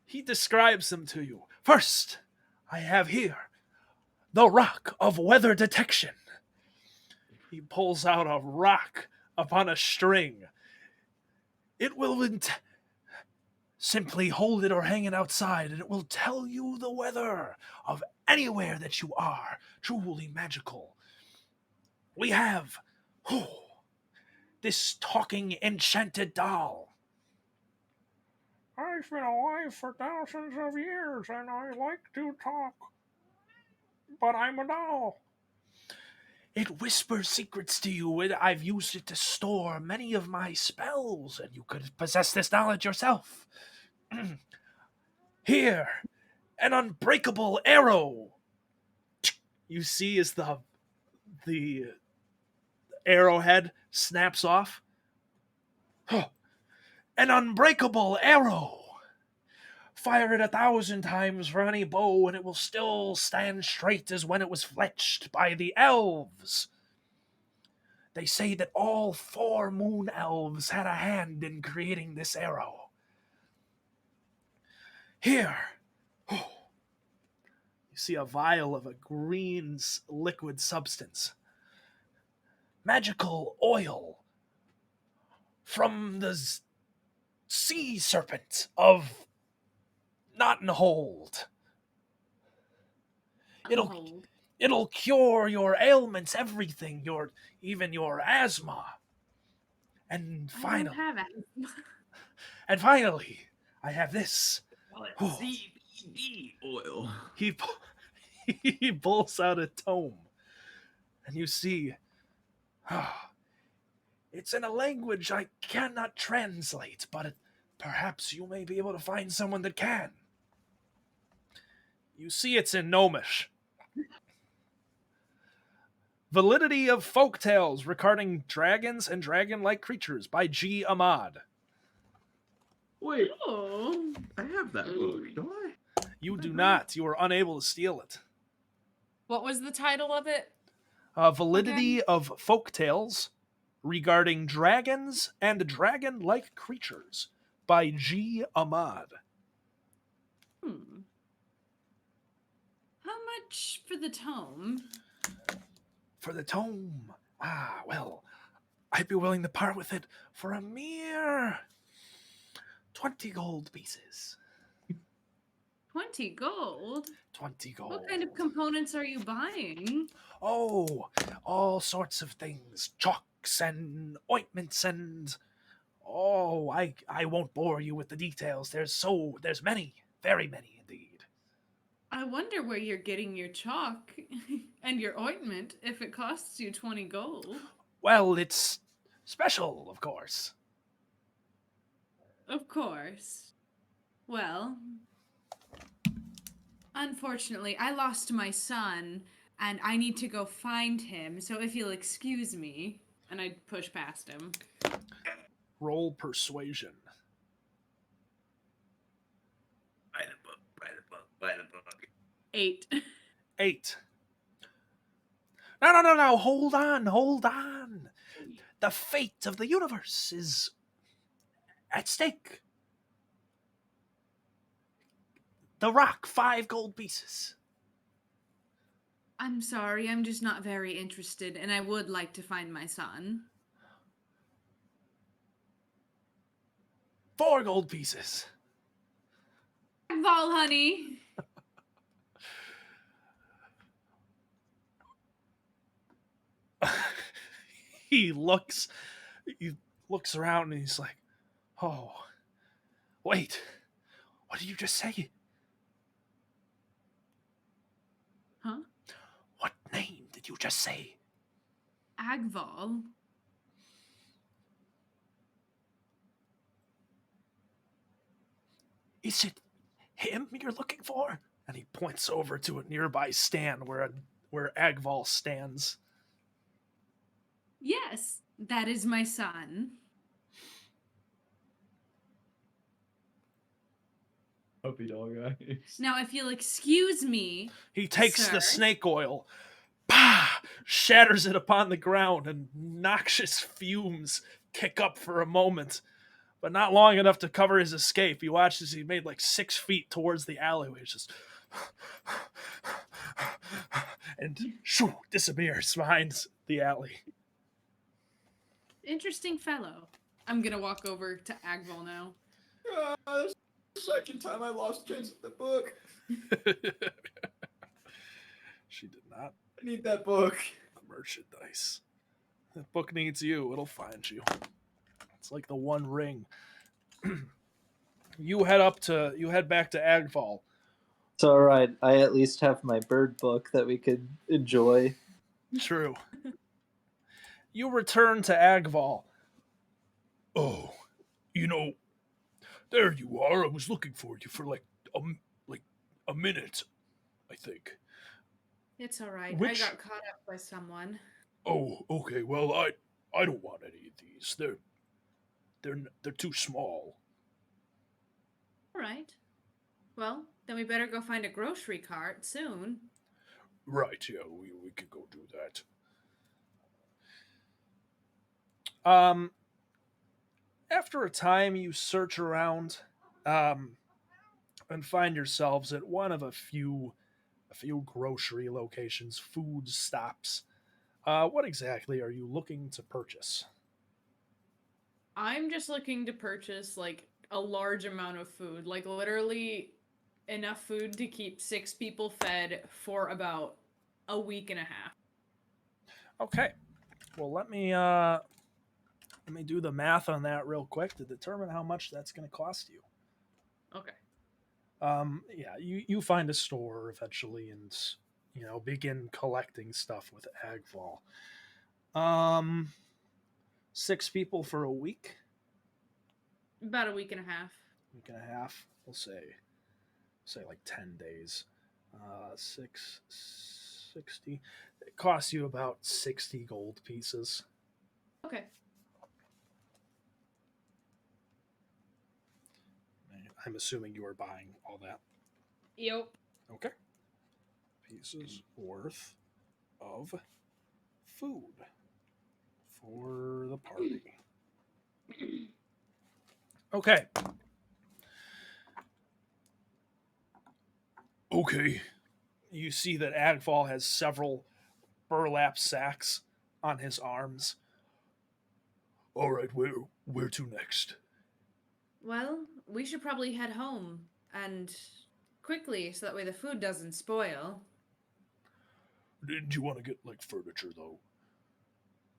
he describes them to you. First, I have here the rock of weather detection. He pulls out a rock upon a string. It will simply hold it or hang it outside, and it will tell you the weather of anywhere that you are. Truly magical. We have this talking enchanted doll. I've been alive for thousands of years, and I like to talk. But I'm a doll. It whispers secrets to you, and I've used it to store many of my spells, and you could possess this knowledge yourself. Here, an unbreakable arrow. You see as the arrowhead snaps off. An unbreakable arrow. Fire it 1,000 times for any bow, and it will still stand straight as when it was fletched by the elves. They say that all 4 moon elves had a hand in creating this arrow. Here, you see a vial of a green liquid substance. Magical oil from the sea serpent of Nottenhold. It'll cure your ailments, everything, even your asthma. And I don't have asthma. And finally, I have this. CBD oil. He pulls out a tome, and you see, it's in a language I cannot translate, but perhaps you may be able to find someone that can. You see it's in Gnomish. Validity of Folk Tales Regarding Dragons and Dragon-like Creatures by G. Ahmad. Wait, Oh. I have that book, don't I? You do not. You are unable to steal it. What was the title of it? Validity of Folk Tales Regarding Dragons and Dragon-like Creatures by G. Ahmad. Hmm. How much for the tome? For the tome. Well, I'd be willing to part with it for a mere 20 gold pieces. 20 gold? 20 gold. What kind of components are you buying? Oh, all sorts of things. Chalks and ointments and... Oh, I won't bore you with the details. There's many, very many indeed. I wonder where you're getting your chalk and your ointment if it costs you 20 gold. Well, it's special, of course. Of course. Well, unfortunately, I lost my son and I need to go find him. So if you'll excuse me, and I push past him. Roll persuasion. Buy the book, buy the book, buy the book. 8. 8. No. Hold on. The fate of the universe is at stake. The rock, 5 gold pieces. I'm sorry, I'm just not very interested, and I would like to find my son. 4 gold pieces. Vol, honey. he looks around and he's like, "Oh, wait. What did you just say? Huh? What name did you just say?" Agval. Is it him you're looking for? And he points over to a nearby stand where Agval stands. Yes, that is my son. Puppy dog eyes. Now, if you'll excuse me, He takes the Sir? snake oil, shatters it upon the ground, and noxious fumes kick up for a moment, but not long enough to cover his escape. He watches he made like 6 feet towards the alleyway, just and shoo, disappears behind the alley. Interesting fellow. I'm gonna walk over to Agval now. This is the second time I lost chance at the book. She did not. I need that book. Merchandise. That book needs you. It'll find you. It's like the One Ring. You head back to Agval. It's all right. I at least have my bird book that we could enjoy. True. You return to Agval. Oh, there you are. I was looking for you for like a minute, I think. It's all right. Which- I got caught up by someone. Oh, okay. Well, I don't want any of these. They're too small. All right. Well, then we better go find a grocery cart soon. Right, yeah, we could go do that. After a time, you search around, and find yourselves at one of a few grocery locations, food stops. What exactly are you looking to purchase? I'm just looking to purchase like a large amount of food, like literally enough food to keep 6 people fed for about a week and a half. Okay. Well, let me do the math on that real quick to determine how much that's going to cost you. Okay. Yeah, you find a store eventually and begin collecting stuff with Agval. 6 people for a week. About a week and a half. Week and a half. We'll say like 10 days. 660. It costs you about 60 gold pieces. Okay. I'm assuming you are buying all that. Yep. Okay. Pieces worth of food for the party. Okay. Okay. You see that Agval has several burlap sacks on his arms. All right, where to next? Well, we should probably head home and quickly so that way the food doesn't spoil. Do you want to get like furniture though?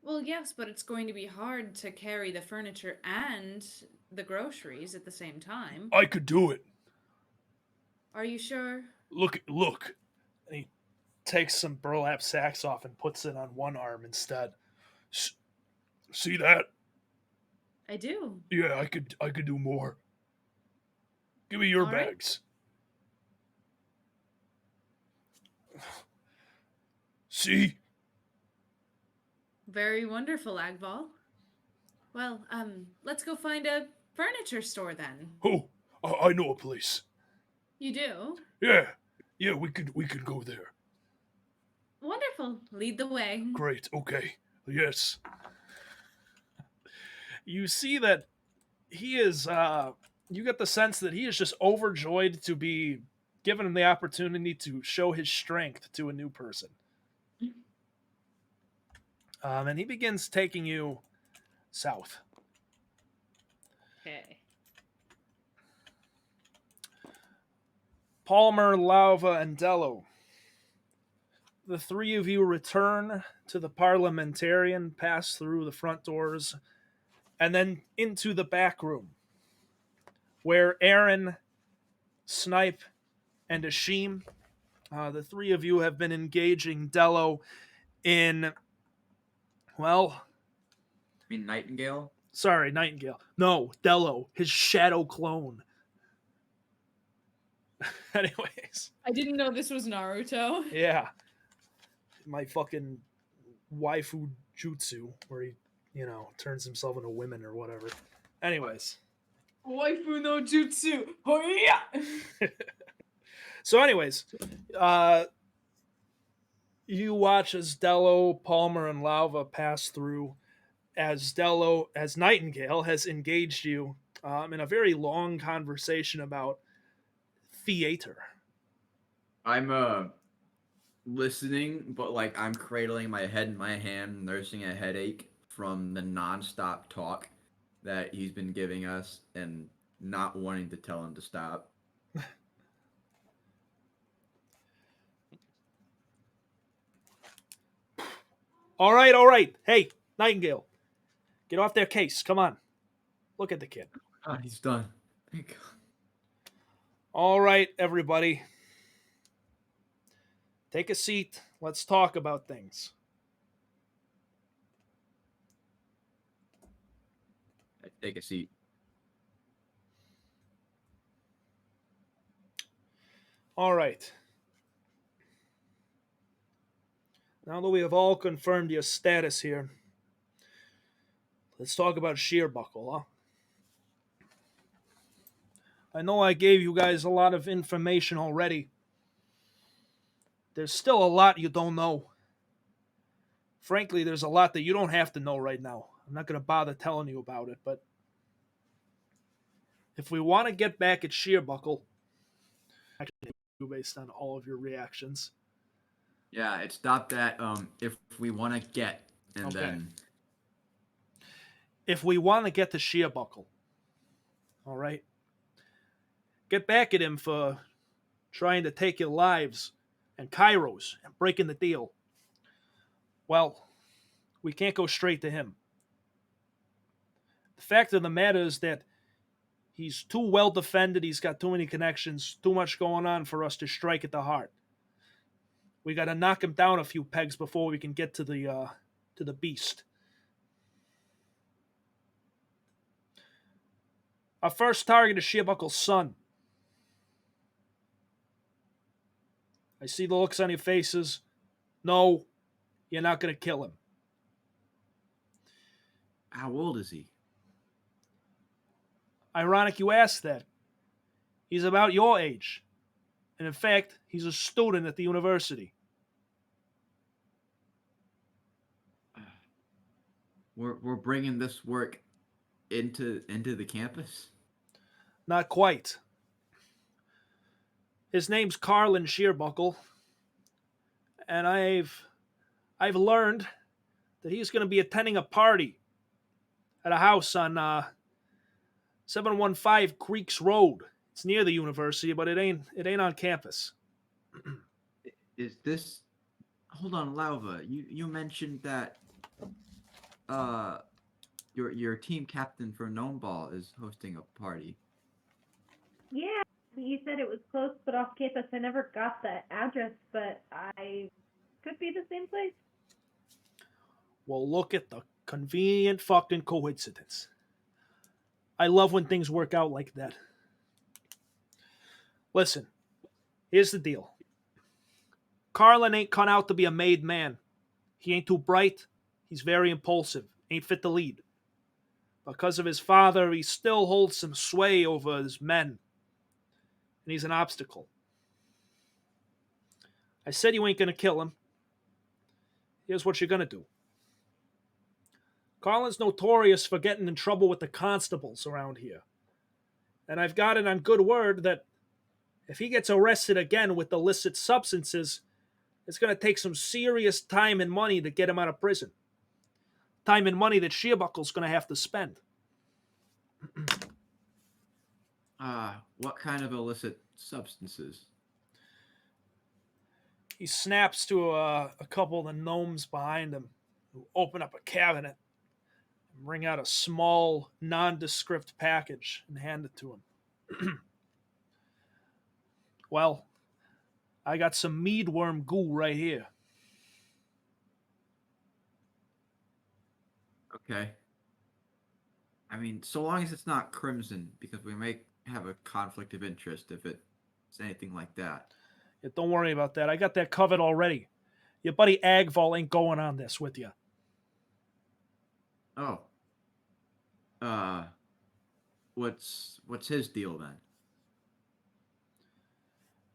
Well, yes, but it's going to be hard to carry the furniture and the groceries at the same time. I could do it. Are you sure? Look. And he takes some burlap sacks off and puts it on one arm instead. See that? I do. Yeah, I could do more. Give me your All right. bags. See? Very wonderful, Agval. Well, let's go find a furniture store then. Oh, I know a place. You do? Yeah, we could go there. Wonderful. Lead the way. Great. Okay. Yes. You see that he is you get the sense that he is just overjoyed to be given the opportunity to show his strength to a new person. And he begins taking you south. Okay. Palmer, Lava, and Dello. The three of you return to the parliamentarian, pass through the front doors, and then into the back room, where Aaron, Snipe, and Ashim, the three of you have been engaging Dello in, well, I mean, Nightingale. sorry, Nightingale. No, Dello, his shadow clone. Anyways, I didn't know this was Naruto. yeah. My fucking waifu jutsu, where he, turns himself into women or whatever. Anyways. Waifu no jutsu. Hoya! So, anyways, you watch as Dello, Palmer, and Lava pass through as Nightingale has engaged you in a very long conversation about theater. I'm listening, but like I'm cradling my head in my hand, nursing a headache from the nonstop talk that he's been giving us and not wanting to tell him to stop. All right. Hey, Nightingale, get off their case. Come on. Look at the kid. God, he's done. Thank God. All right, everybody. Take a seat. Let's talk about things. Take a seat. All right. Now that we have all confirmed your status here, let's talk about Shearbuckle, huh? I know I gave you guys a lot of information already. There's still a lot you don't know. Frankly, there's a lot that you don't have to know right now. I'm not going to bother telling you about it, but if we want to get back at Shearbuckle, actually, based on all of your reactions. Yeah, it stopped at if we want to get, and Okay. then If we want to get to Shearbuckle, all right, get back at him for trying to take your lives and Cairo's and breaking the deal. Well, we can't go straight to him. The fact of the matter is that he's too well defended. He's got too many connections, too much going on for us to strike at the heart. We got to knock him down a few pegs before we can get to the beast. Our first target is Shearbuckle's son. I see the looks on your faces. No, you're not going to kill him. How old is he? Ironic you asked that. He's about your age. And in fact, he's a student at the university. We're bringing this work into the campus. Not quite. His name's Carlin Shearbuckle, and I've learned that he's going to be attending a party at a house on 715 Creeks Road. It's near the university, but it ain't on campus. Is this? Hold on, Lauva. You mentioned that uh your team captain for Gnome Ball is hosting a party. Yeah, you said it was close but off campus. I never got the address, but I could be the same place. Well, look at the convenient fucking coincidence. I love when things work out like that. Listen, here's the deal. Carlin ain't cut out to be a made man. He ain't too bright. He's very impulsive. Ain't fit to lead. Because of his father, he still holds some sway over his men. And he's an obstacle. I said you ain't gonna kill him. Here's what you're gonna do. Carlin's notorious for getting in trouble with the constables around here. And I've got it on good word that if he gets arrested again with illicit substances, it's going to take some serious time and money to get him out of prison. Time and money that Shearbuckle's going to have to spend. What kind of illicit substances? He snaps to a couple of the gnomes behind him who open up a cabinet and bring out a small, nondescript package and hand it to him. Well, I got some meadworm goo right here. Okay. I mean, so long as it's not crimson, because we may have a conflict of interest if it's anything like that. Yeah, don't worry about that. I got that covered already. Your buddy Agval ain't going on this with you. Oh. Uh, what's his deal then?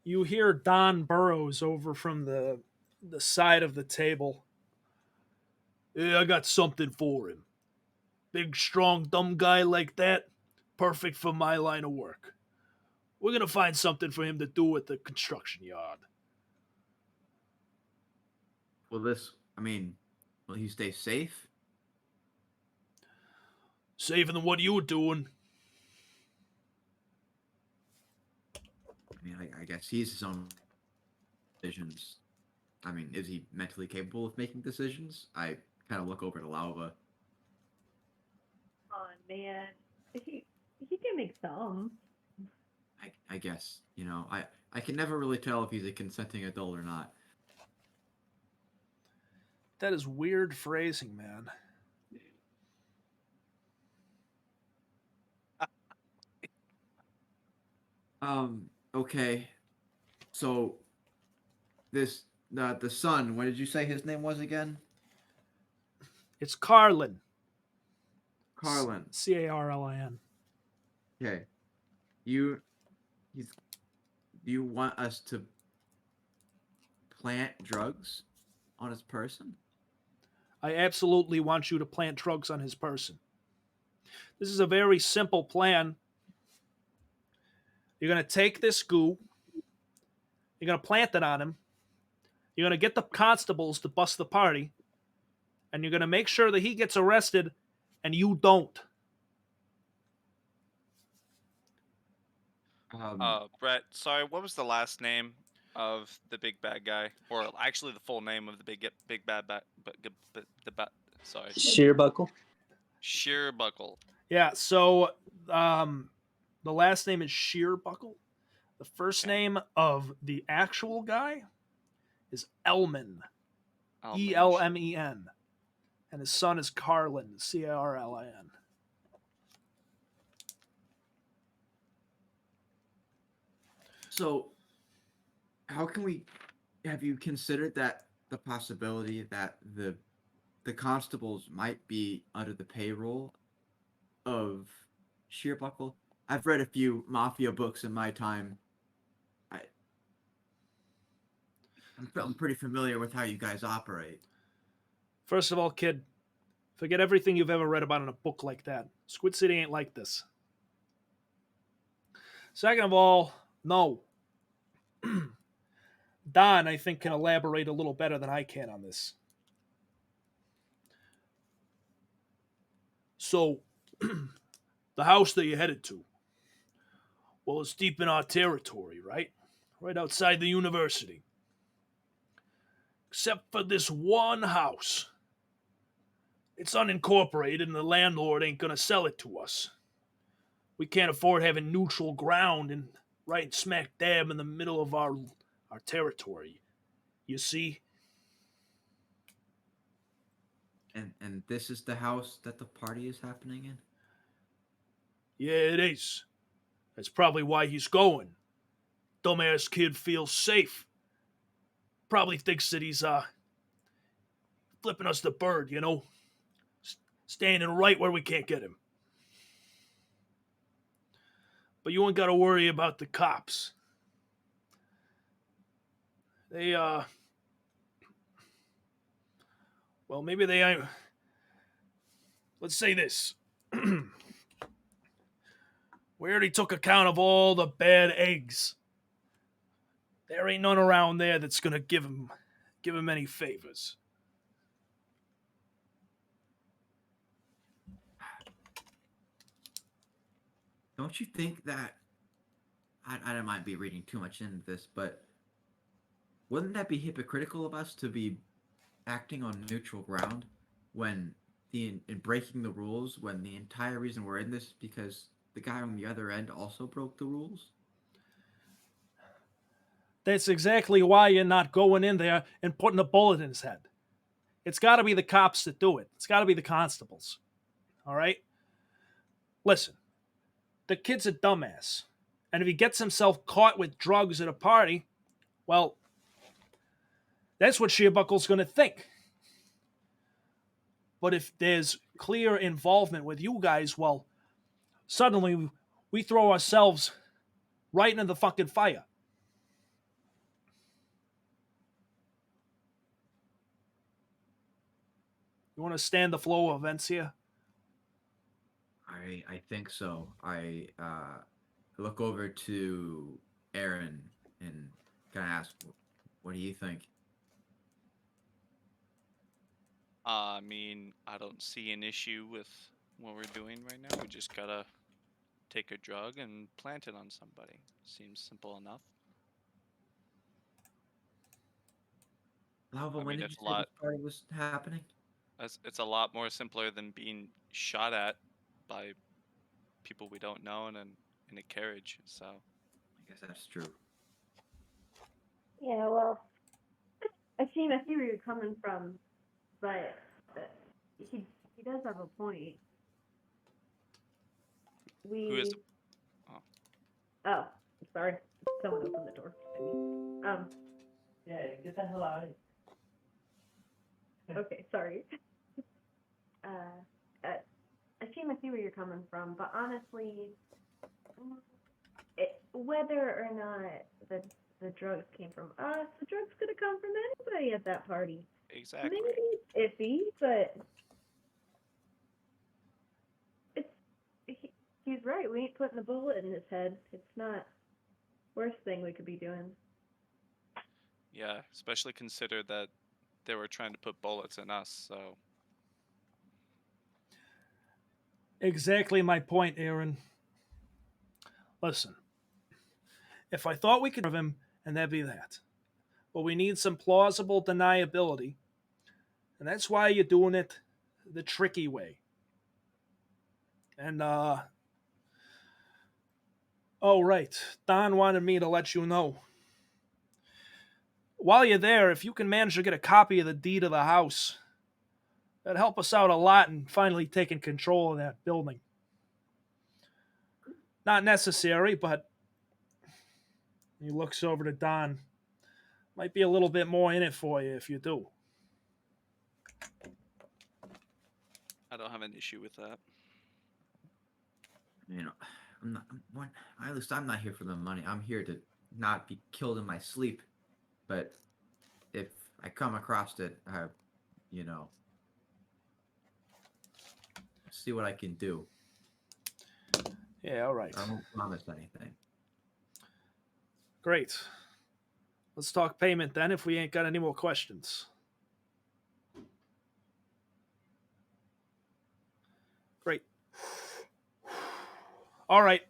You hear Don Burrows over from the side of the table. Yeah, I got something for him. Big, strong, dumb guy like that, perfect for my line of work. We're gonna find something for him to do at the construction yard. Will he stay safe? Safer than what you were doing. I mean, I guess he's his own decisions. I mean, is he mentally capable of making decisions? I kind of look over to Lauva. Come on, man. He can make some. I guess, I can never really tell if he's a consenting adult or not. That is weird phrasing, man. Okay. So, the son, what did you say his name was again? It's Carlin. Carlin. Carlin. Okay. Do you want us to plant drugs on his person? I absolutely want you to plant drugs on his person. This is a very simple plan. You're going to take this goo, you're going to plant it on him, you're going to get the constables to bust the party, and you're going to make sure that he gets arrested and you don't. Brett, sorry, what was the last name of the big bad guy, or actually the full name of the big bad sorry, Shearbuckle. Shearbuckle. Yeah, so the last name is Shearbuckle. The first name of the actual guy is Elmen. Elmen. And his son is Carlin. Carlin. So, how can we have you considered that the possibility that the constables might be under the payroll of Sheerbuckle? I've read a few mafia books in my time. I, I'm pretty familiar with how you guys operate. First of all, kid, forget everything you've ever read about in a book like that. Squid City ain't like this. Second of all, no. Don, I think, can elaborate a little better than I can on this. So, the house that you headed to, well, it's deep in our territory, right? Right outside the university. Except for this one house. It's unincorporated and the landlord ain't gonna sell it to us. We can't afford having neutral ground and right smack dab in the middle of our territory. You see? And this is the house that the party is happening in? Yeah, it is. That's probably why he's going. Dumbass kid feels safe. Probably thinks that he's flipping us the bird, you know? Standing right where we can't get him. But you ain't gotta worry about the cops. They well, maybe they ain't. Let's say this. We already took account of all the bad eggs. There ain't none around there that's gonna give him any favors. Don't you think that I might be reading too much into this, but wouldn't that be hypocritical of us to be acting on neutral ground when in breaking the rules when the entire reason we're in this is because the guy on the other end also broke the rules? That's exactly why you're not going in there and putting a bullet in his head. It's got to be the cops that do it. It's got to be the constables. All right? Listen, the kid's a dumbass. And if he gets himself caught with drugs at a party, well, that's what Shearbuckle's going to think. But if there's clear involvement with you guys, well, suddenly we throw ourselves right into the fucking fire. You want to stand the flow of events here? I think so. I look over to Aaron and kind of ask, "What do you think?" I mean, I don't see an issue with what we're doing right now. We just gotta take a drug and plant it on somebody. Seems simple enough. Lava, I when mean, did you it's a say this lot. party was happening? It's a lot more simpler than being shot at by people we don't know in a carriage. So I guess that's true. Yeah, well, I see where you're coming from, but he does have a point. who is? We Oh, oh, sorry, someone opened the door. Yeah, get the hell out. Okay, sorry. Uh, I see where you're coming from, but honestly, whether or not the drugs came from us, the drugs could have come from anybody at that party. exactly. Maybe it's iffy, but it's he's right. We ain't putting a bullet in his head. It's not worst thing we could be doing. Yeah, especially consider that they were trying to put bullets in us. So Exactly my point, Aaron. Listen, if I thought we could of him, and that'd be that. But we need some plausible deniability, and that's why you're doing it the tricky way. And oh right, Don wanted me to let you know. While you're there, if you can manage to get a copy of the deed of the house, that'd help us out a lot in finally taking control of that building. Not necessary, but he looks over to Don. Might be a little bit more in it for you if you do. I don't have an issue with that. You know, I'm not. At least I'm not here for the money. I'm here to not be killed in my sleep. But if I come across it, you know, see what I can do. Yeah, all right. I won't promise anything. Great. Let's talk payment then if we ain't got any more questions. Great. All right.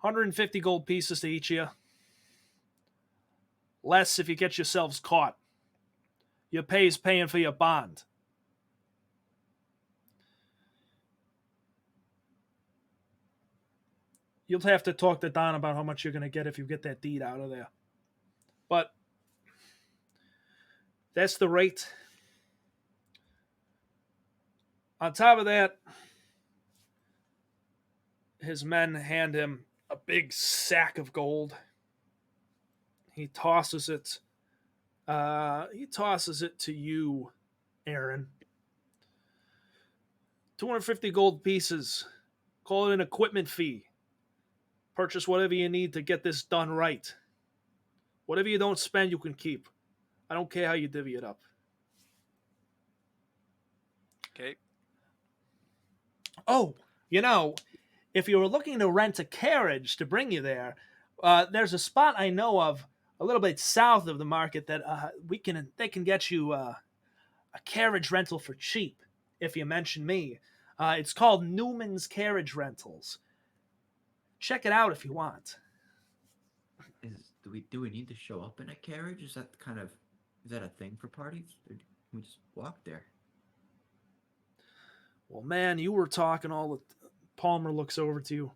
150 gold pieces to each of you. Less if you get yourselves caught. Your pay is paying for your bond. You'll have to talk to Don about how much you're going to get if you get that deed out of there. But that's the rate. On top of that, his men hand him a big sack of gold. He tosses it. He tosses it to you, Aaron. 250 gold pieces. Call it an equipment fee. Purchase whatever you need to get this done right. Whatever you don't spend, you can keep. I don't care how you divvy it up. Okay. Oh, if you were looking to rent a carriage to bring you there, there's a spot I know of a little bit south of the market that they can get you a carriage rental for cheap if you mention me. It's called Newman's Carriage Rentals. Check it out if you want. Do we need to show up in a carriage? Is that a thing for parties? Or can we just walk there? Well, man, you were talking all the. Palmer looks over to you.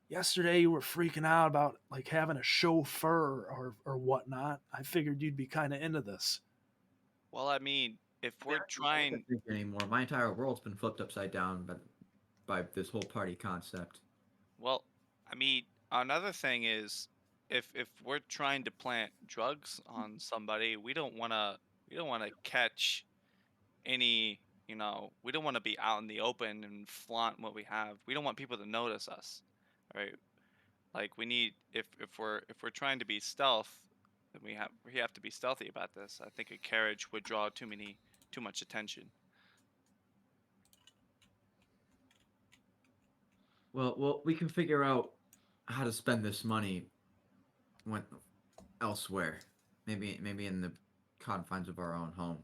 Yesterday, you were freaking out about like having a chauffeur or whatnot. I figured you'd be kind of into this. Well, I mean, if we're I trying, don't think anymore. My entire world's been flipped upside down by this whole party concept. well, I mean, another thing is, if we're trying to plant drugs on somebody, we don't want to catch any. We don't want to be out in the open and flaunt what we have. We don't want people to notice us. All right. Like we need if we're trying to be stealth, then we have to be stealthy about this. I think a carriage would draw too much attention. Well, we can figure out how to spend this money when elsewhere. Maybe in the confines of our own home.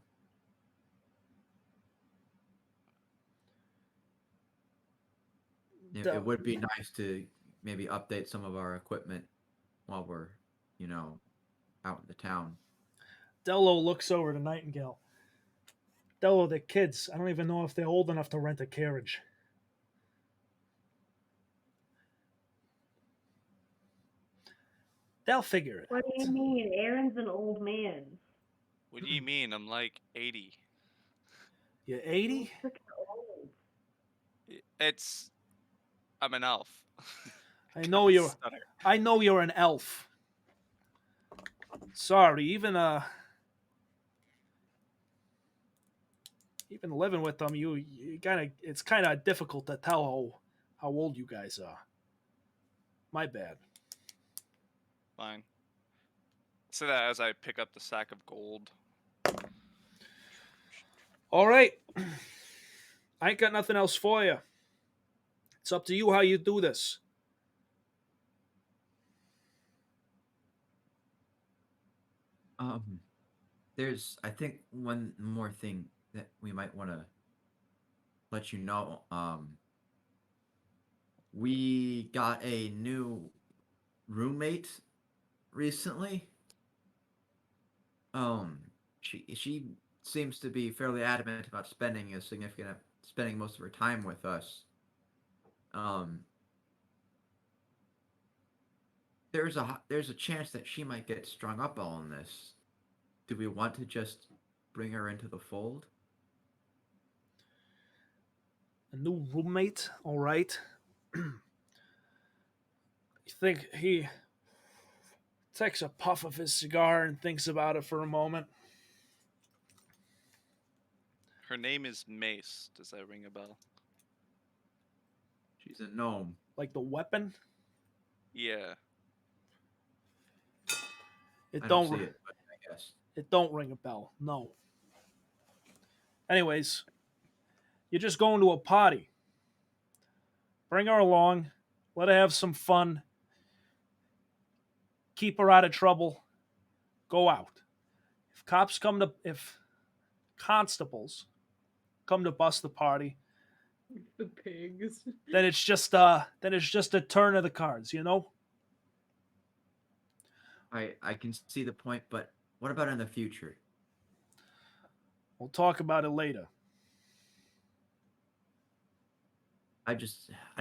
It would be nice to maybe update some of our equipment while we're, you know, out in the town. Dello looks over to Nightingale. Dello, they're kids. I don't even know if they're old enough to rent a carriage. They'll figure it What do you out. mean? Aaron's an old man. What do you mean? I'm like 80. You're He's 80? freaking old. I'm an elf. I Got know a you're stutter. I know you're an elf. Sorry, even living with them, you it's kind of difficult to tell how old you guys are. My bad. Fine. So that as I pick up the sack of gold. All right. I ain't got nothing else for you. It's up to you how you do this. Um, there's I think one more thing that we might want to let you know. We got a new roommate recently. Um, she seems to be fairly adamant about spending most of her time with us. Um, there's a chance that she might get strung up on this. Do we want to just bring her into the fold? A new roommate, all right. You think Takes a puff of his cigar and thinks about it for a moment. Her name is Mace. Does that ring a bell? She's a gnome. Like the weapon? Yeah. It I don't don't see it, but I guess. it don't ring a bell. No. Anyways, you're just going to a party. Bring her along. Let her have some fun. Keep her out of trouble. Go out. If constables come to bust the party, The pigs. then it's just a turn of the cards, you know? I can see the point, but what about in the future? We'll talk about it later. I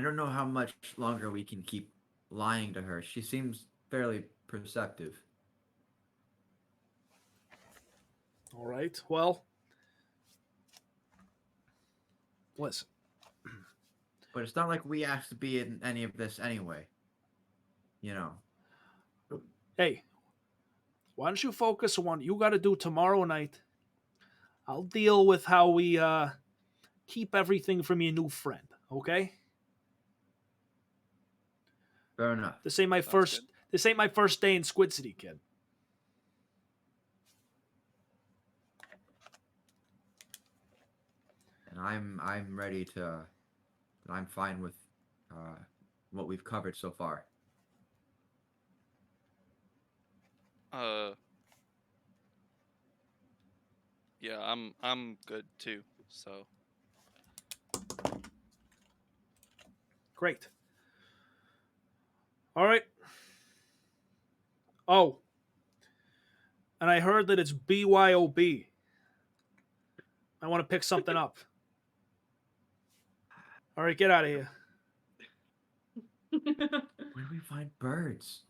don't know how much longer we can keep lying to her. She seems fairly perceptive. All right. Well, listen. But it's not like we asked to be in any of this anyway. You know. Hey, why don't you focus on what you got to do tomorrow night? I'll deal with how we keep everything from your new friend, okay? Fair enough. This ain't my Sounds first good. this ain't my first day in Squid City, kid. And I'm ready to. I'm fine with what we've covered so far. Uh. Yeah, I'm good too. So. Great. All right. Oh, and I heard that it's BYOB. I want to pick something up. All right, get out of here. Where do we find birds?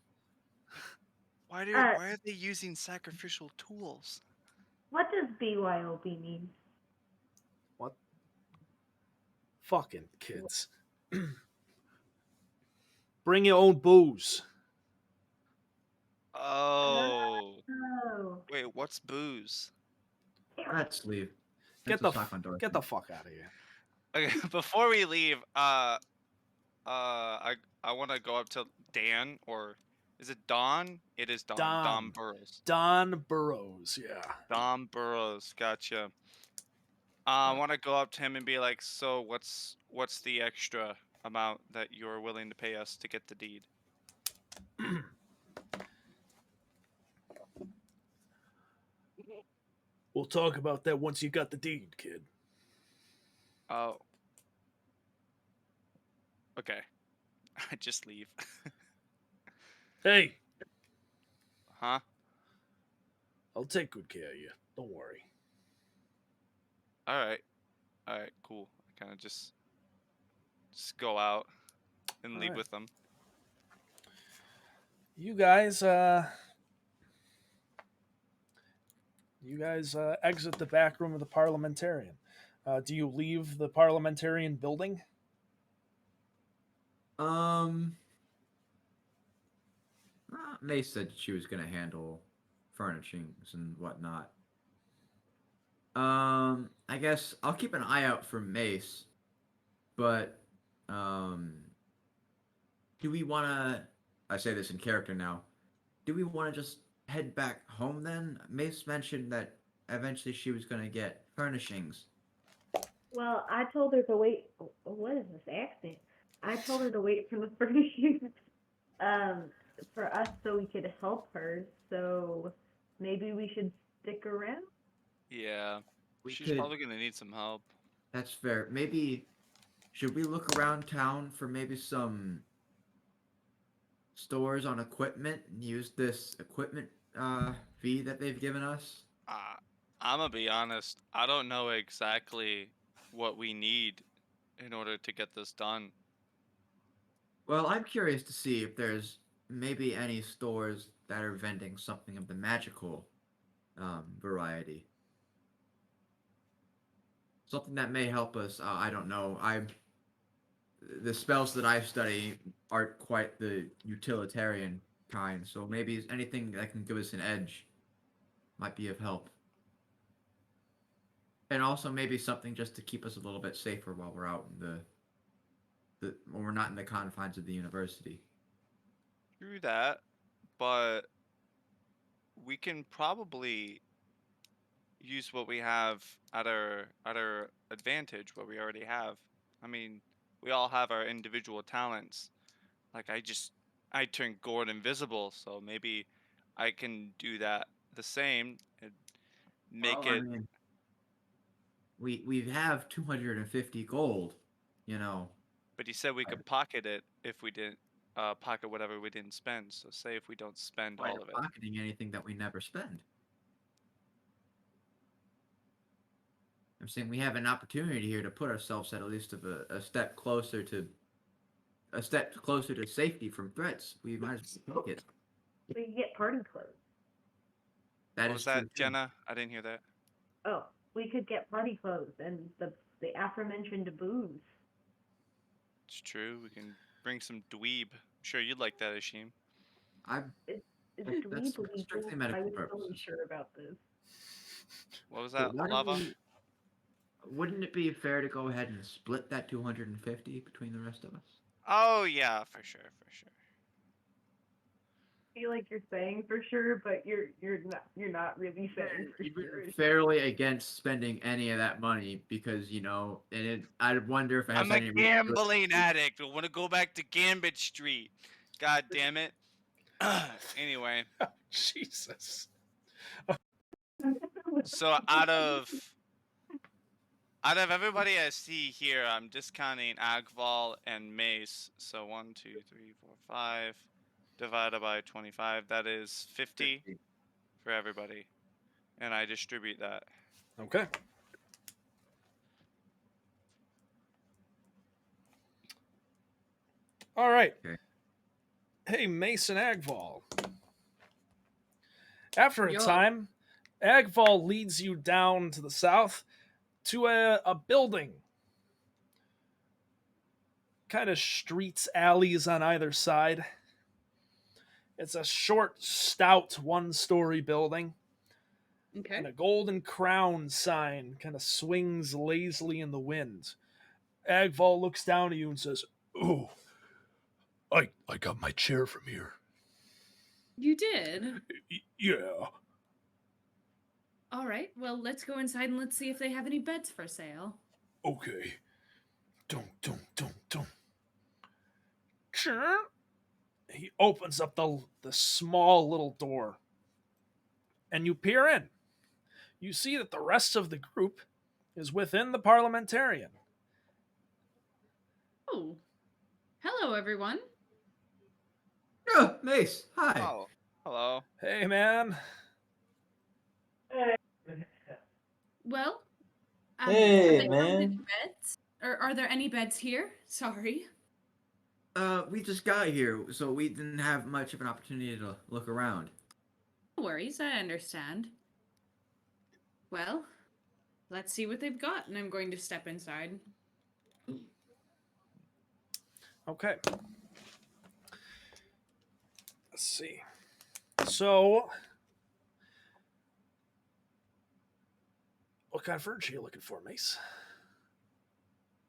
Why are they using sacrificial tools? What does BYOB mean? What? Fucking kids. Bring your own booze. Oh. Oh. Wait, what's booze? Let's leave. Get Let's the knock on doors. get the fuck out of here. Okay, before we leave, I want to go up to Dan, or is it Don? It is Don. Don Don. Burrows. Don Burrows, yeah. Don Burrows. Gotcha. I want to go up to him and be like, so what's the extra amount that you're willing to pay us to get the deed? We'll talk about that once you got the deed, kid. Oh. Okay. I just leave. Hey, Huh? I'll take good care of you. Don't worry. All right. All right. Cool. I kind of just go out and leave Alright. with them. You guys exit the back room of the parliamentarian. Do you leave the parliamentarian building? May said she was gonna handle furnishings and whatnot. I guess I'll keep an eye out for Mace, but um, do we want to? I say this in character now. Do we want to just head back home then? Mace mentioned that eventually she was gonna get furnishings. Well, I told her to wait. What is this accent? I told her to wait for the furnishings, um, for us so we could help her. So maybe we should stick around. Yeah. We She's could. probably gonna need some help. That's fair. Maybe should we look around town for maybe some stores on equipment and use this equipment fee that they've given us? Uh, I'm gonna be honest. I don't know exactly what we need in order to get this done. Well, I'm curious to see if there's maybe any stores that are vending something of the magical variety. Something that may help us. I don't know. The spells that I study aren't quite the utilitarian kind. So maybe anything that can give us an edge might be of help. And also maybe something just to keep us a little bit safer while we're out in the when we're not in the confines of the university. True that, but we can probably use what we have at our advantage, what we already have. I mean, we all have our individual talents. Like I turned Gord invisible, so maybe I can do that the same and make Well, I it. mean, we have 250 gold, you know. But he said we By, could pocket it if we didn't pocket whatever we didn't spend. So say if we don't spend by all of it. pocketing anything that we never spend. I'm saying we have an opportunity here to put ourselves at least of a step closer to safety from threats. We might as well take it. We could get party clothes. That What is was true that, too. Jenna? I didn't hear that. Oh, we could get party clothes and the aforementioned booze. It's true. We can bring some dweeb. I'm sure you'd like that, Ashim. I It's that's dweeb legal. strictly I medical was so purposes. unsure about this. What was But that, Lava? wouldn't it be fair to go ahead and split that 250 between the rest of us? Oh yeah, for sure, for sure. I feel like you're saying for sure, but you're not really saying for sure. Fairly against spending any of that money because I wonder if it has I'm a any. gambling addict. I want to go back to Gambit Street. God damn it. Anyway, Jesus. so out of everybody I see here, I'm discounting Agval and Mace. So 1, 2, 3, 4, 5 divided by 25. That is 50 for everybody, and I distribute that. Okay. All right. Okay. Hey, Mason Agval. After a Yo. time, Agval leads you down to the south to a building. Kind of streets, alleys on either side. It's a short, stout, one-story building. Okay. And a golden crown sign kind of swings lazily in the wind. Agval looks down at you and says, "Oh, I got my chair from here." You did? Yeah. All right, well, let's go inside and let's see if they have any beds for sale. Okay. Don't. Sure. He opens up the small little door. And you peer in. You see that the rest of the group is within the parliamentarian. Oh. Hello, everyone. Oh, Mace, hi. Oh, hello. Hey, man. Well, Hey, have they found man. any beds? Or are there any beds here? Sorry. We just got here, so we didn't have much of an opportunity to look around. No worries, I understand. Well, let's see what they've got, and I'm going to step inside. Okay. Let's see. So, what kind of furniture are you looking for, Mace?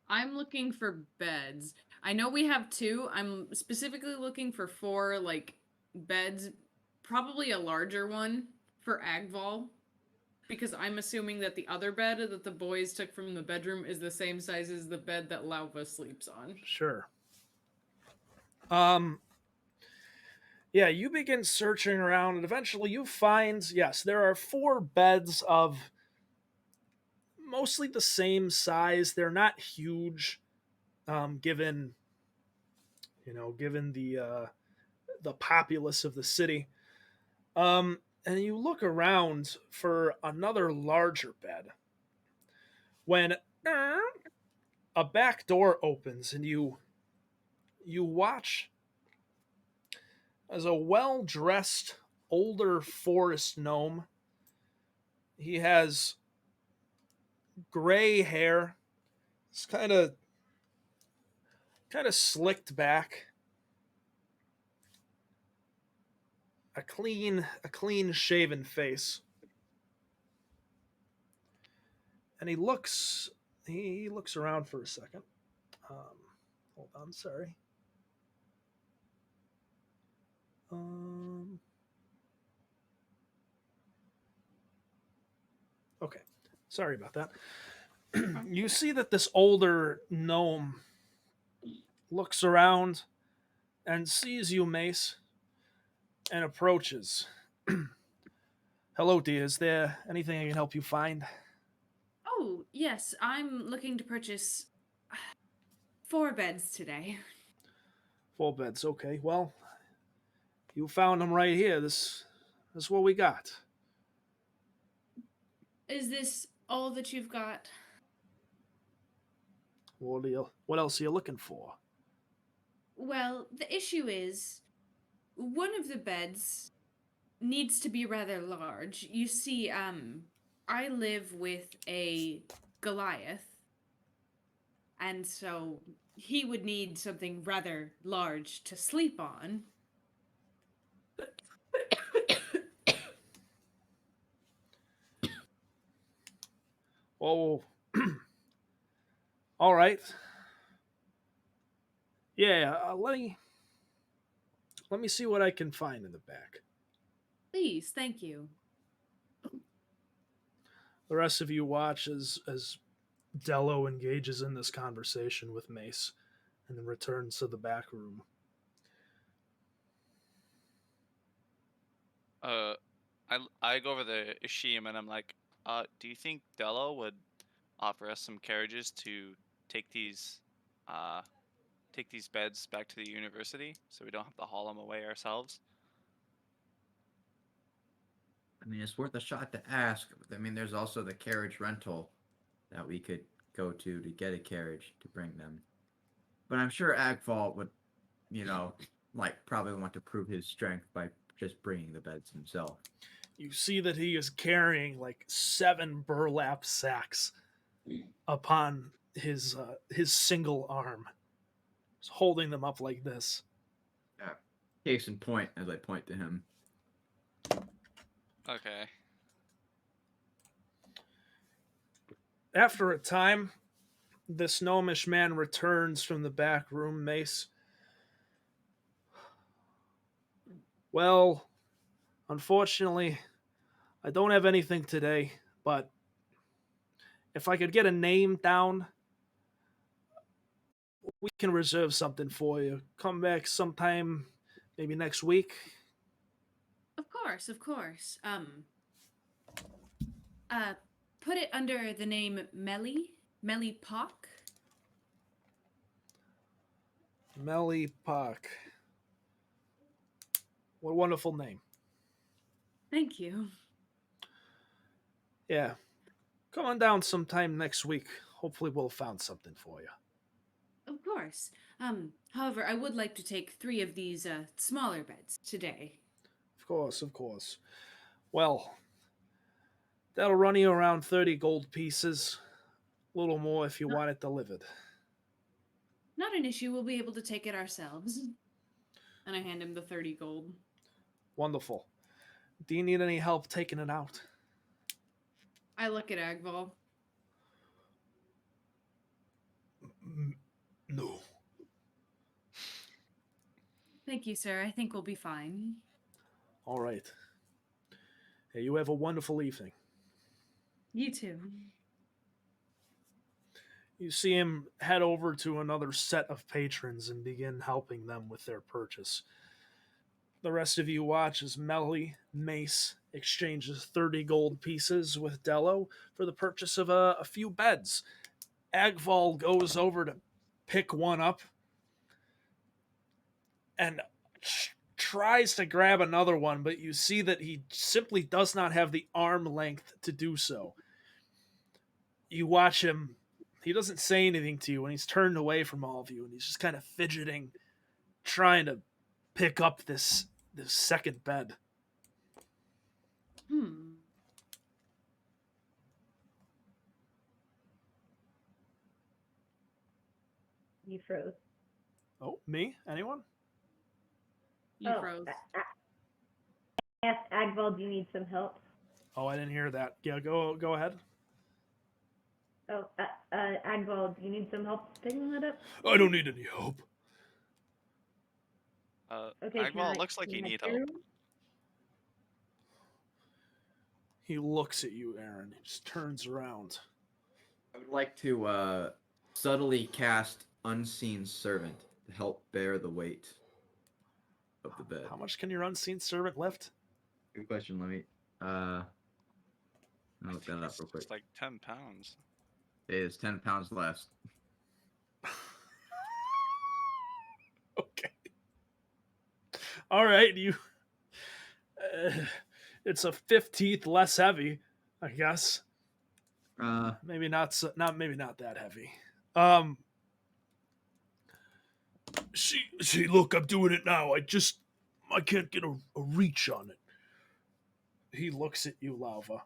I'm looking for beds. I know we have 2. I'm specifically looking for 4, like, beds. Probably a larger one for Agval. Because I'm assuming that the other bed that the boys took from the bedroom is the same size as the bed that Lauva sleeps on. Sure. Yeah, you begin searching around, and eventually you find, yes, there are 4 beds of mostly the same size. They're not huge, given the populace of the city. And you look around for another larger bed when a back door opens, and you watch as a well-dressed older forest gnome. He has gray hair. It's kind of slicked back. a clean shaven face. And he looks around for a second. Um, hold on, sorry. Um, okay, sorry about that. You see that this older gnome looks around and sees you, Mace, and approaches. Hello, dear. Is there anything I can help you find? Oh, yes, I'm looking to purchase 4 beds today. 4 beds. Okay. Well, you found them right here. This is what we got. Is this all that you've got? What else are you looking for? Well, the issue is one of the beds needs to be rather large. You see, I live with a Goliath, and so he would need something rather large to sleep on. Oh, all right. Yeah. Let me see what I can find in the back. Please, thank you. The rest of you watch as Dello engages in this conversation with Mace, and then returns to the back room. Uh, I go over to Ishim and I'm like, do you think Dello would offer us some carriages to take these, uh, take these beds back to the university so we don't have to haul them away ourselves? I mean, it's worth a shot to ask. I mean, there's also the carriage rental that we could go to get a carriage to bring them. But I'm sure Agfall would, you know, like probably want to prove his strength by just bringing the beds himself. You see that he is carrying like 7 burlap sacks upon his single arm. He's holding them up like this. Case in point, as I point to him. Okay. After a time, this gnomish man returns from the back room, Mace. Well, unfortunately, I don't have anything today, but if I could get a name down, we can reserve something for you. Come back sometime, maybe next week. Of course, of course. Uh, put it under the name Melly Pock. Melly Park. What a wonderful name. Thank you. Yeah. Come on down sometime next week. Hopefully we'll have found something for you. Of course. However, I would like to take 3 of these smaller beds today. Of course, of course. Well, that'll run you around 30 gold pieces. A little more if you Not, want it delivered. not an issue. We'll be able to take it ourselves. And I hand him the 30 gold. Wonderful. Do you need any help taking it out? I look at Agval. No. Thank you, sir. I think we'll be fine. All right. Hey, you have a wonderful evening. You too. You see him head over to another set of patrons and begin helping them with their purchase. The rest of you watch as Melly Mace exchanges 30 gold pieces with Dello for the purchase of a few beds. Agval goes over to pick one up and tries to grab another one, but you see that he simply does not have the arm length to do so. You watch him, he doesn't say anything to you, and he's turned away from all of you, and he's just kind of fidgeting, trying to pick up this second bed. You froze. Oh, me? Anyone? You Oh, froze. asked Agval, do you need some help? Oh, I didn't hear that. Yeah, go ahead. Oh, Agval, do you need some help picking that up? I don't need any help. Okay, Agval, it looks like can you I need carry help. him? He looks at you, Aaron. He just turns around. I would like to subtly cast Unseen Servant to help bear the weight of the bed. How much can your unseen servant lift? Good question. Let me I'll look that up real quick. It's like 10 pounds. It is 10 pounds less. Okay. All right, you. It's a 15th less heavy, I guess. Maybe not. Maybe not that heavy. See. Look, I'm doing it now. I can't get a reach on it. He looks at you, Lava,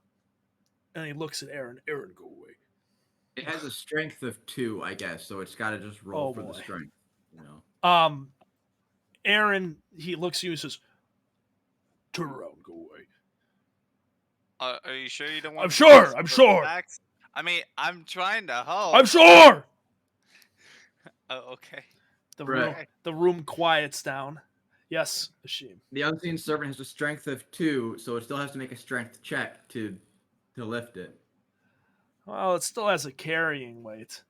and he looks at Aaron. Aaron, go away. It has a strength of 2, I guess, so it's got to just roll Oh, for the boy. strength. You know. Aaron, he looks at you and says, "Turn around, go away." Are you sure you don't want? I'm sure. I'm the sure. facts? I mean, I'm trying to help. I'm sure. Oh, okay. The room quiets down. Yes, Ashim. The Unseen Servant has a strength of 2, so it still has to make a strength check to lift it. Well, it still has a carrying weight.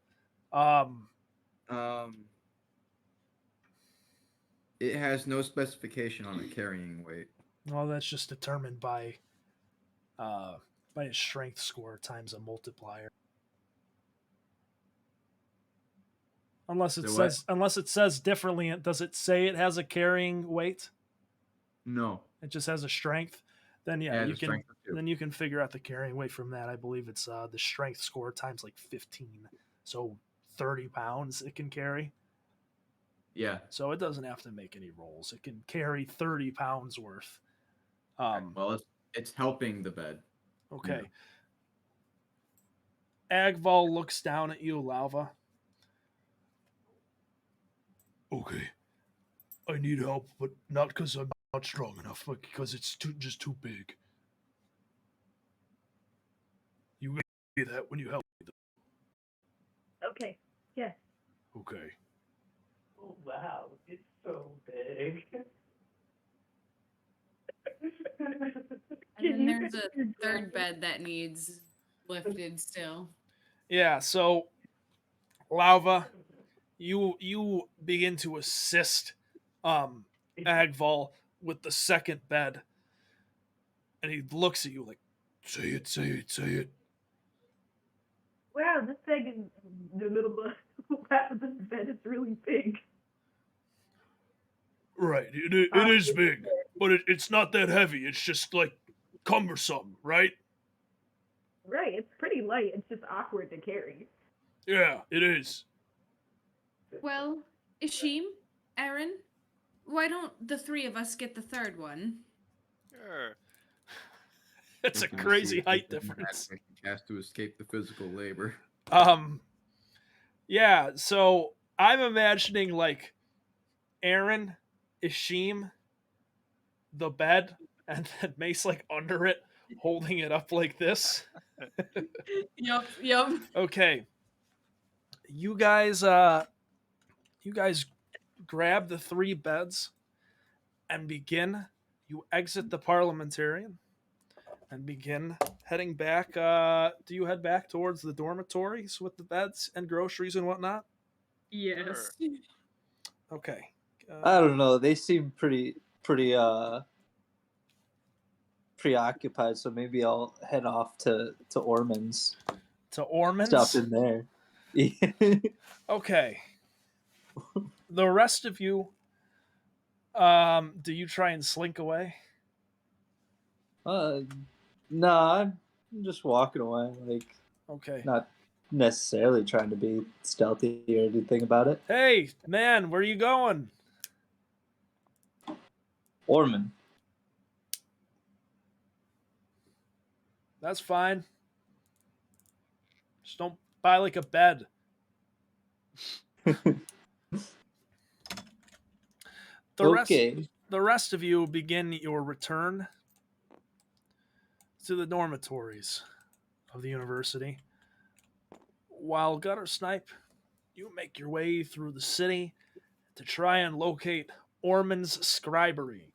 It has no specification on a carrying weight. Well, that's just determined by a strength score times a multiplier. Unless it says differently, does it say it has a carrying weight? No. It just has a strength. Then yeah, It you has a can strength of 2. then you can figure out the carrying weight from that. I believe it's the strength score times like 15, so 30 pounds it can carry. Yeah. So it doesn't have to make any rolls. It can carry 30 pounds worth. Well, it's helping the bed. Okay. Yeah. Agval looks down at you, Lava. Okay. I need help, but not because I'm not strong enough, but because it's just too big. You will see that when you help me. Okay, yes. Okay. Oh, wow, it's so big. And then there's a third bed that needs lifted still. Yeah, so Lava, you begin to assist Agval with the second bed, and he looks at you like, say it. Wow, this thing is the little wow, this bed is really big. Right, it is big, but it's not that heavy. It's just like cumbersome, right? Right, it's pretty light. It's just awkward to carry. Yeah, it is. Well, Ishim, Aaron, why don't the three of us get the third one? Sure. It's a Looking to see crazy if height there's a difference. magic cast to escape the physical labor. Yeah, so I'm imagining like Aaron, Ishim, the bed, and then Mace like under it, holding it up like this. Yep. Okay. You guys grab the 3 beds and you exit the parliamentarian and begin heading back. Do you head back towards the dormitories with the beds and groceries and whatnot? Yes. Okay. I don't know. They seem pretty preoccupied, so maybe I'll head off to Ormond's. To Ormond's? Stop in there. Okay. The rest of you, do you try and slink away? No, I'm just walking away. Like, Okay. not necessarily trying to be stealthy or anything about it. Hey, man, where you going? Ormond. That's fine. Just don't buy like a bed. The Okay. rest of you begin your return to the dormitories of the university. While Gutter Snipe, you make your way through the city to try and locate Ormond's Scribery.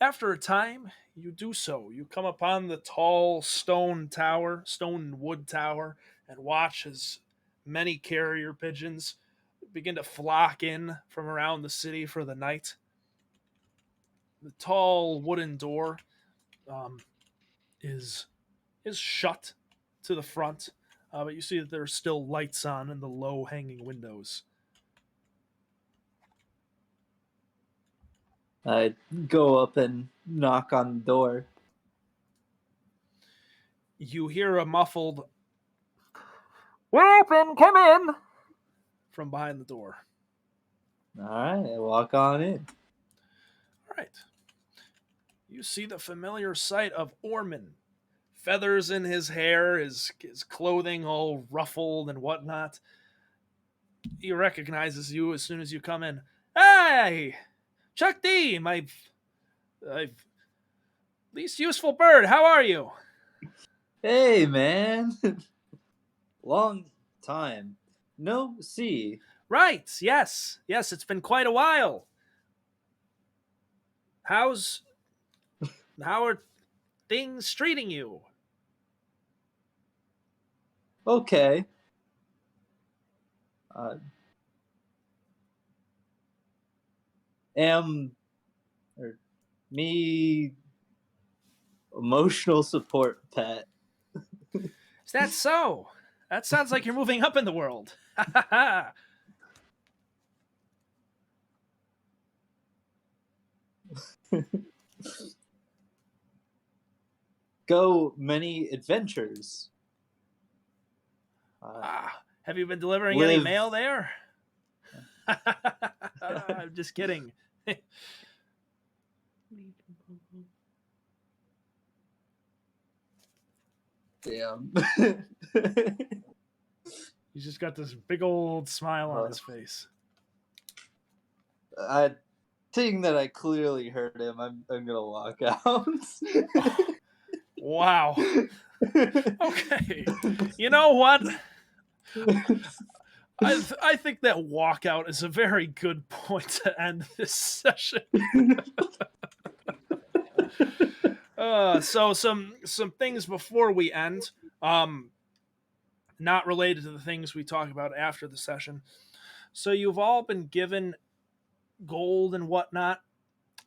After a time, you do so. You come upon the tall stone and wood tower, and watch as many carrier pigeons begin to flock in from around the city for the night. The tall wooden door um, is shut to the front, but you see that there are still lights on in the low hanging windows. I go up and knock on the door. You hear a muffled "We're open, come in" from behind the door. All right, I walk on in. All right. You see the familiar sight of Ormond. Feathers in his hair, his clothing all ruffled and whatnot. He recognizes you as soon as you come in. Hey, Chuck D, my least useful bird. How are you? Hey, man. Long time. No see. Right. Yes. Yes. It's been quite a while. How are things treating you? Okay. Uh, am or me emotional support pet. Is that so? That sounds like you're moving up in the world. Go many adventures. Have you been delivering any Live. mail there? I'm just kidding. Damn. He's just got this big old smile on his face. I seeing that I clearly hurt him, I'm gonna walk out. Wow. Okay. You know what? I think that walkout is a very good point to end this session. So some things before we end, not related to the things we talk about after the session. So you've all been given gold and whatnot,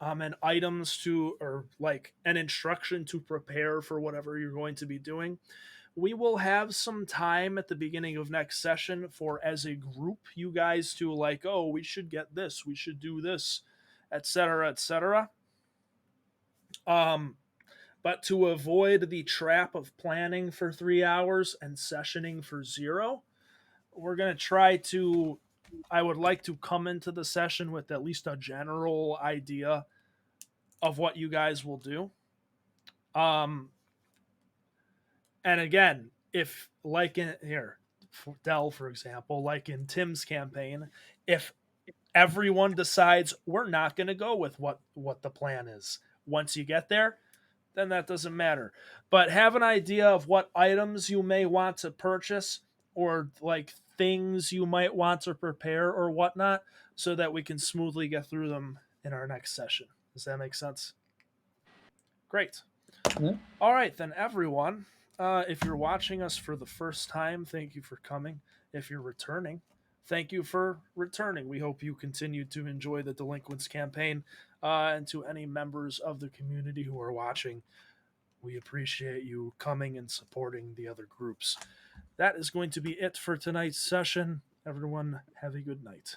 and items to, or like an instruction to prepare for whatever you're going to be doing. We will have some time at the beginning of next session for, as a group, you guys to like, oh, we should get this, we should do this, etc., etc. But to avoid the trap of planning for 3 hours and sessioning for 0, we're going to try to. I would like to come into the session with at least a general idea of what you guys will do. And again, if like in here, Dell, for example, like in Tim's campaign, if everyone decides we're not going to go with what the plan is, once you get there, then that doesn't matter. But have an idea of what items you may want to purchase, or like things you might want to prepare or whatnot, so that we can smoothly get through them in our next session. Does that make sense? Great. Yeah. All right, then, everyone. If you're watching us for the first time, thank you for coming. If you're returning, thank you for returning. We hope you continue to enjoy the Delinquents campaign. And to any members of the community who are watching, we appreciate you coming and supporting the other groups. That is going to be it for tonight's session. Everyone, have a good night.